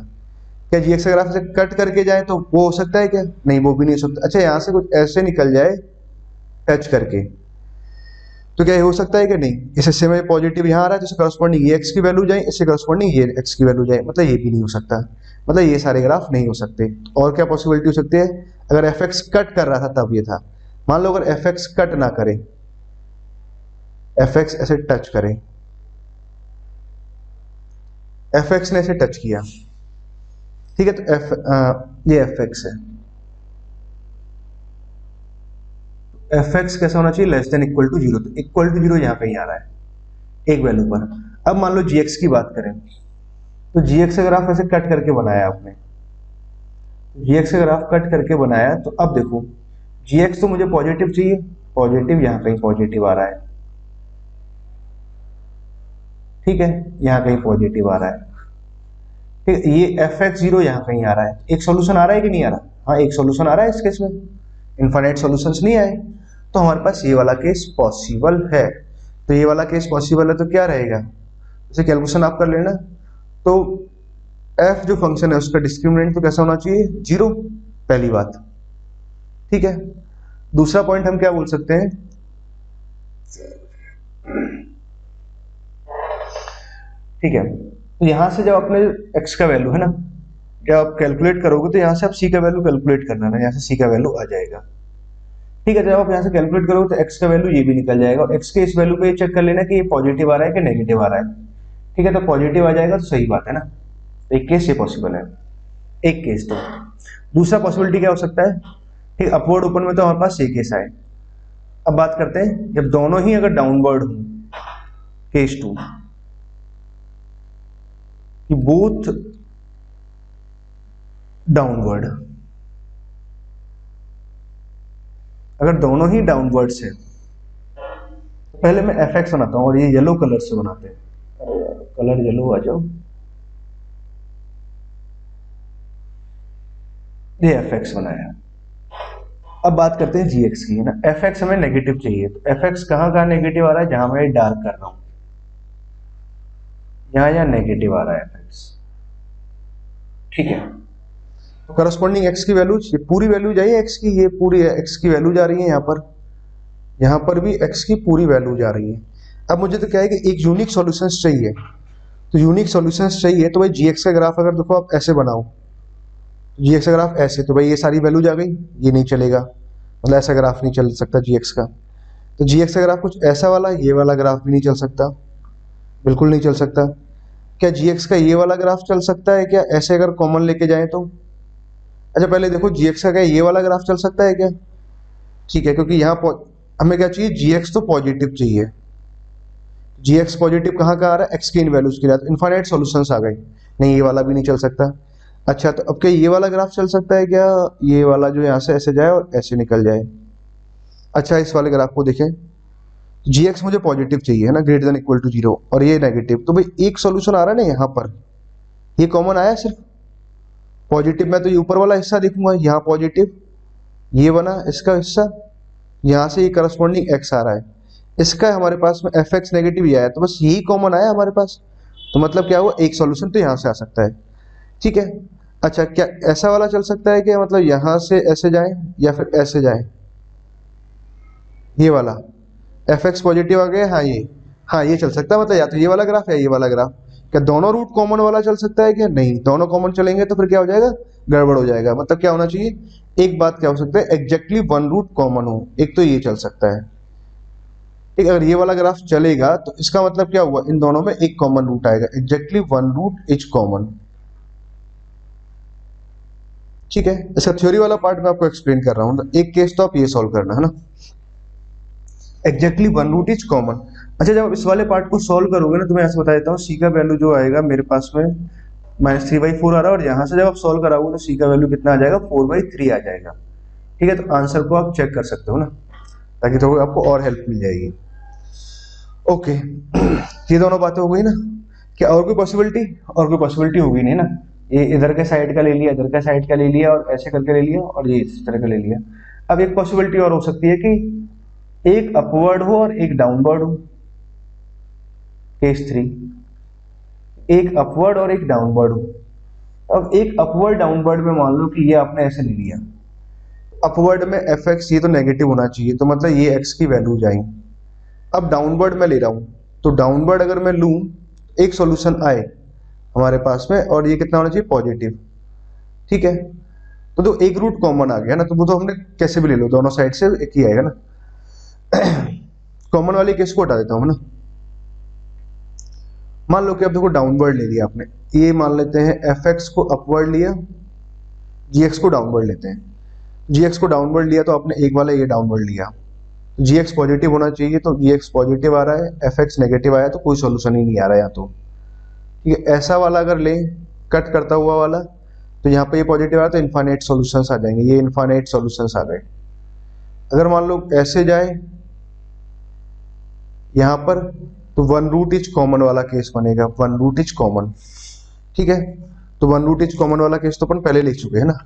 क्या जीएक्स का ग्राफ से कट करके जाए तो वो हो सकता है क्या? नहीं, वो भी नहीं हो सकता। अच्छा, यहाँ से कुछ ऐसे निकल जाए टच करके तो क्या ये हो सकता है कि नहीं? इस हिस्से में पॉजिटिव यहाँ आ रहा है, जिससे करस्पॉन्डिंग ये एक्स की वैल्यू जाए, इससे करस्पॉन्डिंग ये एक्स की वैल्यू जाए, मतलब ये भी नहीं हो सकता। मतलब ये सारे ग्राफ नहीं हो सकते। और क्या पॉसिबिलिटी हो सकती है, अगर एफ एक्स कट कर रहा था तब ये था। मान लो अगर एफ एक्स कट ना करे, एफ एक्स ऐसे टच करे, एफ एक्स ने ऐसे टच किया, ठीक है, तो ये एफ एक्स है। एफ एक्स कैसा होना चाहिए, less than equal to zero. तो इक्वल टू जीरो यहाँ कहीं आ रहा है एक वैल्यू पर। अब मान लो जीएक्स की बात करें तो जीएक्स का ग्राफ ऐसे कट करके बनाया आपने, जीएक्स का ग्राफ कट करके बनाया। तो अब देखो जीएक्स तो मुझे पॉजिटिव चाहिए, पॉजिटिव यहाँ कहीं पॉजिटिव आ रहा है। ठीक है, यहाँ कहीं पॉजिटिव आ रहा है। ठीक है, ये एफ एक्स जीरो यहाँ कहीं आ रहा है। एक सोल्यूशन आ रहा है कि नहीं आ रहा? हाँ, एक सोल्यूशन आ रहा है इस केस में, इनफाइनाइट सॉल्यूशंस नहीं आए। तो हमारे पास ये वाला केस पॉसिबल है। तो ये वाला केस पॉसिबल है तो क्या रहेगा, जैसे कैलकुलेशन आप कर लेना। तो f जो फंक्शन है उसका डिस्क्रिमिनेंट तो कैसा होना चाहिए, जीरो, पहली बात। ठीक है, दूसरा पॉइंट हम क्या बोल सकते हैं, ठीक है, तो यहां से जब अपने x का वैल्यू है ना, जब आप कैलकुलेट करोगे तो यहां से आप c का वैल्यू कैलकुलेट करना ना, यहां से c का वैल्यू आ जाएगा। ठीक है, जब आप यहाँ से कैलकुलेट करोगे तो x का वैल्यू ये भी निकल जाएगा, और x के इस वैल्यू पे ये चेक कर लेना कि ये पॉजिटिव आ रहा है कि नेगेटिव आ रहा है। ठीक है, तो पॉजिटिव आ जाएगा तो सही बात है ना, तो एक केस ये पॉसिबल है, एक केस। तो दूसरा पॉसिबिलिटी क्या हो सकता है, ठीक, अपवर्ड ओपन में तो हमारे पास ये केस आए। अब बात करते हैं जब दोनों ही अगर डाउनवर्ड हो, केस 2 कि बोथ डाउनवर्ड, अगर दोनों ही डाउनवर्ड से, पहले मैं एफ एक्स बनाता हूं और ये येलो कलर से बनाते हैं, कलर येलो आ जाओ, ये एफ एक्स बनाया। अब बात करते हैं जी एक्स की, है ना। एफ एक्स हमें नेगेटिव चाहिए, तो एफ एक्स कहाँ नेगेटिव आ रहा है, जहां मैं डार्क कर रहा हूं, यहाँ नेगेटिव आ रहा है एफ एक्स। ठीक है, तो करस्पॉन्डिंग एक्स की वैल्यू, ये पूरी वैल्यू जाइए एक्स की, ये पूरी एक्स की वैल्यू जा रही है यहाँ पर भी एक्स की पूरी वैल्यू जा रही है। अब मुझे तो क्या है कि एक यूनिक सॉल्यूशंस चाहिए, तो यूनिक सॉल्यूशंस चाहिए तो भाई जी एक्स का ग्राफ अगर देखो आप ऐसे बनाओ, जी एक्स का ग्राफ ऐसे, तो भाई ये सारी वैल्यू जा गई, ये नहीं चलेगा, मतलब ऐसा ग्राफ नहीं चल सकता जी एक्स का। तो जी एक्स का ग्राफ कुछ ऐसा वाला, ये वाला ग्राफ भी नहीं चल सकता, बिल्कुल नहीं चल सकता। क्या जी एक्स का ये वाला ग्राफ चल सकता है क्या, ऐसे अगर कॉमन लेके जाए तो? अच्छा पहले देखो जी एक्स का क्या ये वाला ग्राफ चल सकता है क्या? ठीक है, क्योंकि यहाँ हमें क्या चाहिए, जी एक्स तो पॉजिटिव चाहिए। जी एक्स पॉजिटिव कहाँ का आ रहा है, एक्स की इन वैल्यूज के लिए, तो इनफाइनाइट सॉल्यूशंस आ गए, नहीं ये वाला भी नहीं चल सकता। अच्छा तो अब क्या ये वाला ग्राफ चल सकता है क्या, ये वाला जो यहाँ से ऐसे जाए और ऐसे निकल जाए? अच्छा इस वाले ग्राफ को देखें, जी एक्स मुझे पॉजिटिव चाहिए है ना, ग्रेटर देन इक्वल टू 0, और ये नेगेटिव, तो भाई एक सॉल्यूशन आ रहा है ना यहाँ पर, ये कॉमन आया सिर्फ पॉजिटिव। मैं तो ये ऊपर वाला हिस्सा देखूंगा, यहाँ पॉजिटिव, ये बना इसका हिस्सा, यहाँ से ये करस्पॉन्डिंग एक्स आ रहा है, इसका हमारे पास में एफ एक्स नेगेटिव ही आया, तो बस यही कॉमन आया हमारे पास, तो मतलब क्या हुआ, एक सॉल्यूशन तो यहाँ से आ सकता है। ठीक है, अच्छा क्या ऐसा वाला चल सकता है कि मतलब यहाँ से ऐसे जाएं या फिर ऐसे जाएं, ये वाला एफ एक्स पॉजिटिव आ गया, हाँ ये चल सकता है, मतलब या तो ये वाला ग्राफ या ये वाला ग्राफ। क्या दोनों रूट कॉमन वाला चल सकता है क्या, नहीं, दोनों कॉमन चलेंगे तो फिर क्या हो जाएगा, गड़बड़ हो जाएगा। मतलब क्या होना चाहिए, एक बात क्या हो सकता है, एग्जैक्टली वन रूट कॉमन हो, एक तो ये चल सकता है। ठीक, अगर ये वाला ग्राफ चलेगा तो इसका मतलब क्या हुआ, इन दोनों में एक कॉमन रूट आएगा, exactly one root is common. ठीक है, इसका थ्योरी वाला पार्ट मैं आपको एक्सप्लेन कर रहा हूँ, एक केस तो आप ये सॉल्व करना है ना, exactly one root is common. अच्छा जब आप इस वाले पार्ट को सॉल्व करोगे ना, तो मैं ऐसे बता देता हूँ, सी का वैल्यू जो आएगा मेरे पास में -3/4 आ रहा है, और यहाँ से जब आप सॉल्व कराओगे तो सी का वैल्यू कितना आ जाएगा, 4/3 आ जाएगा। ठीक है, तो आंसर को आप चेक कर सकते हो ना, ताकि थोड़ी आपको और हेल्प मिल जाएगी। ओके ये दोनों बातें हो गई ना, क्या और कोई पॉसिबिलिटी, और कोई पॉसिबिलिटी होगी नहीं ना, ये इधर के साइड का ले लिया, इधर का साइड का ले लिया, और ऐसे करके ले लिया, और ये इस तरह का ले लिया। अब एक पॉसिबिलिटी और हो सकती है कि एक अपवर्ड हो और एक डाउनवर्ड हो, केस 3, एक अपवर्ड और एक डाउनवर्ड हो। अब एक अपवर्ड डाउनवर्ड में मान लो कि ये आपने ऐसे ले लिया, अपवर्ड में एफ एक्स ये तो नेगेटिव होना चाहिए, तो मतलब ये एक्स की वैल्यू जाएंगी। अब डाउनवर्ड में ले रहा हूं, तो डाउनवर्ड अगर मैं लूं, एक सॉल्यूशन आए हमारे पास में, और ये कितना होना चाहिए, पॉजिटिव। ठीक है, तो एक रूट कॉमन आ गया ना, तो वो तो हमने कैसे भी ले लो, दोनों साइड से एक ही आएगा ना। कॉमन वाली केस को हटा देता हूं ना, मान लो कि अब देखो डाउनवर्ड ले लिया आपने, ये मान लेते हैं एफ एक्स को अपवर्ड लिया, जी एक्स को डाउनवर्ड लेते हैं, जी एक्स को डाउनवर्ड लिया तो आपने एक वाला ये डाउनवर्ड लिया, जी एक्स पॉजिटिव होना चाहिए, तो जी एक्स पॉजिटिव आ रहा है, एफ एक्स नेगेटिव आया, तो कोई सॉल्यूशन ही नहीं आ रहा है यहाँ तो। ठीक है, ऐसा वाला अगर ले, कट करता हुआ वाला, तो यहाँ पे ये पॉजिटिव आया तो इनफाइनाइट सॉल्यूशंस आ जाएंगे, ये इनफाइनाइट सॉल्यूशंस आ गए। अगर मान लो ऐसे जाए यहाँ पर, तो वन रूट इज कॉमन वाला केस बनेगा, वन रूट इज कॉमन। ठीक है, तो वन रूट इज कॉमन वाला केस तो अपन पहले लिख चुके हैं ना,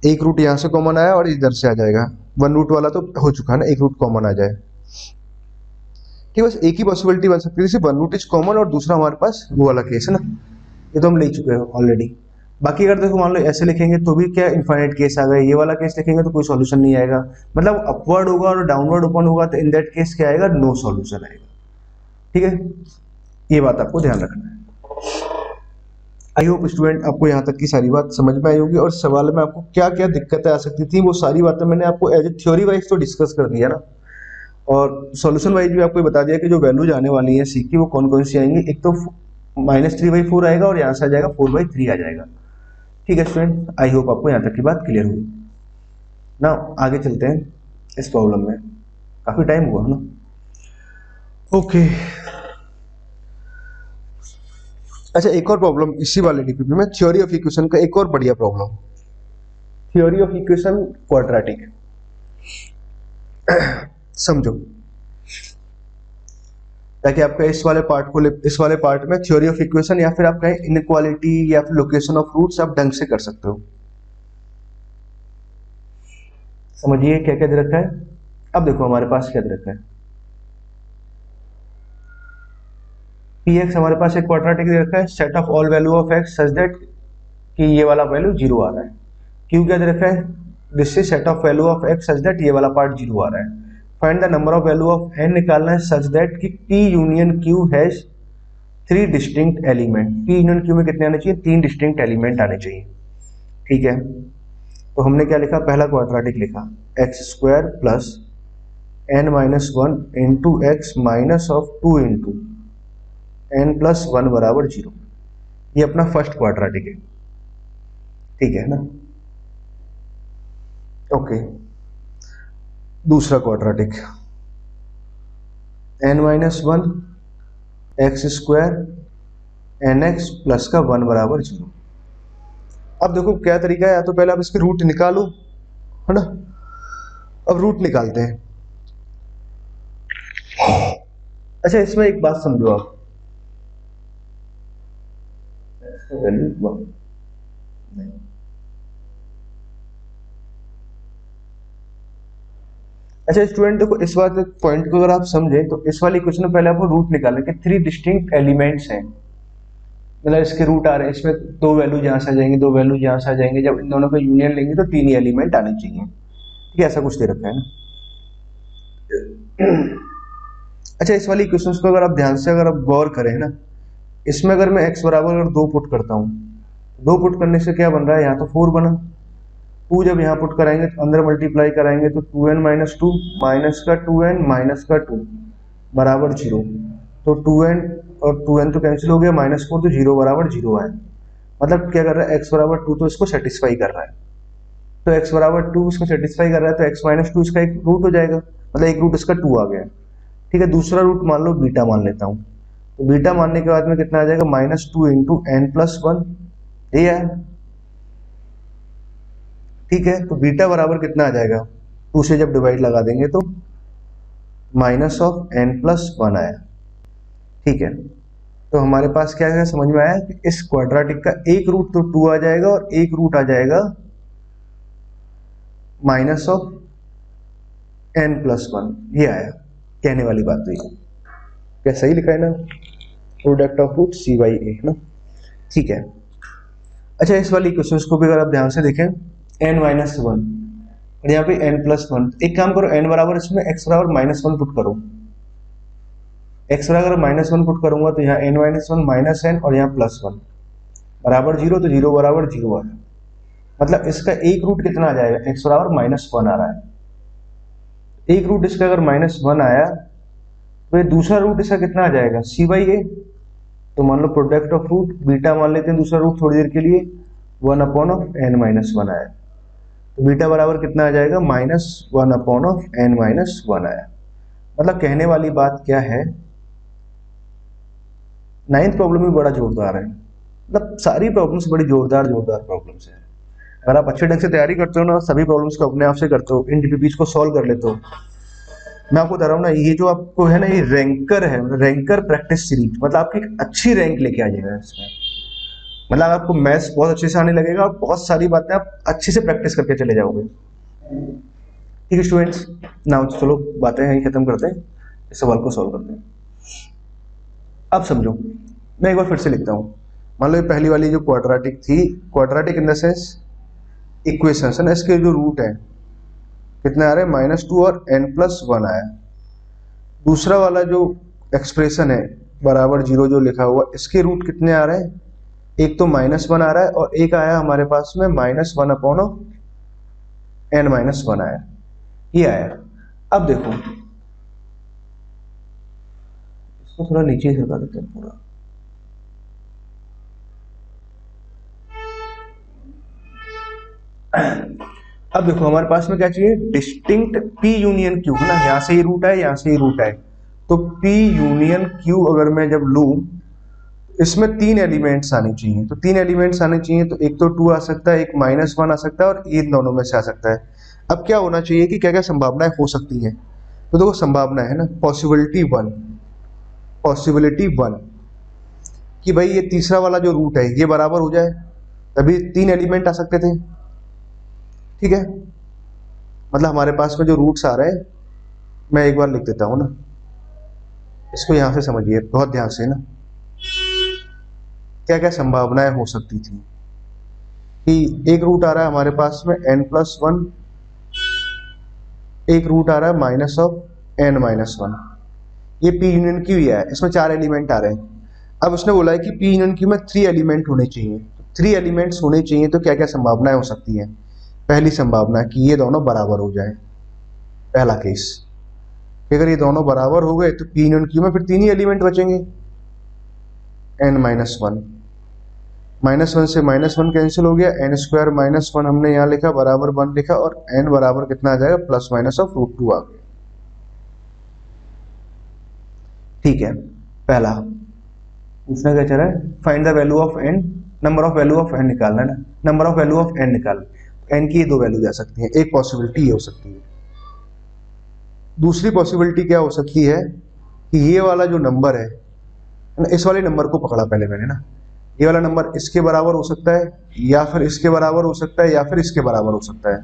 एक रूट यहाँ से कॉमन आया और इधर से आ जाएगा, वन रूट वाला तो हो चुका है ना, एक रूट कॉमन आ जाए। ठीक, बस एक ही पॉसिबिलिटी बन सकती है, जैसे वन रूट इज कॉमन और दूसरा हमारे पास वो वाला केस है ना, ये तो हम ले चुके हैं ऑलरेडी। बाकी अगर देखो मान लो ऐसे लिखेंगे तो भी क्या इनफाइनाइट केस आ गए, ये वाला केस लिखेंगे तो कोई सॉल्यूशन नहीं आएगा, मतलब अपवर्ड होगा और डाउनवर्ड ओपन होगा तो इन दैट केस क्या आएगा, नो सॉल्यूशन आएगा। ठीक है, ये बात आपको ध्यान रखना है। आई होप स्टूडेंट आपको यहाँ तक की सारी बात समझ में आई होगी, और सवाल में आपको क्या क्या दिक्कतें आ सकती थी वो सारी बातें मैंने आपको एज ए थ्योरी वाइज तो डिस्कस कर दिया ना, और सॉल्यूशन वाइज भी आपको ये बता दिया कि जो वैल्यूज आने वाली है सी की वो कौन कौन सी आएंगी। एक तो -3/4 आएगा और यहाँ से आ जाएगा 4/3 आ जाएगा। ठीक है स्टूडेंट, आई होप आपको यहाँ तक की बात क्लियर हुई ना। आगे चलते हैं इस प्रॉब्लम में, काफी टाइम हुआ है ना। ओके अच्छा, एक और प्रॉब्लम इसी वाले डीपीपी में, थ्योरी ऑफ इक्वेशन का एक और बढ़िया problem, theory of equation quadratic. समझो, ताकि आपका इस वाले पार्ट में थ्योरी ऑफ इक्वेशन या फिर आप कहें इनइक्वालिटी या फिर लोकेशन ऑफ रूट्स आप ढंग से कर सकते हो। समझिए क्या क्या दे रखा है। अब देखो हमारे पास क्या दे रखा है, px हमारे पास एक क्वाड्रेटिक दे रखा है, set of all value of x such that कि ये वाला वैल्यू 0 आ रहा है। q क्या दे रखा है, this is set of value of x such that ये वाला पार्ट 0 आ रहा है। Find the number of value of n निकालना है सच दैट कि p union q has 3 distinct element. p union q में कितने आने चाहिए, 3 डिस्टिंक्ट एलिमेंट आने चाहिए। ठीक है, तो हमने क्या लिखा, पहला क्वाड्रेटिक लिखा x² plus n-1 into x minus of 2 into n+1 बराबर 0। ये अपना फर्स्ट क्वाड्रेटिक है। ठीक है ना। ओके, दूसरा quadratic n-1 x² nx plus का 1 बराबर 0। अब देखो क्या तरीका है, या तो पहले आप इसके रूट निकालो, है ना। अब रूट निकालते हैं। अच्छा, इसमें एक बात समझो आप, अच्छा स्टूडेंट देखो, इस बात पॉइंट को अगर आप समझे तो इस वाली क्वेश्चन में पहले आपको रूट निकालना है कि 3 डिस्टिंक्ट एलिमेंट्स हैं, मतलब इसके रूट आ रहे हैं, इसमें 2 वैल्यू यहाँ से आ जाएंगे, 2 वैल्यू यहाँ से आ जाएंगे, जब इन दोनों का यूनियन लेंगे तो 3 ही एलिमेंट आने चाहिए। ठीक है, ऐसा कुछ दे रखा है ना। अच्छा, इस वाली क्वेश्चंस को अगर आप ध्यान से अगर आप गौर करें ना, इसमें अगर मैं x बराबर अगर 2 पुट करता हूँ, 2 पुट करने से क्या बन रहा है, यहाँ तो 4 बना, 2 जब यहाँ पुट कराएंगे तो अंदर मल्टीप्लाई कराएंगे तो 2n - 2 माइनस का 2n माइनस का 2 बराबर 0। तो 2n और 2n तो कैंसिल हो गया, -4 तो 0 बराबर 0 आया। मतलब क्या कर रहा है, x बराबर 2 तो इसको सेटिस्फाई कर रहा है, तो x बराबर 2 इसको सेटिस्फाई कर रहा है, तो x - 2 इसका एक रूट हो जाएगा, मतलब एक रूट इसका 2 आ गया। ठीक है, दूसरा रूट मान लो बीटा मान लेता हूँ, तो बीटा मानने के बाद में कितना आ जाएगा, -2 इंटू n+1, ये है। ठीक है, तो बीटा बराबर कितना आ जाएगा, 2 से जब डिवाइड लगा देंगे तो -n+1 आया। ठीक है, तो हमारे पास क्या है, समझ में आया कि इस क्वाड्रेटिक का एक रूट तो 2 आ जाएगा और एक रूट आ जाएगा -n+1, ये आया। कहने वाली बात तो ये क्या सही लिखा है ना, प्रोडक्ट ऑफ रूट c/a ना। ठीक है, अच्छा इस वाली क्वेश्चंस को भी अगर आप ध्यान से देखें, n-1 और यहाँ पे n+1, एक काम करो, n बराबर इसमें x बराबर -1 पुट करो, x बराबर -1 पुट करूंगा तो यहाँ n-1 माइनस n और यहाँ +1 बराबर 0, तो 0 बराबर 0 आया। मतलब इसका एक रूट कितना आ जाएगा, x बराबर -1 आ रहा है, एक रूट इसका अगर -1 आया तो ये दूसरा रूट इसका कितना आ जाएगा, c/a। तो मान लो प्रोडक्ट ऑफ रूट बीटा मान लेते हैं दूसरा रूट थोड़ी देर के लिए, 1/n-1 आया, तो बीटा बराबर कितना आ जाएगा, -1/n-1 आया। मतलब कहने वाली बात क्या है, 9th प्रॉब्लम भी बड़ा जोरदार है, मतलब सारी प्रॉब्लम्स बड़ी जोरदार प्रॉब्लम्स हैं। अगर आप अच्छे ढंग से तैयारी करते हो ना, सभी प्रॉब्लम्स को अपने आप से करते हो, इन डीपीपीज को सॉल्व कर लेते हो, मैं आपको बता रहा हूँ ना, ये जो आपको है ना, ये रैंकर है, रैंकर प्रैक्टिस सीरीज, मतलब आपकी एक अच्छी रैंक लेके आ जाएगा इसमें। मतलब आपको मैथ्स बहुत अच्छे से आने लगेगा और बहुत सारी बातें आप अच्छे से प्रैक्टिस करके चले जाओगे। ठीक है स्टूडेंट्स, नाउ चलो बातें यहीं खत्म करते हैं, इस सवाल को सॉल्व करते हैं। अब समझो, मैं एक बार फिर से लिखता हूँ। मान लो ये पहली वाली जो क्वाड्रेटिक थी, quadratic in the sense equations है ना, इसके जो रूट है कितने आ रहे हैं, -2 और n+1 आया। दूसरा वाला जो एक्सप्रेशन है बराबर 0 जो लिखा हुआ, इसके रूट कितने आ रहे हैं, एक तो -1 आ रहा है और एक आया हमारे पास में -1/n-1 आया, ये आया। अब देखो इसको थोड़ा नीचे से कर देते हैं पूरा। अब देखो हमारे पास में क्या चाहिए, डिस्टिंक्ट P यूनियन Q है ना, यहाँ से ही रूट है, यहाँ से ही रूट है, तो P यूनियन Q अगर मैं जब लूं, इसमें 3 एलिमेंट्स आने चाहिए, तो 3 एलिमेंट्स आने चाहिए, तो एक तो 2 आ सकता है, एक -1 आ सकता है और इन दोनों में से आ सकता है। अब क्या होना चाहिए कि क्या क्या संभावनाएं हो सकती हैं, तो देखो संभावना है ना, पॉसिबिलिटी 1 कि भाई ये तीसरा वाला जो रूट है ये बराबर हो जाए, तभी 3 एलिमेंट आ सकते थे, ठीक है। मतलब हमारे पास में जो रूट्स आ रहे हैं, मैं एक बार लिख देता हूं ना, इसको यहां से समझिए बहुत ध्यान से ना, क्या क्या संभावनाएं हो सकती थी कि एक रूट आ रहा है हमारे पास में n+1, एक रूट आ रहा है -n-1, ये P यूनियन Q ही है, इसमें 4 एलिमेंट आ रहे हैं। अब उसने बोला है कि P यूनियन Q में 3 एलिमेंट होने चाहिए, 3 एलिमेंट्स होने चाहिए, तो क्या क्या संभावनाएं हो सकती हैं। पहली संभावना कि ये दोनों बराबर हो जाए, पहला केस, अगर ये दोनों बराबर हो गए तो P यूनियन Q में फिर 3 ही एलिमेंट बचेंगे, n-1, -1 से -1 कैंसिल हो गया, n² -1 हमने यहाँ लिखा बराबर 1 लिखा, और n बराबर कितना आ जाएगा, ±√2 आ गया, ठीक है। पहला पूछना क्या चाह रहा है, find the value of n, number of value of n निकालना है ना, number of value of n निकाल, n की 2 वैल्यू जा सकती है, एक पॉसिबिलिटी ये हो सकती है। दूसरी पॉसिबिलिटी क्या हो सकती है कि ये वाला जो नंबर है, इस वाले नंबर को पकड़ा पहले मैंने ना, ये वाला नंबर इसके बराबर हो सकता है, या फिर इसके बराबर हो सकता है, या फिर इसके बराबर हो सकता है,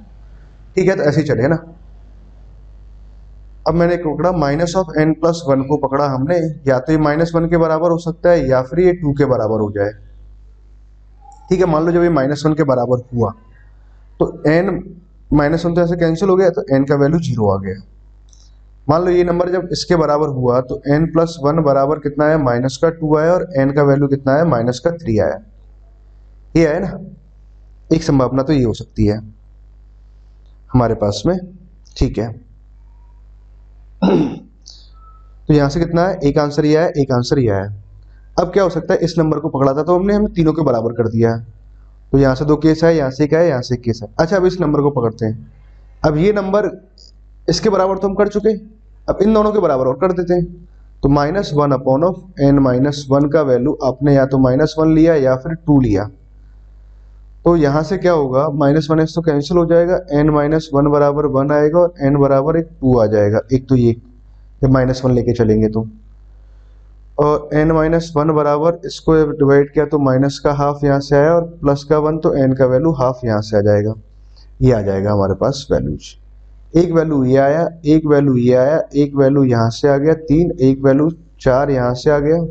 ठीक है। तो ऐसे ही चले ना, अब मैंने पकड़ा -(n+1) को पकड़ा हमने, या तो ये -1 के बराबर हो सकता है या फिर ये 2 के बराबर हो जाए, ठीक है। मान लो जब ये -1 के बराबर हुआ तो n -1 तो ऐसे कैंसिल हो गया, तो n का वैल्यू 0 आ गया। मान लो ये नंबर जब इसके बराबर हुआ तो n+1 बराबर कितना आया, -2 आया, और n का वैल्यू कितना आया, -3 आया, ये है ना। एक संभावना तो ये हो सकती है हमारे पास में, ठीक है। तो यहां से कितना है, एक आंसर ये आया, एक आंसर ये आया। अब क्या हो सकता है, इस नंबर को पकड़ा था तो हमने तीनों के बराबर कर दिया, तो यहाँ से 2 केस है, यहाँ से एक है, यहाँ से एक केस है। अच्छा अब इस नंबर को पकड़ते हैं, अब ये नंबर इसके बराबर तो हम कर चुके, अब इन दोनों के बराबर और कर देते हैं, तो -1/n-1 का वैल्यू आपने या तो -1 लिया या फिर 2 लिया, तो यहाँ से क्या होगा, -1 तो कैंसिल हो जाएगा, n-1 बराबर 1 आएगा और n बराबर एक 2 आ जाएगा, एक तो ये जब -1 लेके चलेंगे तो, और n-1 बराबर इसको डिवाइड किया तो माइनस का हाफ यहाँ से आया और प्लस का 1, तो n का वैल्यू हाफ यहाँ से आ जाएगा, ये आ जाएगा हमारे पास वैल्यूज। एक वैल्यू ये आया, एक वैल्यू ये आया, एक वैल्यू यहाँ से आ गया 3, एक वैल्यू 4 यहाँ से आ गया,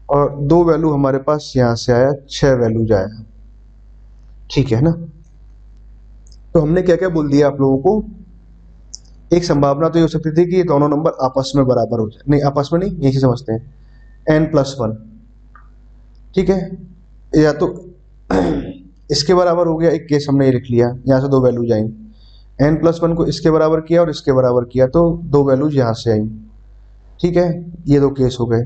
और 2 वैल्यू हमारे पास यहाँ से आया, 6 वैल्यूज आया, ठीक है ना। तो हमने क्या क्या बोल दिया आप लोगों को, एक संभावना तो ये हो सकती थी कि ये दोनों नंबर आपस में बराबर हो जाए, नहीं आपस में नहीं, यही से समझते हैं, n+1, ठीक है, या तो इसके बराबर हो गया, एक केस हमने ये लिख लिया, यहाँ से 2 वैल्यूज आई, n+1 को इसके बराबर किया और इसके बराबर किया तो 2 वैल्यूज यहाँ से आई, ठीक है, ये 2 केस हो गए।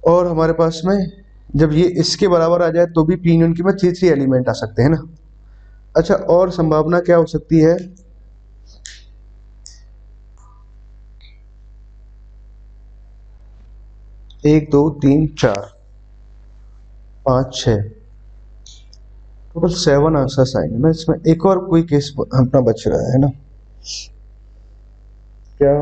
और हमारे पास में जब ये इसके बराबर आ जाए तो भी P यूनियन Q में 3 एलिमेंट आ सकते हैं ना। अच्छा और संभावना क्या हो सकती है, 1 2 3 4 5 6 टोटल 7 आंसर्स आएंगे ना इसमें, एक और कोई केस अपना बच रहा है ना, क्या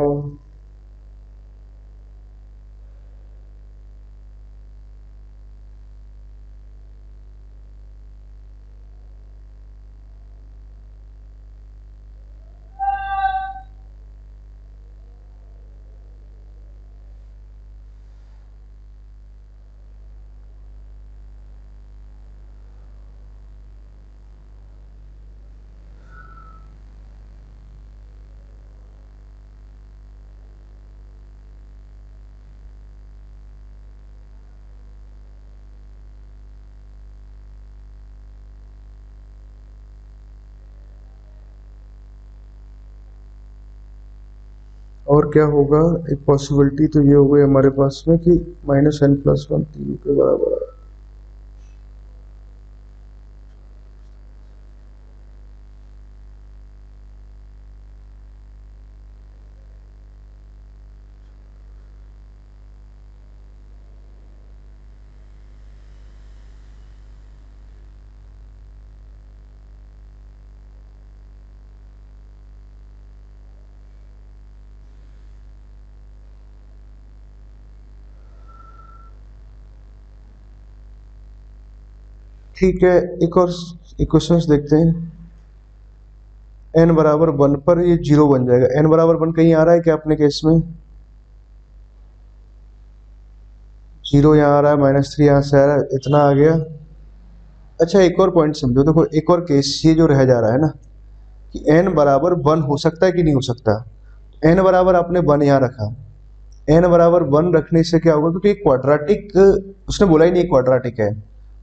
और क्या होगा, एक पॉसिबिलिटी तो ये हो गई हमारे पास में कि -n+1 3 के बराबर है। ठीक है, एक और इक्वेशंस देखते हैं। n बराबर 1 पर ये 0 बन जाएगा। n बराबर 1 कहीं आ रहा है क्या अपने केस में? 0 यहाँ आ रहा है, -3 यहाँ से आ रहा है, इतना आ गया। अच्छा, एक और पॉइंट समझो, देखो एक और केस ये जो रह जा रहा है ना कि n बराबर 1 हो सकता है कि नहीं हो सकता। n बराबर आपने 1 यहाँ रखा, n बराबर 1 रखने से क्या होगा, क्योंकि क्वाड्रेटिक उसने बोला ही नहीं क्वाड्रेटिक है,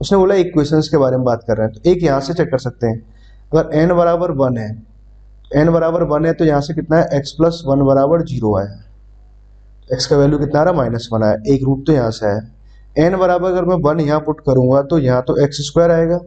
उसने बोला इक्वेशंस के बारे में बात कर रहे हैं। तो एक यहाँ से चेक कर सकते हैं, अगर n बराबर 1 है, n बराबर 1 है तो यहाँ से कितना है, x+1 बराबर 0 आया। x का वैल्यू कितना आ रहा है, -1 आया। एक रूट तो यहाँ से आया। n बराबर अगर मैं 1 यहाँ पुट करूंगा तो यहाँ तो x² आएगा।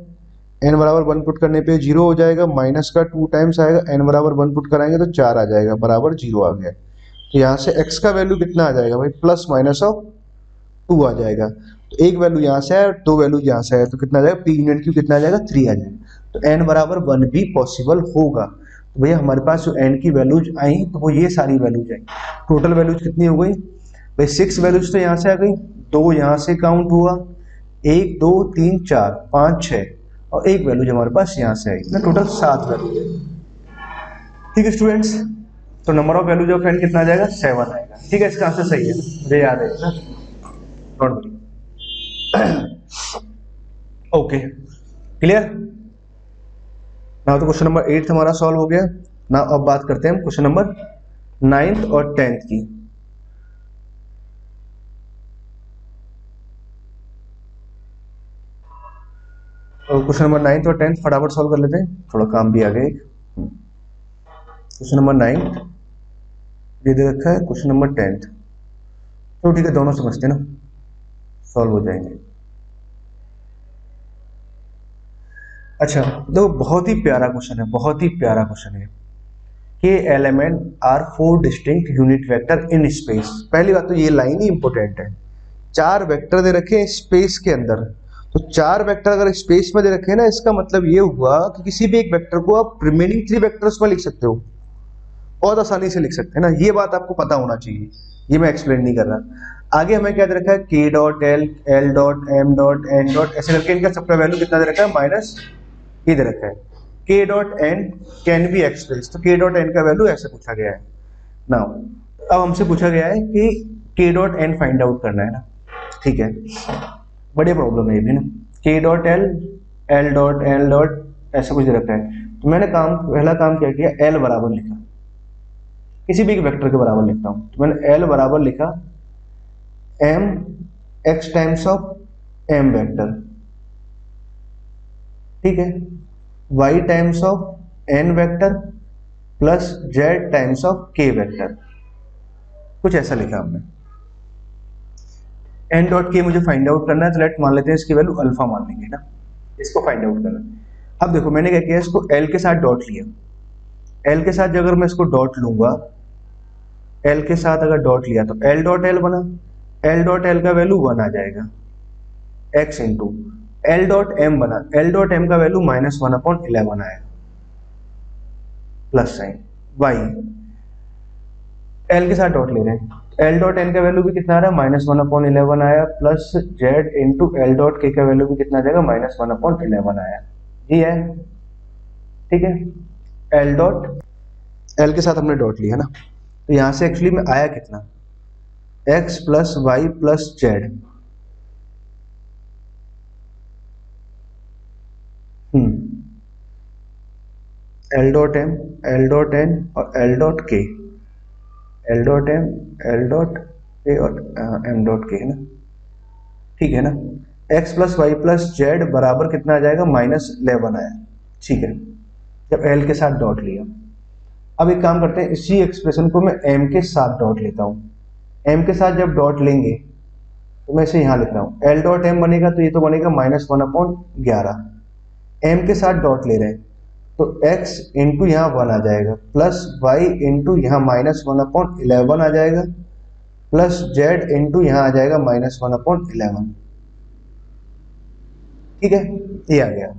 n बराबर 1 पुट करने पे 0 हो जाएगा, माइनस का 2 टाइम्स आएगा। n बराबर 1 पुट कराएंगे तो 4 आ जाएगा, बराबर 0 आ गया। तो यहाँ से x का वैल्यू कितना आ जाएगा भाई, +-2 आ जाएगा। तो एक वैल्यू यहाँ से है, दो वैल्यू यहाँ से है, तो कितना आ जाएगा, p यूनिट क्यू कितना आ जाएगा, 3 आ जाएगा। तो n बराबर 1 भी पॉसिबल होगा। तो भैया हमारे पास जो n की वैल्यूज आई तो वो ये सारी वैल्यूज आई। टोटल वैल्यूज कितनी हो गई भाई, 6 वैल्यूज तो यहाँ से आ गई, 2 यहाँ से काउंट हुआ, 1 2 3 4 5 6 और एक वैल्यूज हमारे पास यहाँ से आई, ना टोटल 7 वैल्यूज है। ठीक है स्टूडेंट्स, तो number of values of n कितना आ जाएगा, 7 आएगा। ठीक है, इसका आंसर सही है, मुझे याद है ना, डोंट वरी। ओके, क्लियर ना। तो क्वेश्चन नंबर 8 हमारा सॉल्व हो गया ना। अब बात करते हैं हम क्वेश्चन नंबर 9th और 10th की। तो क्वेश्चन नंबर 9th और 10th फटाफट सॉल्व कर लेते हैं, थोड़ा काम भी आ गया। क्वेश्चन नंबर 9th ये दे रखा है, क्वेश्चन नंबर 10th। तो ठीक है, दोनों समझते हैं ना, सॉल्व हो जाएंगे। अच्छा देखो, बहुत ही प्यारा क्वेश्चन है, बहुत ही प्यारा क्वेश्चन है। K element are 4 distinct unit vector in space. पहली बात तो ये लाइन ही इंपॉर्टेंट है। 4 वेक्टर दे रखे हैं स्पेस के अंदर, तो 4 वेक्टर अगर स्पेस में दे रखे हैं ना, इसका मतलब ये हुआ कि किसी भी एक वेक्टर को आप रिमेनिंग 3 वेक्टर्स में लिख सकते हो, बहुत आसानी से लिख सकते हैं ना। ये बात आपको पता होना चाहिए, ये मैं एक्सप्लेन नहीं कर रहा। आगे हमें क्या दे रखा है, k dot l, l dot, m dot, n dot, ऐसे करके इनका सबका वैल्यू कितना दे रखा है, माइनस ये दे रखा है। k dot n can be express, तो k डॉट एन का वैल्यू ऐसे पूछा गया है। नाउ अब हमसे पूछा गया है कि k dot n find out करना है ना। ठीक है, बड़ी प्रॉब्लम है ये भी ना। k dot l, l dot, L dot, ऐसा कुछ दे रखा है। तो मैंने पहला काम क्या किया, l बराबर लिखा, किसी भी एक वेक्टर के बराबर लिखता हूं। तो मैंने l बराबर लिखा m x times of m vector, ठीक है, y times of n vector plus z times of k vector, कुछ ऐसा लिखा हमने। n डॉट k मुझे फाइंड आउट करना है, तो लेट मान लेते हैं इसकी वैल्यू अल्फा मान लेंगे ना, इसको फाइंड आउट करना है। अब देखो मैंने क्या किया, इसको l के साथ डॉट लिया। l के साथ अगर मैं इसको डॉट लूंगा, l के साथ अगर डॉट लिया तो l डॉट l बना, l डॉट l का वैल्यू 1 आ जाएगा, x into l dot m बना, l डॉट m का वैल्यू -1/11 आएगा, प्लस साइन y, l के साथ डॉट ले रहे हैं, l डॉट n का वैल्यू भी कितना आ रहा है, -1/11 आया, plus z into l dot k का वैल्यू भी कितना आ जाएगा, -1/11 आया। ये है, ठीक है। l डॉट l के साथ हमने डॉट लिया ना, तो यहां से एक्चुअली में आया कितना, x plus y plus z. L dot m, l dot n और l dot k, l dot m, l dot k और एम डॉट के है ना, ठीक है ना। x plus y plus z बराबर कितना आ जाएगा, -11 आया, ठीक है, जब l के साथ डॉट लिया। अब एक काम करते हैं, इसी एक्सप्रेशन को मैं m के साथ डॉट लेता हूँ। m के साथ जब डॉट लेंगे तो मैं इसे यहाँ लिख रहा हूँ, l डॉट m बनेगा तो ये तो बनेगा -1/11। m के साथ डॉट ले रहे हैं तो x इंटू यहाँ 1 आ जाएगा, प्लस y इंटू यहाँ -1/11 आ जाएगा, प्लस z इंटू यहाँ आ जाएगा -1/11। ठीक है, ये आ गया।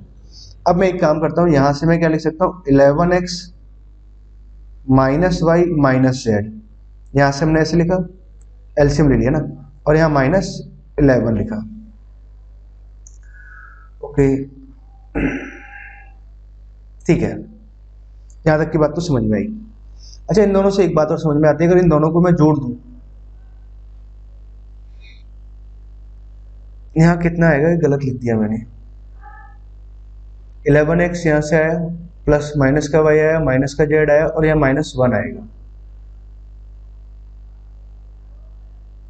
अब मैं एक काम करता हूँ, यहां से मैं क्या लिख सकता हूँ, 11x minus Y minus Z. यहां से हमने ऐसे लिखा, एलसीएम ले लिया ना, और यहाँ -11 लिखा। ओके, ठीक है, यहां तक की बात तो समझ में आई। अच्छा, इन दोनों से एक बात और समझ में आती है, अगर इन दोनों को मैं जोड़ दूं, यहाँ कितना आएगा, गलत लिख दिया मैंने। 11x यहाँ से आया, प्लस माइनस का y आया, माइनस का z आया, और यहाँ -1 आएगा।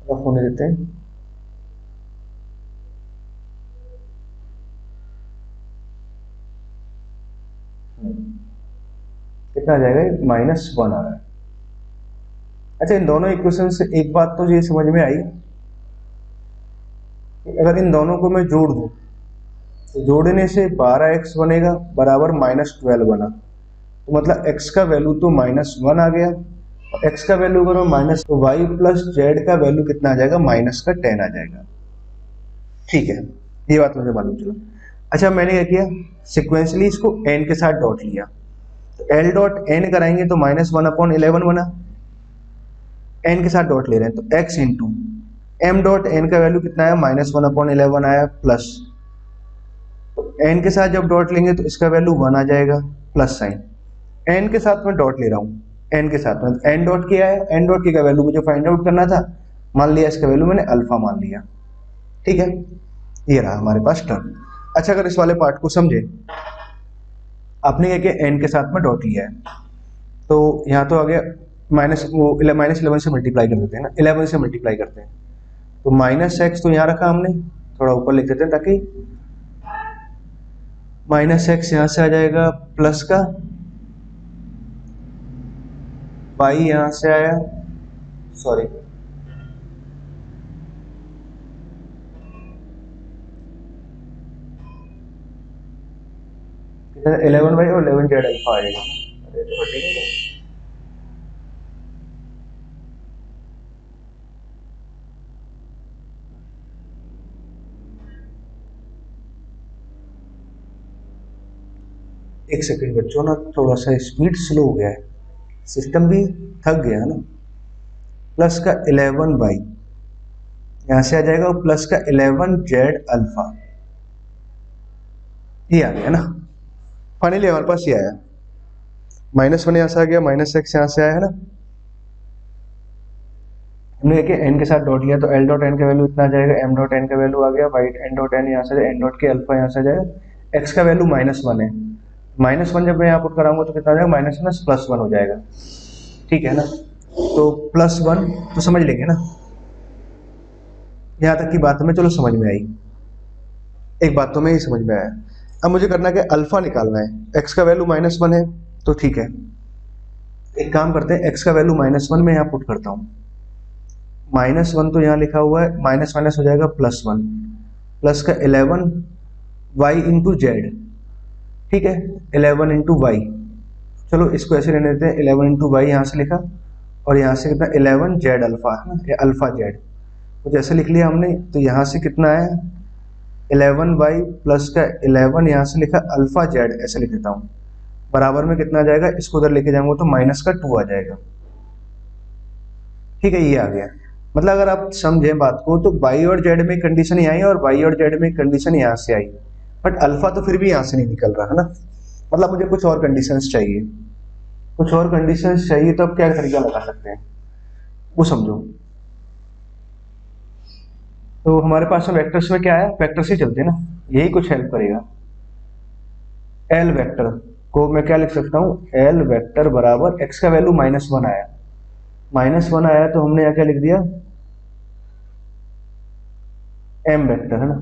रफ होने देते हैं। कितना आ जाएगा, -1 आ रहा है। अच्छा, इन दोनों इक्वेशन से एक बात तो ये समझ में आई, अगर इन दोनों को मैं जोड़ दूं तो जोड़ने से 12x बनेगा बराबर -12 बना, तो मतलब x का वैल्यू तो -1 आ गया, और x का वैल्यू करो माइनस, तो y प्लस जेड का वैल्यू कितना आ जाएगा, -10 आ जाएगा। ठीक है, ये बात मुझे मालूम चला। अच्छा, मैंने क्या किया, सिक्वेंसली इसको n के साथ डॉट लिया, तो l डॉट n कराएंगे तो -1/11 बना, n के साथ डॉट ले रहे हैं तो x into m dot n का वैल्यू कितना आया, -1/11 आया, प्लस तो n के साथ जब डॉट लेंगे तो इसका वैल्यू 1 आ जाएगा, प्लस साइन। n के साथ मैं डॉट ले रहा हूँ, n के साथ में n डॉट किया है, n डॉट की का वैल्यू मुझे फाइंड आउट करना था, मान लिया इसका वैल्यू मैंने अल्फा मान लिया। ठीक है, ये रहा हमारे पास टर्म। अच्छा, अगर इस वाले पार्ट को समझे, आपने क्या किया, n के साथ में डॉट लिया है, तो यहाँ तो आ गया -11 से मल्टीप्लाई कर देते हैं ना, 11 से मल्टीप्लाई करते हैं, तो -x तो यहाँ रखा हमने, थोड़ा ऊपर लिख देते हैं ताकि -x यहाँ से आ जाएगा, प्लस का y यहाँ से आया, सॉरी 11y और 11z अल्फा आएगा। अरे तो ठीक है, एक सेकंड बच्चों ना, थोड़ा सा स्पीड स्लो हो गया है, सिस्टम भी थक गया है ना। प्लस का 11y यहाँ से आ जाएगा, और प्लस का 11z अल्फा, ये आ गया ना। फाइनली हमारे पास ये आया, -1 यहाँ से आ गया, -x यहाँ से आया है ना। हमने n के साथ डॉट लिया तो l डॉट n का वैल्यू इतना आ जाएगा, m डॉट n का वैल्यू आ गया, y n डॉट n यहाँ से, n डॉट के अल्फा यहाँ से आ जाएगा, x का वैल्यू -1 है, -1 जब मैं यहाँ पुट कराऊंगा तो कितना आ जाएगा, -1 +1 हो जाएगा। ठीक है ना, तो +1 तो समझ लेंगे ना, यहाँ तक की बात हमें चलो समझ में आई। एक बात तो मैं ही समझ में आया। अब मुझे करना क्या, अल्फा निकालना है, x का वैल्यू -1 है, तो ठीक है, एक काम करते हैं, x का वैल्यू -1 में यहाँ पुट करता हूँ, -1 तो यहाँ लिखा हुआ है, माइनस माइनस हो जाएगा +1, प्लस का 11 y इंटू जेड। ठीक है, 11 इंटू वाई, चलो इसको ऐसे रहने देते हैं, 11 इंटू वाई यहाँ से लिखा, और यहाँ से कितना 11 जेड अल्फा है ना, अल्फा जेड, तो जैसे लिख लिया हमने, तो यहाँ से कितना है 11y प्लस का 11 यहाँ से लिखा अल्फा जेड, ऐसे लिख देता हूँ, बराबर में कितना आ जाएगा, इसको उधर लेके जाऊंगा तो -2 आ जाएगा। ठीक है, ये आ गया। मतलब अगर आप समझें बात को, तो y और z में कंडीशन यहाँ आई और y और z में कंडीशन यहाँ से आई, बट अल्फा तो फिर भी यहाँ से नहीं निकल रहा है ना, मतलब मुझे कुछ और कंडीशंस चाहिए, कुछ और कंडीशंस चाहिए, तो अब क्या तरीका लगा सकते हैं वो समझो। तो हमारे पास वेक्टर्स में क्या है, वेक्टर से चलते हैं ना, यही कुछ हेल्प करेगा। एल वेक्टर को मैं क्या लिख सकता हूँ, एल वेक्टर बराबर x का वैल्यू -1 आया, -1 आया तो हमने यहाँ क्या लिख दिया, m वेक्टर है ना,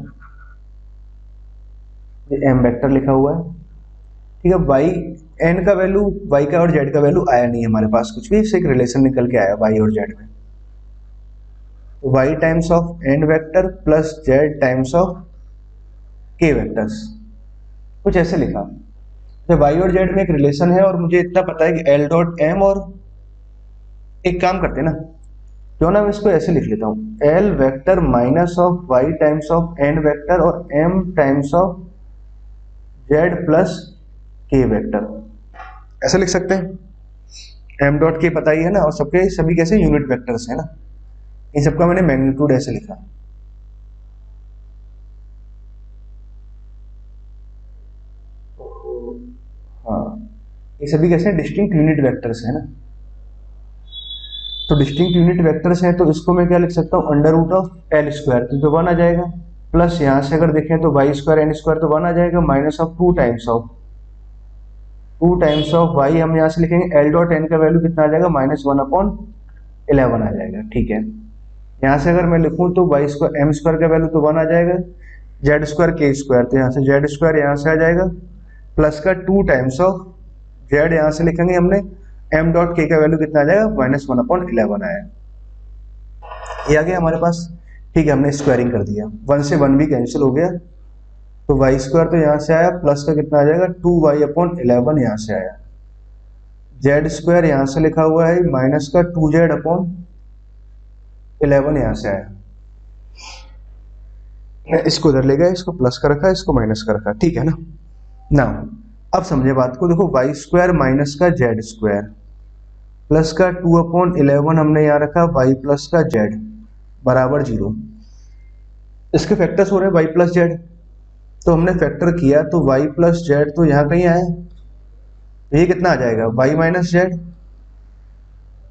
ये m वेक्टर लिखा हुआ है। ठीक है, वाई एन का वैल्यू, वाई का और जेड का वैल्यू आया नहीं है हमारे पास कुछ भी, इससे एक रिलेशन निकल के आया वाई और जेड में। तो y times of n vector plus z times of k vectors, कुछ ऐसे लिखा। तो वाई और जेड में एक रिलेशन है और मुझे इतना पता है कि एल डॉट एम, और एक काम करते हैं ना, क्यों ना मैं इसको ऐसे लिख लेता हूँ, l vector minus of y times of n vector और m times of z plus k vector, ऐसे लिख सकते हैं। एम डॉट के पता ही है ना, और सबके सभी कैसे यूनिट वेक्टर्स है ना, इन सबका मैंने मैग्नीट्यूड ऐसे लिखा। हाँ, ये सभी कैसे डिस्टिंक्ट यूनिट वेक्टर्स है ना, तो डिस्टिंक्ट यूनिट वेक्टर्स हैं, तो इसको मैं क्या लिख सकता हूँ, under root of l square, तो 1 आ जाएगा, प्लस यहाँ से अगर देखें तो वाई स्क्वायर एन स्क्वायर तो 1 आ जाएगा, minus of 2 times of y, हम यहाँ से लिखेंगे एल डॉट एन का वैल्यू कितना आ जाएगा, -1/11 आ जाएगा। ठीक है, यहाँ से अगर मैं लिखूँ तो वाई स्क्वायर एम स्क्वायर का वैल्यू तो 1 आ जाएगा, जेड स्क्वायर के स्क्वायर, तो यहाँ से जेड स्क्वायर यहाँ से आ जाएगा, प्लस का 2 टाइम्स ऑफ जेड यहाँ से लिखेंगे हमने, एम डॉट के का वैल्यू कितना आ जाएगा, -1/11 आया, ये आ गया हमारे पास। ठीक है, हमने स्क्वायरिंग कर दिया, 1 से 1 भी कैंसिल हो गया, तो वाई स्क्वायर तो यहाँ से आया, प्लस का कितना आ जाएगा, 2y/11 यहाँ से आया, जेड स्क्वायर यहाँ से लिखा हुआ है, माइनस का 2z/11 यहाँ से आया, मैं इसको उधर ले गया, इसको प्लस का रखा, इसको माइनस का रखा। ठीक है ना, ना अब समझे बात को, देखो वाई स्क्वायर माइनस का जेड स्क्वायर प्लस का 2/11 हमने यहाँ रखा, वाई प्लस का जेड बराबर 0, इसके फैक्टर्स हो रहे हैं वाई प्लस जेड, तो हमने फैक्टर किया तो वाई प्लस जेड तो यहाँ कहीं आया, तो ये कितना आ जाएगा, वाई माइनस जेड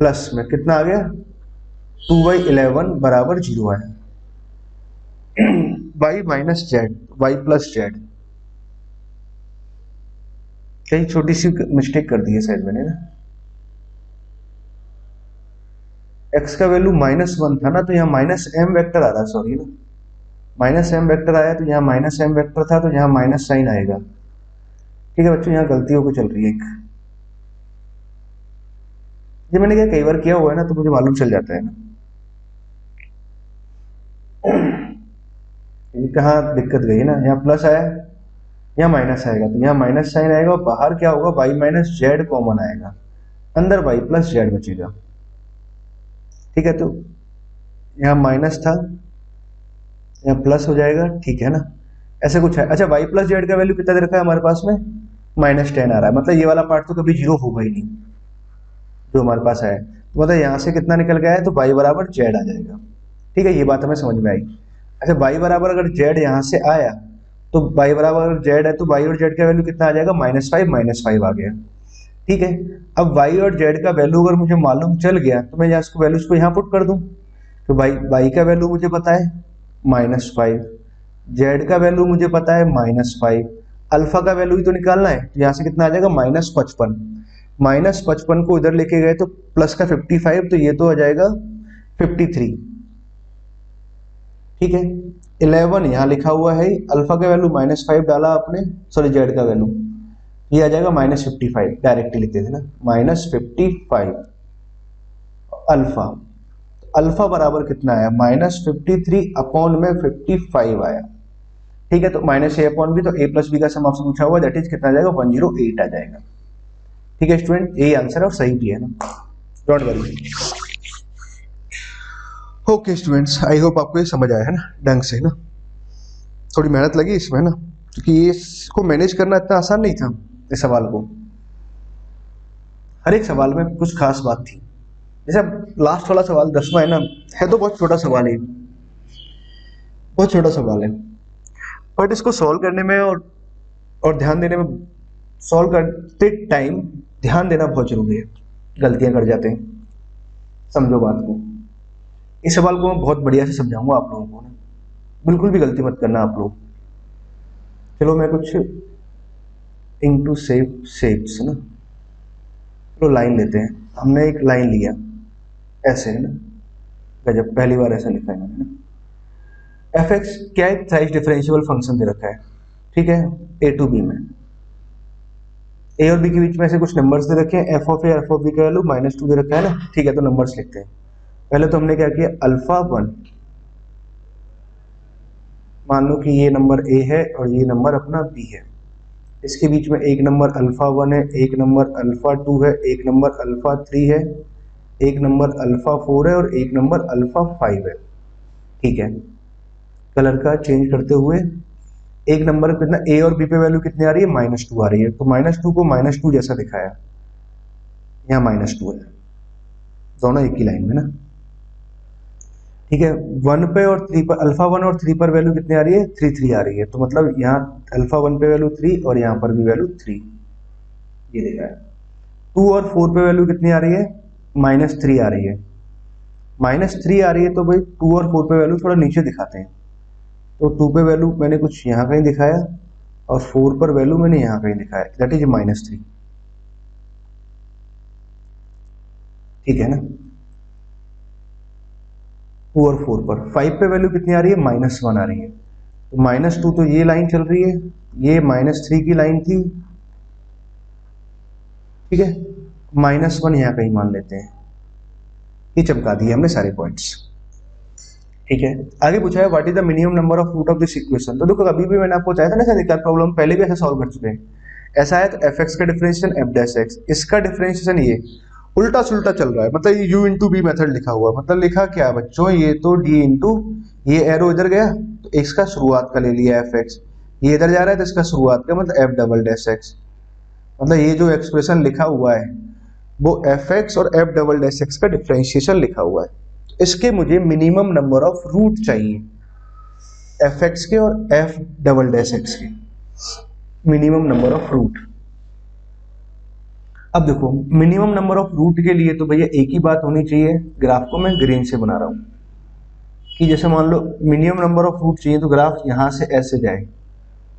प्लस में कितना आ गया, 2/11 बराबर 0 आया, y minus z y plus z, कहीं छोटी सी मिस्टेक कर दी है शायद मैंने ना, एक्स का वैल्यू -1 था ना, तो यहाँ -m वेक्टर आ रहा, सॉरी ना, -m वेक्टर आया, तो यहाँ -m वेक्टर था, तो यहाँ माइनस साइन आएगा। ठीक है बच्चों, यहाँ गलती होकर चल रही है एक, ये मैंने क्या कई बार किया हुआ है ना, तो मुझे मालूम चल जाता है ना, ये कहाँ दिक्कत गई ना, यहाँ प्लस आया, यहाँ माइनस आएगा, तो यहाँ माइनस साइन आएगा, और बाहर क्या होगा, वाई माइनस जेड कॉमन आएगा, अंदर वाई प्लस जेड बचेगा। ठीक है, तो यहाँ माइनस था, यहाँ प्लस हो जाएगा। ठीक है ना, ऐसा कुछ है। अच्छा, वाई प्लस जेड का वैल्यू कितना दे रखा है हमारे पास में, -10 आ रहा है, मतलब ये वाला पार्ट तो कभी 0 होगा ही नहीं जो हमारे पास है, तो मतलब यहाँ से कितना निकल गया है, तो वाई बराबर जेड आ जाएगा। ठीक है, ये बात हमें समझ में आई। अच्छा, वाई बराबर अगर जेड यहाँ से आया, तो वाई बराबर जेड है, तो वाई और जेड का वैल्यू कितना आ जाएगा, -5 आ गया। ठीक है, अब वाई और जेड का वैल्यू अगर मुझे मालूम चल गया, तो मैं यहाँ इसको वैल्यूज को यहाँ पुट कर दूं, तो वाई का वैल्यू मुझे पता है -5, जेड का वैल्यू मुझे पता है -5, अल्फा का वैल्यू ही तो निकालना है, तो यहाँ से कितना आ जाएगा, -55, -55 को इधर लेके गए तो प्लस का 55, तो ये तो आ जाएगा 53। ठीक है, 11 यहाँ लिखा हुआ है, अल्फा का वैल्यू -5 डाला आपने, सॉरी जेड का वैल्यू, ये आ जाएगा -55, डायरेक्टली लिखते थे ना, -55 अल्फा, अल्फा बराबर कितना आया, -53/55 आया। ठीक है, तो -a/b, तो a प्लस बी का सम आपसे पूछा हुआ, दैट इज कितना आ जाएगा, 108 आ जाएगा। ठीक है स्टूडेंट, यही आंसर है और सही भी है ना, don't worry. Okay students, I hope आपको ये समझ आया है ना ढंग से ना, थोड़ी मेहनत लगी इसमें ना, क्योंकि ये इसको मैनेज करना इतना आसान नहीं था, इस सवाल को, हर एक सवाल में कुछ खास बात थी। जैसे लास्ट वाला सवाल 10वां है ना, है तो बहुत छोटा सवाल है, बहुत छोटा सवाल है, बट इसको सॉल्व करने में और ध्यान देने में, सॉल्व करते टाइम ध्यान देना बहुत जरूरी है, गलतियां कर जाते हैं, समझो बात को। इस सवाल को मैं बहुत बढ़िया से समझाऊंगा आप लोगों को ना, बिल्कुल भी गलती मत करना आप लोग। चलो मैं कुछ इनटू शेप्स ना, चलो लाइन लेते हैं, हमने एक लाइन लिया ऐसे है ना, गजब पहली बार ऐसा लिखा है मैंने ना, f(x) क्या एक थ्राइस डिफरेंशिएबल फंक्शन दे रखा है, ठीक है, a to b में, ए और बी के बीच में ऐसे कुछ नंबर्स दे रखे हैं, f of a f of b का वैल्यू -2 दे रखा है ना, ठीक है। तो नंबर्स लिखते हैं। पहले तो हमने क्या किया, अल्फा 1, मान लो कि ये नंबर ए है और ये नंबर अपना बी है। इसके बीच में एक नंबर अल्फा 1 है, एक नंबर अल्फा 2 है, एक नंबर अल्फा 3 है, एक नंबर अल्फा 4 है और एक नंबर अल्फा 5 है, ठीक है। कलर का चेंज करते हुए एक नंबर पे कितना, ए और बी पे वैल्यू कितनी आ रही है, -2 आ रही है। तो -2 को -2 जैसा दिखाया, यहाँ -2 है, दोनों एक ही लाइन में ना, ठीक है। 1 पे और 3 पर, अल्फा 1 और 3 पर वैल्यू कितनी आ रही है, 3 आ रही है। तो मतलब यहाँ अल्फा 1 पे वैल्यू 3 और यहाँ पर भी वैल्यू 3, ये देखा है। 2 और 4 पे वैल्यू कितनी आ रही है, -3 आ रही है। -3 आ रही है तो भाई 2 और 4 पे वैल्यू थोड़ा नीचे दिखाते हैं। तो 2 पे वैल्यू मैंने कुछ यहाँ कहीं दिखाया और 4 पर वैल्यू मैंने यहाँ कहीं दिखाया, दैट इज -3, ठीक है ना। 2 और 4 पर, 5 पे वैल्यू कितनी आ रही है, -1 आ रही है। तो -2 तो ये लाइन चल रही है, ये -3 की लाइन थी, ठीक है। -1 यहाँ कहीं मान लेते हैं, ये चमका दिए हमने सारे पॉइंट्स, ठीक है। आगे पूछा है what is the minimum number of root of this equation. तो देखो अभी भी मैंने आपको बताया था ना सर, प्रॉब्लम पहले भी ऐसे सॉल्व कर चुके हैं। ऐसा है तो एफ एक्स का डिफरेंशिएशन एफ डैश एक्स, इसका डिफरेंशिएशन ये उल्टा सुल्टा चल रहा है, मतलब ये u इंटू बी मेथड लिखा हुआ है। मतलब लिखा क्या है बच्चों, ये तो d इंटू, ये एरो इधर गया तो x का शुरुआत का ले लिया एफ एक्स, ये इधर जा रहा है तो इसका शुरुआत का मतलब एफ डबल डैश एक्स। मतलब ये जो एक्सप्रेशन लिखा हुआ है वो एफ एक्स और एफ डबल डैश एक्स का डिफरेंशिएशन लिखा हुआ है। इसके मुझे मिनिमम नंबर ऑफ रूट चाहिए, एफ एक्स के और एफ डबल डैश एक्स के मिनिमम नंबर ऑफ रूट। अब देखो मिनिमम नंबर ऑफ रूट के लिए तो भैया एक ही बात होनी चाहिए, ग्राफ को मैं ग्रीन से बना रहा हूं कि जैसे मान लो मिनिमम नंबर ऑफ रूट चाहिए तो ग्राफ यहां से ऐसे जाए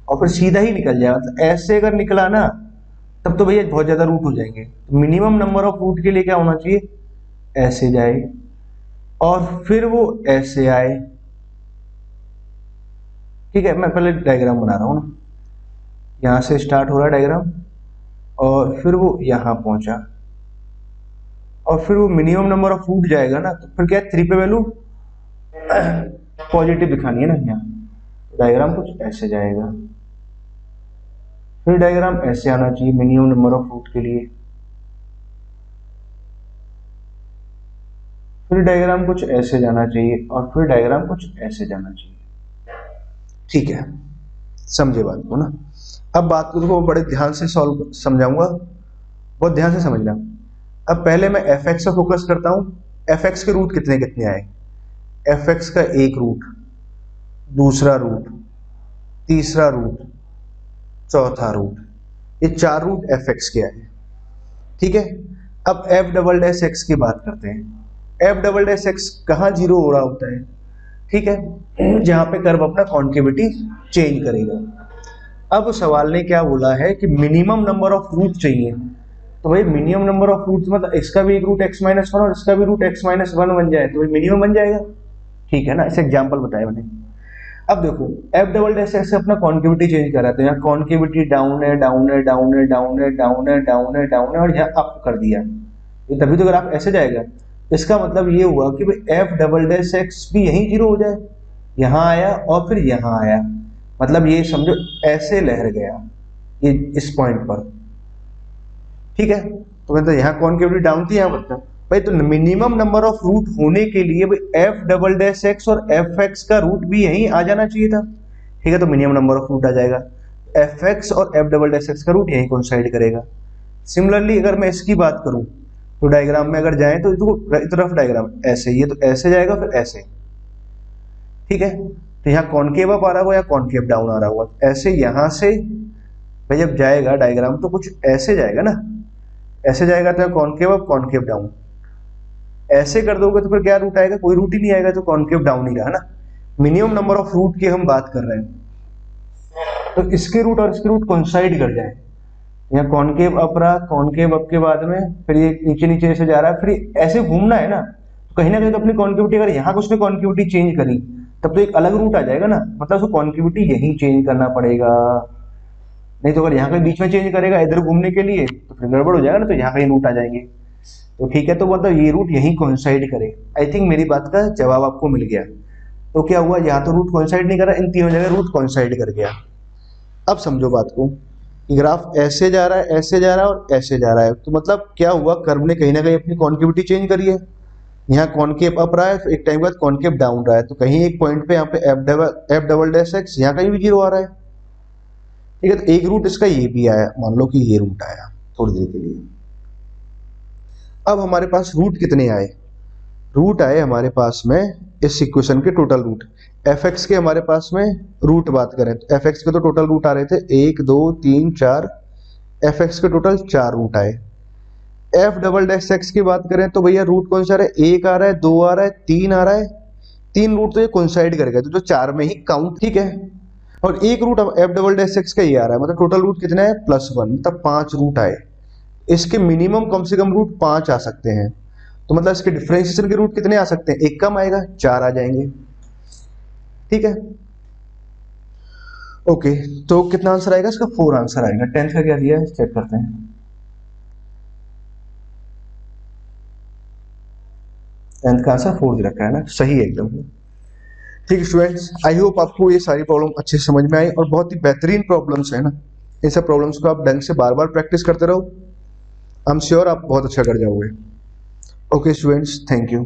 और फिर सीधा ही निकल जाए। मतलब ऐसे अगर निकला ना तब तो भैया बहुत ज्यादा रूट हो जाएंगे। तो मिनिमम नंबर ऑफ रूट के लिए क्या होना चाहिए, ऐसे जाए और फिर वो ऐसे आए, ठीक है। मैं पहले डायग्राम बना रहा हूं ना, यहां से स्टार्ट हो रहा है डायग्राम और फिर वो यहां पहुंचा और फिर वो मिनिमम नंबर ऑफ रूट जाएगा ना, तो फिर क्या 3 पे वैल्यू पॉजिटिव दिखानी है ना। यहाँ डायग्राम कुछ ऐसे जाएगा, फिर डायग्राम ऐसे आना चाहिए मिनिमम नंबर ऑफ रूट के लिए, फिर डायग्राम कुछ ऐसे जाना चाहिए और फिर डायग्राम कुछ ऐसे जाना चाहिए, ठीक है। समझे बात को ना। अब बात को बड़े ध्यान से सॉल्व समझाऊंगा, बहुत ध्यान से समझना। अब पहले मैं एफ एक्स से फोकस करता हूं, एफ एक्स के रूट कितने कितने आए, एफ एक्स का एक रूट, दूसरा रूट, तीसरा रूट, चौथा रूट, ये 4 रूट एफ एक्स के आए, ठीक है। अब एफ डबल डैश एक्स की बात करते हैं। एफ डबल डैश एक्स कहाँ जीरो हो रहा होता है, ठीक है, जहां पे कर्व अपना कॉन्केविटी चेंज करेगा। अब सवाल ने क्या बोला है कि मिनिमम नंबर ऑफ रूट चाहिए, तो भाई मिनिमम नंबर ऑफ रूट मतलब इसका भी एक रूट x-1 और इसका भी रूट x-1 बन जाए तो भाई मिनिमम बन जाएगा, ठीक है ना। ऐसे एग्जांपल बताया मैंने। अब देखो एफ डबल डैश एक्स से अपना कॉन्केविटी चेंज कर रहा है, तो यहाँ कॉन्केविटी डाउन है डाउन है डाउन है डाउन है डाउन है डाउन है डाउन है और यहाँ अप कर दिया, ये तभी तो ग्राफ ऐसे जाएगा। इसका मतलब ये हुआ कि भाई एफ डबल डैश एक्स भी यहीं जीरो हो जाए, यहाँ आया और फिर यहाँ आया, मतलब ये समझो ऐसे लहर गया ये इस पॉइंट पर, ठीक है। तो मतलब यहाँ कॉन्केविटी डाउन थी, यहाँ मतलब भाई तो मिनिमम नंबर ऑफ रूट होने के लिए भाई एफ डबल डैश एक्स और एफ एक्स का रूट भी यहीं आ जाना चाहिए था, ठीक है। तो मिनिमम नंबर ऑफ रूट आ जाएगा, एफ एक्स और एफ डबल डैश एक्स का रूट यहीं कोइंसाइड करेगा। सिमिलरली अगर मैं इसकी बात करूं तो डायग्राम में अगर जाए तो रफ डायग्राम ऐसे, ये तो ऐसे जाएगा फिर ऐसे, ठीक है। तो यहाँ कॉन्केव अप आ रहा हुआ या कॉन्केव डाउन आ रहा हुआ, ऐसे यहाँ से भाई जब जाएगा डायग्राम तो कुछ ऐसे जाएगा ना, ऐसे जाएगा तो कॉन्केव अप कॉन्केव डाउन, ऐसे कर दोगे तो फिर क्या रूट आएगा, कोई रूट ही नहीं आएगा, तो कॉन्केव डाउन ही रहा ना। मिनिमम नंबर ऑफ रूट की हम बात कर रहे हैं, तो इसके रूट और इसके रूट कोइंसाइड कर जाए, यहाँ कॉन्केव अप रहा, कॉन्केव अप के बाद में फिर ये नीचे नीचे ऐसे जा रहा है, फिर ऐसे घूमना है ना, तो कहीं ना कहीं तो अपनी कॉन्केविटी अगर यहाँ कुछ ने कॉन्केविटी चेंज करी तब तो एक अलग रूट आ जाएगा ना, मतलब उसको कॉन्केविटी यही चेंज करना पड़ेगा, नहीं तो अगर यहाँ कहीं बीच में चेंज करेगा इधर घूमने के लिए तो फिर गड़बड़ हो जाएगा ना, तो यहाँ कहीं रूट आ जाएंगे। तो ठीक है, तो मतलब ये रूट यहीं कोइंसाइड करे। आई थिंक मेरी बात का जवाब आपको मिल गया। तो क्या हुआ, यहाँ तो रूट कोइंसाइड नहीं कर रहा, इन तीनों जगह रूट कोइंसाइड कर गया। अब समझो बात को, ग्राफ ऐसे जा रहा है, ऐसे जा रहा है और ऐसे जा रहा है, तो मतलब क्या हुआ, कर्व ने कहीं ना कहीं अपनी कॉन्केविटी चेंज करी है। यहाँ कॉन्केव अप रहा है, फिर एक टाइम बाद कॉन्केव डाउन रहा है, तो कहीं एक पॉइंट पे यहाँ पे एफ डबल डैश एक्स, यहाँ कहीं भी जीरो आ रहा है। ठीक है, तो एक रूट इसका ये भी आया, मान लो कि ये रूट आया थोड़ी देर के लिए। अब हमारे पास रूट कितने आए, रूट आए हमारे पास में इस इक्वेशन के टोटल रूट, एफ एक्स के हमारे पास में रूट बात करें तो एफ एक्स के तो टोटल रूट आ रहे थे 1 2 3 4, एफ एक्स के टोटल 4 रूट आए। एफ डबल डैश एक्स की बात करें तो भैया रूट कौन सा आ रहा है, 1 आ रहा है, 2 आ रहा है, 3 आ रहा है, 3 रूट तो ये कोइंसाइड करेगा, तो जो 4 में ही काउंट। ठीक है, और एक root f double dash x का ये आ रहा है, मतलब टोटल रूट कितना है +1, मतलब 5 रूट आए। इसके मिनिमम कम से कम रूट 5 आ सकते हैं, तो मतलब इसके डिफरेंशिएशन के रूट कितने आ सकते हैं, एक कम आएगा, 4 आ जाएंगे। ठीक है, ओके, तो कितना आंसर आएगा इसका, 4 आंसर आएगा। 10th का क्या दिया है चेक करते हैं। 10th का आंसर 4 दे रखा है ना, सही है एकदम। ठीक है स्टूडेंट्स, आई होप आपको ये सारी प्रॉब्लम अच्छे से समझ में आई, और बहुत ही बेहतरीन प्रॉब्लम्स है ना, इन सब प्रॉब्लम्स को आप ढंग से बार बार प्रैक्टिस करते रहो, आई एम श्योर आप बहुत अच्छा कर जाओगे। Okay students, thank you.